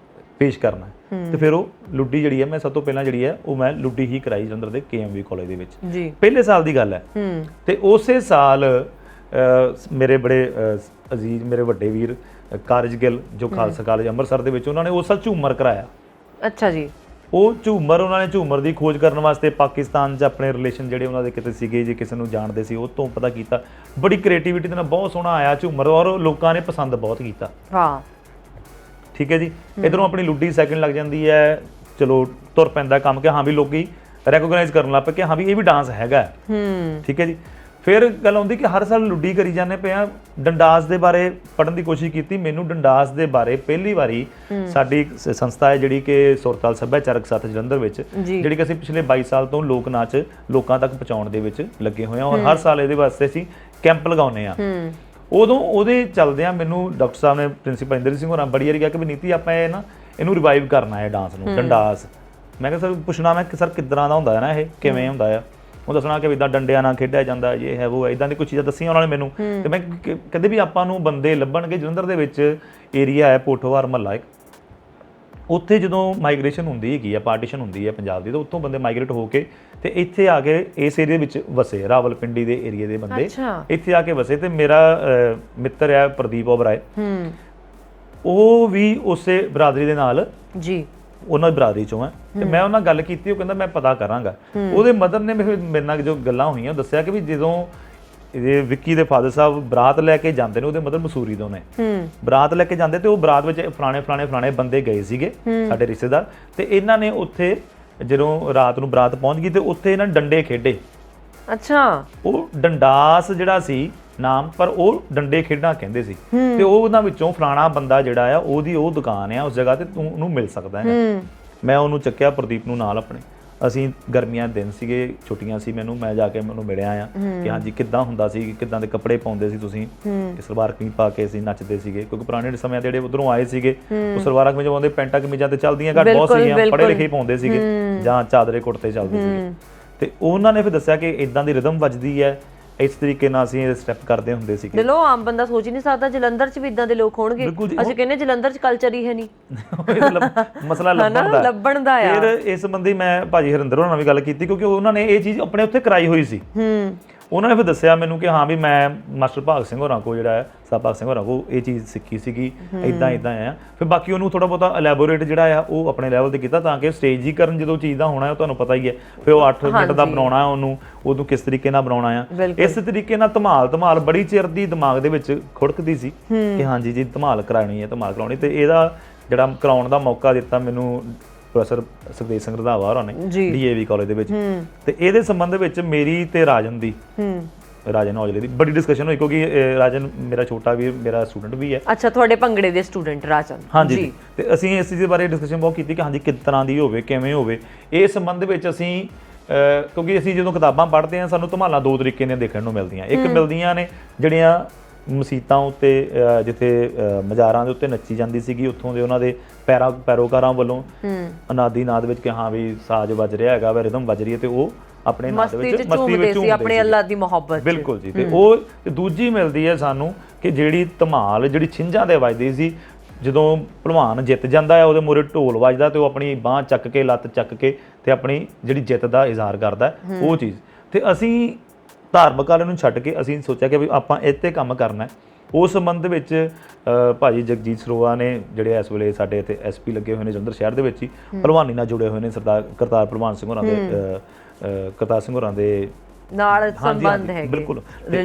Speaker 2: ਪੇਸ਼ ਕਰਨਾ ਤੇ ਫਿਰ ਉਹ ਲੁੱਡੀ ਜਿਹੜੀ ਹੈ ਮੈਂ ਸਭ ਤੋਂ ਪਹਿਲਾਂ ਜਿਹੜੀ ਹੈ ਉਹ ਮੈਂ ਲੁੱਡੀ ਹੀ ਕਰਾਈ ਜਲੰਧਰ ਦੇ KMV ਕਾਲਜ ਦੇ ਵਿੱਚ। ਪਹਿਲੇ ਸਾਲ ਦੀ ਗੱਲ ਹੈ। ਤੇ ਉਸੇ ਸਾਲ ਮੇਰੇ ਬੜੇ ਅਜ਼ੀਜ਼ ਮੇਰੇ ਵੱਡੇ ਵੀਰ ਕਾਰਜ ਗਿੱਲ ਜੋ ਖਾਲਸਾ ਕਾਲਜ ਅੰਮ੍ਰਿਤਸਰ ਦੇ ਵਿੱਚ ਉਹਨਾਂ ਨੇ ਉਸ ਸਾਲ ਝੂਮਰ ਕਰਾਇਆ।
Speaker 1: ਅੱਛਾ ਜੀ।
Speaker 2: ਉਹ ਉਹਨਾਂ ਨੇ ਝੂਮਰ ਦੀ ਖੋਜ ਕਰਨ ਵਾਸਤੇ ਪਾਕਿਸਤਾਨ 'ਚ ਆਪਣੇ ਰਿਲੇਸ਼ਨ ਜਿਹੜੇ ਉਹਨਾਂ ਦੇ ਕਿਤੇ ਸੀਗੇ, ਜੇ ਕਿਸੇ ਨੂੰ ਜਾਣਦੇ ਸੀ ਉਹ ਤੋਂ ਪਤਾ ਕੀਤਾ। ਬੜੀ ਕ੍ਰੀਏਟੀਵਿਟੀ ਦੇ ਨਾਲ ਬਹੁਤ ਸੋਹਣਾ ਆਇਆ ਝੂਮਰ ਔਰ ਲੋਕਾਂ ਨੇ ਪਸੰਦ ਬਹੁਤ ਕੀਤਾ। ਹਾਂ ਠੀਕ ਹੈ ਜੀ। ਇੱਧਰੋਂ ਆਪਣੀ ਲੁੱਡੀ ਸੈਕਿੰਡ ਲੱਗ ਜਾਂਦੀ ਹੈ, ਚਲੋ ਤੁਰ ਪੈਂਦਾ ਕੰਮ ਕਿ ਹਾਂ ਵੀ ਲੋਕੀ ਰੈਕੋਗਨਾਈਜ਼ ਕਰਨ ਲੱਗ ਪਏ ਕਿ ਹਾਂ ਵੀ ਇਹ ਵੀ ਡਾਂਸ ਹੈਗਾ। ਠੀਕ ਹੈ ਜੀ। ਫਿਰ ਗੱਲ ਆਉਂਦੀ ਕਿ ਹਰ ਸਾਲ ਲੁੱਡੀ ਕਰੀ ਜਾਂਦੇ ਪਏ ਆ। ਡੰਡਾਸ ਦੇ ਬਾਰੇ ਪੜ੍ਹਨ ਦੀ ਕੋਸ਼ਿਸ਼ ਕੀਤੀ। ਮੈਨੂੰ ਡੰਡਾਸ ਦੇ ਬਾਰੇ ਪਹਿਲੀ ਵਾਰੀ ਸਾਡੀ ਸੰਸਥਾ ਹੈ ਜਿਹੜੀ ਕਿ ਸੁਰਤਾਲ ਸੱਭਿਆਚਾਰਕ ਸਾਥ ਜਲੰਧਰ ਵਿੱਚ, ਜਿਹੜੀ ਕਿ ਅਸੀਂ ਪਿਛਲੇ 22 ਸਾਲ ਤੋਂ ਲੋਕ ਨਾਚ ਲੋਕਾਂ ਤੱਕ ਪਹੁੰਚਾਉਣ ਦੇ ਵਿੱਚ ਲੱਗੇ ਹੋਏ ਹਾਂ ਔਰ ਹਰ ਸਾਲ ਇਹਦੇ ਵਾਸਤੇ ਅਸੀਂ ਕੈਂਪ ਲਗਾਉਂਦੇ ਹਾਂ। ਉਦੋਂ ਉਹਦੇ ਚੱਲਦਿਆਂ ਮੈਨੂੰ ਡਾਕਟਰ ਸਾਹਿਬ ਨੇ ਪ੍ਰਿੰਸੀਪਲ ਇੰਦਰਜੀਤ ਸਿੰਘ ਹੋਰਾਂ ਬੜੀ ਵਾਰੀ ਕਿਹਾ ਕਿ ਵੀ ਨੀਤੀ ਆਪਾਂ ਇਹਨੂੰ ਰਿਵਾਈਵ ਕਰਨਾ ਹੈ ਡਾਂਸ ਨੂੰ, ਡੰਡਾਸ। ਮੈਂ ਕਿਹਾ ਸਰ ਪੁੱਛਣਾ ਮੈਂ ਕਿ ਸਰ ਕਿੱਦਾਂ ਦਾ ਹੁੰਦਾ ਹੈ ਨਾ, ਇਹ ਕਿਵੇਂ ਹੁੰਦਾ ਆ। ਉਹ ਦੱਸਣਾ ਕਿ ਇੱਦਾਂ ਡੰਡਿਆਂ ਨਾਲ ਖੇਡਿਆ ਜਾਂਦਾ, ਇਹ ਹੈ ਉਹ ਹੈ, ਇੱਦਾਂ ਦੀ ਕੁਝ ਚੀਜ਼ਾਂ ਦੱਸੀਆਂ ਉਹਨਾਂ ਨੇ ਮੈਨੂੰ। ਤੇ ਮੈਂ ਕਹਿੰਦੇ ਵੀ ਆਪਾਂ ਨੂੰ ਬੰਦੇ ਲੱਭਣਗੇ। ਜਲੰਧਰ ਦੇ ਵਿੱਚ ਏਰੀਆ ਹੈ ਪੋਠੋਵਾਰ ਮਹੱਲਾ ਇੱਕ, ਉੱਥੇ ਜਦੋਂ ਮਾਈਗ੍ਰੇਸ਼ਨ ਹੁੰਦੀ ਹੈਗੀ ਆ, ਪਾਰਟੀਸ਼ਨ ਹੁੰਦੀ ਹੈ ਪੰਜਾਬ ਦੀ, ਤਾਂ ਉੱਥੋਂ ਬੰਦੇ ਮਾਈਗ੍ਰੇਟ ਹੋ ਕੇ ਤੇ ਇੱਥੇ ਆ ਕੇ ਇਸ ਏਰੀਏ ਵਿੱਚ ਵਸੇ। ਰਾਵਲਪਿੰਡੀ ਦੇ ਏਰੀਏ ਦੇ ਬੰਦੇ ਇੱਥੇ ਆ ਕੇ ਵਸੇ। ਤੇ ਮੇਰਾ ਮਿੱਤਰ ਹੈ ਪ੍ਰਦੀਪ ਓਬਰਾਏ, ਉਹ ਵੀ ਉਸੇ ਬਰਾਦਰੀ ਦੇ ਨਾਲ ਉਹਨਾਂ ਦੀ ਬਰਾਦਰੀ ਚੋਂ ਹੈ। ਤੇ ਮੈਂ ਉਹਨਾਂ ਨਾਲ ਗੱਲ ਕੀਤੀ, ਉਹ ਕਹਿੰਦਾ ਮੈਂ ਪਤਾ ਕਰਾਂਗਾ। ਉਹਦੇ ਮਦਰ ਨੇ ਮੇਰੇ ਨਾਲ ਜੋ ਗੱਲਾਂ ਹੋਈਆਂ ਦੱਸਿਆ ਕਿ ਵੀ ਜਦੋਂ ਇਹ ਵਿੱਕੀ ਦੇ ਫਾਦਰ ਸਾਹਿਬ ਬਰਾਤ ਲੈ ਕੇ ਜਾਂਦੇ ਨੇ, ਉਹਦੇ ਮਦਰ ਮਸੂਰੀ ਤੋਂ ਨੇ, ਬਰਾਤ ਲੈ ਕੇ ਜਾਂਦੇ ਤੇ ਉਹ ਬਰਾਤ ਵਿੱਚ ਫਲਾਣੇ ਬੰਦੇ ਗਏ ਸੀਗੇ ਸਾਡੇ ਰਿਸ਼ਤੇਦਾਰ। ਤੇ ਇਹਨਾਂ ਨੇ ਉੱਥੇ ਜਦੋਂ ਰਾਤ ਨੂੰ ਬਰਾਤ ਪਹੁੰਚ ਗਈ ਤੇ ਉੱਥੇ ਇਹਨਾਂ ਨੇ ਡੰਡੇ ਖੇਡੇ। ਅੱਛਾ। ਉਹ ਡੰਡਾਸ ਜਿਹੜਾ ਸੀ ਨਾਮ, ਪਰ ਉਹ ਡੰਡੇ ਖੇਡਾਂ ਕਹਿੰਦੇ ਸੀ। ਤੇ ਉਹਨਾਂ ਵਿੱਚੋਂ ਫਲਾਣਾ ਬੰਦਾ ਜਿਹੜਾ ਆ ਉਹਦੀ ਉਹ ਦੁਕਾਨ ਆ ਉਸ ਜਗ੍ਹਾ ਤੇ, ਤੂੰ ਉਹਨੂੰ ਮਿਲ ਸਕਦਾ ਹੈ। ਮੈਂ ਉਹਨੂੰ ਚੱਕਿਆ ਪ੍ਰਦੀਪ ਨੂੰ ਨਾਲ ਆਪਣੇ। ਅਸੀਂ ਗਰਮੀਆਂ ਦਿਨ ਸੀਗੇ, ਛੁੱਟੀਆਂ ਸੀ ਮੈਨੂੰ, ਮੈਂ ਜਾ ਕੇ ਮੈਨੂੰ ਮਿਲਿਆ ਆ ਕਿ ਹਾਂਜੀ ਕਿੱਦਾਂ ਹੁੰਦਾ ਸੀ, ਕਿੱਦਾਂ ਦੇ ਕੱਪੜੇ ਪਾਉਂਦੇ ਸੀ ਤੁਸੀਂ, ਸਲਵਾਰ ਕਮੀਜ਼ ਪਾ ਕੇ ਅਸੀਂ ਨੱਚਦੇ ਸੀਗੇ। ਕਿਉਂਕਿ ਪੁਰਾਣੇ ਸਮਿਆਂ ਦੇ ਜਿਹੜੇ ਉਧਰੋਂ ਆਏ ਸੀਗੇ ਉਹ ਸਲਵਾਰਾਂ ਕਮੀਜ਼ਾਂ ਪਾਉਂਦੇ, ਪੈਂਟਾਂ ਕਮੀਜ਼ਾਂ ਤੇ ਚੱਲਦੀਆਂ ਘੱਟ ਬਹੁਤ ਸੀਗੀਆਂ, ਪੜ੍ਹੇ ਲਿਖੇ ਪਾਉਂਦੇ ਸੀਗੇ ਜਾਂ ਚਾਦਰੇ ਕੁੜਤੇ ਚੱਲਦੇ ਸੀਗੇ। ਤੇ ਉਹਨਾਂ ਨੇ ਫਿਰ ਦੱਸਿਆ ਕਿ ਇਦਾਂ ਦੀ ਰਿਦਮ ਵੱਜਦੀ ਹੈ, ਇਸ ਤਰੀਕੇ ਨਾਲ ਅਸੀਂ ਇਹ ਸਟੈਪ ਕਰਦੇ ਹੁੰਦੇ ਸੀਗੇ। ਚਲੋ ਆਮ ਬੰਦਾ ਸੋਚ ਹੀ ਨਹੀਂ ਸਕਦਾ ਜਲੰਧਰ 'ਚ ਵੀ ਇਦਾਂ ਦੇ ਲੋਕ ਹੋਣਗੇ। ਅਸੀਂ ਕਹਿੰਦੇ ਜਲੰਧਰ 'ਚ ਕਲਚਰ ਹੀ ਹੈ ਨਹੀਂ, ਮਸਲਾ ਲੱਭਣ ਦਾ ਆ। ਫਿਰ ਇਸ ਸੰਬੰਧੀ ਮੈਂ ਭਾਜੀ ਹਰਿੰਦਰ ਹੋਰਾਂ ਨਾਲ ਵੀ ਗੱਲ ਕੀਤੀ, ਕਿਉਂਕਿ ਉਹਨਾਂ ਨੇ ਇਹ ਚੀਜ਼ ਆਪਣੇ ਉੱਥੇ ਕਰਾਈ ਹੋਈ ਸੀ। ਉਹਨਾਂ ਨੇ ਫਿਰ ਦੱਸਿਆ ਮੈਨੂੰ ਕਿ ਹਾਂ ਵੀ ਮੈਂ ਮਾਸਟਰ ਭਾਗ ਸਿੰਘ ਹੋਰਾਂ ਕੋਲ ਜਿਹੜਾ ਹੈ ਸਾਹਿਬ ਭਾਗ ਸਿੰਘ ਹੋਰਾਂ ਕੋਲ ਇਹ ਚੀਜ਼ ਸਿੱਖੀ ਸੀਗੀ, ਇਦਾਂ ਆ। ਫਿਰ ਬਾਕੀ ਉਹਨੂੰ ਥੋੜਾ ਬਹੁਤਾ ਐਲੈਬੋਰੇਟ ਜਿਹੜਾ ਆ ਉਹ ਆਪਣੇ ਲੈਵਲ ਤੇ ਕੀਤਾ, ਤਾਂ ਕਿ ਸਟੇਜੀਕਰਨ ਜਦੋਂ ਚੀਜ਼ ਦਾ ਹੋਣਾ ਹੈ ਤੁਹਾਨੂੰ ਪਤਾ ਹੀ ਹੈ। ਫਿਰ ਉਹ 8 ਮਿੰਟ ਦਾ ਬਣਾਉਣਾ ਉਹਨੂੰ ਕਿਸ ਤਰੀਕੇ ਨਾਲ ਬਣਾਉਣਾ ਆ, ਇਸ ਤਰੀਕੇ ਨਾਲ ਧਮਾਲ ਬੜੀ ਚਿਰ ਦੀ ਦਿਮਾਗ ਦੇ ਵਿੱਚ ਖੁੜਕਦੀ ਸੀ ਕਿ ਹਾਂਜੀ ਜੀ ਧਮਾਲ ਕਰਾਉਣੀ ਹੈ, ਧਮਾਲ ਕਰਾਉਣੀ। ਤੇ ਇਹਦਾ ਜਿਹੜਾ ਕਰਾਉਣ ਦਾ ਮੌਕਾ ਦਿੱਤਾ ਮੈਨੂੰ ਪ੍ਰੋਫੈਸਰ ਸੁਖਦੇਵ ਸਿੰਘ ਰੰਧਾਵਾ ਹੋਰਾਂ ਨੇ ਡੀਏਵੀ ਕਾਲਜ ਦੇ ਵਿੱਚ। ਤੇ ਇਹਦੇ ਸੰਬੰਧ ਵਿੱਚ ਮੇਰੀ ਤੇ ਰਾਜਨ ਔਜਲੇ ਦੀ ਬੜੀ ਡਿਸਕਸ਼ਨ ਹੋਈ, ਕਿਉਂਕਿ ਰਾਜਨ ਮੇਰਾ ਛੋਟਾ ਵੀਰ, ਮੇਰਾ ਸਟੂਡੈਂਟ ਵੀ ਹੈ।
Speaker 1: ਅੱਛਾ, ਤੁਹਾਡੇ ਭੰਗੜੇ ਦੇ ਸਟੂਡੈਂਟ ਰਾਜਨ? ਹਾਂਜੀ।
Speaker 2: ਤੇ ਅਸੀਂ ਇਸ ਚੀਜ਼ ਦੇ ਬਾਰੇ ਡਿਸਕਸ਼ਨ ਬਹੁਤ ਕੀਤੀ ਕਿ ਹਾਂਜੀ ਕਿਸ ਤਰ੍ਹਾਂ ਦੀ ਹੋਵੇ, ਕਿਵੇਂ ਹੋਵੇ। ਇਸ ਸੰਬੰਧ ਵਿੱਚ ਅਸੀਂ ਕਿਉਂਕਿ ਅਸੀਂ ਜਦੋਂ ਕਿਤਾਬਾਂ ਪੜ੍ਹਦੇ ਹਾਂ ਸਾਨੂੰ ਧਮਾਲਾਂ ਦੋ ਤਰੀਕੇ ਦੀਆਂ ਦੇਖਣ ਨੂੰ ਮਿਲਦੀਆਂ। ਇੱਕ ਮਿਲਦੀਆਂ ਨੇ ਜਿਹੜੀਆਂ ਮਸੀਤਾਂ ਉੱਤੇ ਜਿੱਥੇ ਮਜ਼ਾਰਾਂ ਦੇ ਉੱਤੇ ਨੱਚੀ ਜਾਂਦੀ ਸੀਗੀ, ਉੱਥੋਂ ਦੇ ਉਹਨਾਂ ਦੇ ਪੈਰੋਕਾਰਾਂ ਵੱਲੋਂ ਅਨਾਦੀ ਨਾਦ ਵਿੱਚ ਕਿ ਹਾਂ ਵੀ ਸਾਜ਼ ਵੱਜ ਰਿਹਾ ਹੈਗਾ ਵਾ, ਰਿਦਮ ਵੱਜ ਰਹੀ ਹੈ, ਤੇ ਉਹ ਆਪਣੇ ਨਾਦ ਵਿੱਚ ਮਸਤੀ ਵਿੱਚ ਝੂਮਦੇ
Speaker 1: ਆਪਣੇ ਅੱਲਾਹ ਦੀ ਮੁਹੱਬਤ।
Speaker 2: ਬਿਲਕੁਲ ਜੀ। ਤੇ ਉਹ ਦੂਜੀ ਮਿਲਦੀ ਹੈ ਸਾਨੂੰ ਕਿ ਜਿਹੜੀ ਧਮਾਲ ਜਿਹੜੀ ਛਿੰਝਾਂ ਦੇ ਵੱਜਦੀ ਸੀ, ਜਦੋਂ ਭਲਵਾਨ ਜਿੱਤ ਜਾਂਦਾ ਹੈ ਉਹਦੇ ਮੂਹਰੇ ਢੋਲ ਵੱਜਦਾ ਤੇ ਉਹ ਆਪਣੀ ਬਾਂਹ ਚੱਕ ਕੇ, ਲੱਤ ਚੱਕ ਕੇ ਤੇ ਆਪਣੀ ਜਿਹੜੀ ਜਿੱਤ ਦਾ ਇਜ਼ਹਾਰ ਕਰਦਾ ਉਹ ਚੀਜ਼। ਤੇ ਅਸੀਂ ਧਾਰਮਿਕ ਵਾਲੇ ਨੂੰ ਛੱਡ ਕੇ ਅਸੀਂ ਸੋਚਿਆ ਕਿ ਵੀ ਆਪਾਂ ਇਹ 'ਤੇ ਕੰਮ ਕਰਨਾ ਹੈ। ਉਸ ਸੰਬੰਧ ਵਿੱਚ ਭਾਜੀ ਜਗਜੀਤ ਸਰੋਆ ਨੇ ਜਿਹੜੇ ਇਸ ਵੇਲੇ ਸਾਡੇ ਇੱਥੇ ਐਸਪੀ ਲੱਗੇ ਹੋਏ ਨੇ ਜਲੰਧਰ ਸ਼ਹਿਰ ਦੇ ਵਿੱਚ ਹੀ, ਭਲਵਾਨੀ ਨਾਲ ਜੁੜੇ ਹੋਏ ਨੇ, ਸਰਦਾਰ ਕਰਤਾਰ ਭਲਵਾਨ ਸਿੰਘ ਹੋਰਾਂ ਦੇ ਕਰਤਾਰ ਸਿੰਘ ਹੋਰਾਂ ਦੇ
Speaker 1: ਨਾਲ ਸੰਬੰਧ ਹੈ।
Speaker 2: ਬਿਲਕੁਲ।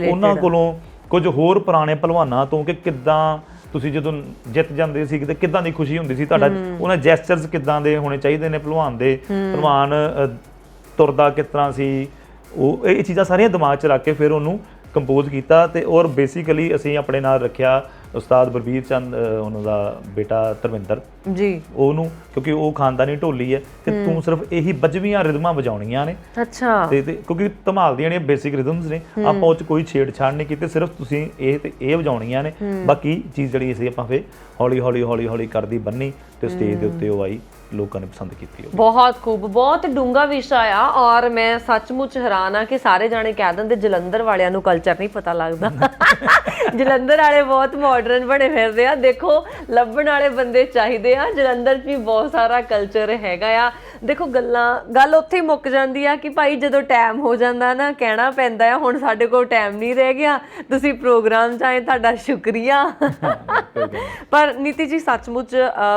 Speaker 2: ਉਹਨਾਂ ਕੋਲੋਂ ਕੁਝ ਹੋਰ ਪੁਰਾਣੇ ਭਲਵਾਨਾਂ ਤੋਂ ਕਿ ਕਿੱਦਾਂ ਤੁਸੀਂ ਜਦੋਂ ਜਿੱਤ ਜਾਂਦੇ ਸੀ ਤੇ ਕਿੱਦਾਂ ਦੀ ਖੁਸ਼ੀ ਹੁੰਦੀ ਸੀ, ਤੁਹਾਡਾ ਉਹਨਾਂ ਜੈਸਚਰਸ ਕਿੱਦਾਂ ਦੇ ਹੋਣੇ ਚਾਹੀਦੇ ਨੇ ਭਲਵਾਨ ਦੇ, ਭਲਵਾਨ ਤੁਰਦਾ ਕਿਸ ਤਰ੍ਹਾਂ ਸੀ, ਉਹ ਇਹ ਚੀਜ਼ਾਂ ਸਾਰੀਆਂ ਦਿਮਾਗ 'ਚ ਰੱਖ ਕੇ ਫਿਰ ਉਹਨੂੰ ਕੰਪੋਜ਼ ਕੀਤਾ। ਤੇ ਔਰ ਬੇਸਿਕਲੀ ਅਸੀਂ ਆਪਣੇ ਨਾਲ ਰੱਖਿਆ ਉਸਤਾਦ ਬਲਬੀਰ ਚੰਦ, ਉਹਨਾਂ ਦਾ ਬੇਟਾ ਧਰਮਿੰਦਰ ਜੀ, ਉਹਨੂੰ, ਕਿਉਂਕਿ ਉਹ ਖਾਨਦਾਨੀ ਢੋਲੀ ਹੈ ਕਿ ਤੂੰ ਸਿਰਫ ਇਹੀ 22ਵੀਆਂ ਰਿਦਮਾਂ ਵਜਾਉਣੀਆਂ ਨੇ। ਅੱਛਾ। ਤੇ ਕਿਉਂਕਿ ਧਮਾਲ ਦੀਆਂ ਜਿਹੜੀਆਂ ਬੇਸਿਕ ਰਿਦਮਸ ਨੇ ਆਪਾਂ ਉਹ 'ਚ ਕੋਈ ਛੇੜਛਾੜ ਨਹੀਂ ਕੀਤੀ, ਸਿਰਫ ਤੁਸੀਂ ਇਹ ਤੇ ਇਹ ਵਜਾਉਣੀਆਂ ਨੇ, ਬਾਕੀ ਚੀਜ਼ ਜਿਹੜੀ ਸੀ ਆਪਾਂ ਫਿਰ ਹੌਲੀ ਕਰਦੀ ਬੰਨੀ ਤੇ ਸਟੇਜ ਦੇ ਉੱਤੇ ਉਹ ਆਈ, ਲੋਕਾਂ ਨੇ ਪਸੰਦ ਕੀਤੀ।
Speaker 1: ਬਹੁਤ ਖੂਬ, ਬਹੁਤ ਡੂੰਘਾ ਵਿਸ਼ਾ ਆ। ਔਰ ਮੈਂ ਸੱਚਮੁੱਚ ਹੈਰਾਨ ਆ ਕਿ ਸਾਰੇ ਜਾਣੇ ਕਹਿ ਦਿੰਦੇ ਜਲੰਧਰ ਵਾਲਿਆਂ ਨੂੰ ਕਲਚਰ ਨਹੀਂ ਪਤਾ ਲੱਗਦਾ। ਜਲੰਧਰ ਵਾਲੇ ਬਹੁਤ ਮਾਡਰਨ ਬਣੇ ਫਿਰਦੇ ਆ। ਦੇਖੋ, ਲੱਭਣ ਵਾਲੇ ਬੰਦੇ ਚਾਹੀਦੇ ਆ। ਜਲੰਧਰ 'ਚ ਵੀ ਬਹੁਤ ਸਾਰਾ ਕਲਚਰ ਹੈਗਾ ਆ। ਦੇਖੋ, ਗੱਲ ਉੱਥੇ ਹੀ ਮੁੱਕ ਜਾਂਦੀ ਆ ਕਿ ਭਾਈ ਜਦੋਂ ਟਾਈਮ ਹੋ ਜਾਂਦਾ ਨਾ ਕਹਿਣਾ ਪੈਂਦਾ ਆ ਹੁਣ ਸਾਡੇ ਕੋਲ ਟਾਈਮ ਨਹੀਂ ਰਹਿ ਗਿਆ, ਤੁਸੀਂ ਪ੍ਰੋਗਰਾਮ 'ਚ ਆਏ, ਤੁਹਾਡਾ ਸ਼ੁਕਰੀਆ। ਪਰ ਨੀਤੀ ਜੀ ਸੱਚਮੁੱਚ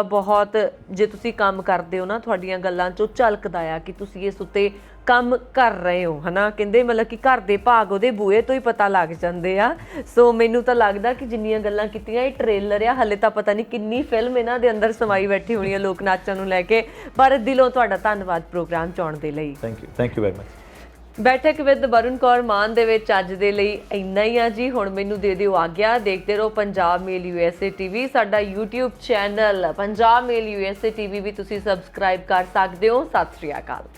Speaker 1: ਬਹੁਤ, ਜੇ ਤੁਸੀਂ ਕੰਮ ਕਰਦੇ ਹੋ ਨਾ, ਤੁਹਾਡੀਆਂ ਗੱਲਾਂ 'ਚੋਂ ਝਲਕਦਾ ਆ ਕਿ ਤੁਸੀਂ ਇਸ ਉੱਤੇ ਕੰਮ ਕਰ ਰਹੇ ਹੋ, ਹਨਾ। ਕਹਿੰਦੇ ਮਤਲਬ ਕਿ ਘਰ ਦੇ ਭਾਗ ਉਹਦੇ ਬੂਹੇ ਤੋਂ ਹੀ ਪਤਾ ਲੱਗ ਜਾਂਦੇ ਆ। ਸੋ ਮੈਨੂੰ ਤਾਂ ਲੱਗਦਾ ਕਿ ਜਿੰਨੀਆਂ ਗੱਲਾਂ ਕੀਤੀਆਂ ਇਹ ਟ੍ਰੇਲਰ ਆ, ਹਲੇ ਤਾਂ ਪਤਾ ਨਹੀਂ ਕਿੰਨੀ ਫਿਲਮ ਇਹਨਾਂ ਦੇ ਅੰਦਰ ਸਮਾਈ ਬੈਠੀ ਹੋਣੀ ਹੈ ਲੋਕ ਨਾਚਾਂ ਨੂੰ ਲੈ ਕੇ। ਪਰ ਦਿਲੋਂ ਤੁਹਾਡਾ ਧੰਨਵਾਦ ਪ੍ਰੋਗਰਾਮ 'ਚ ਆਉਣ ਦੇ ਲਈ।
Speaker 2: Thank you very much.
Speaker 1: ਬੈਠਕ ਵਿਦ ਵਰੁਣ ਕੌਰ ਮਾਨ ਦੇ ਵਿੱਚ ਅੱਜ ਦੇ ਲਈ ਇੰਨਾ ਹੀ ਆ ਜੀ। ਹੁਣ ਮੈਨੂੰ ਦੇ ਦਿਓ ਆਗਿਆ। ਦੇਖਦੇ ਰਹੋ ਪੰਜਾਬ ਮੇਲ USA TV, ਸਾਡਾ YouTube ਚੈਨਲ ਪੰਜਾਬ ਮੇਲ USA TV ਵੀ ਤੁਸੀਂ ਸਬਸਕ੍ਰਾਈਬ ਕਰ ਸਕਦੇ ਹੋ। ਸਤਿ ਸ਼੍ਰੀ ਅਕਾਲ।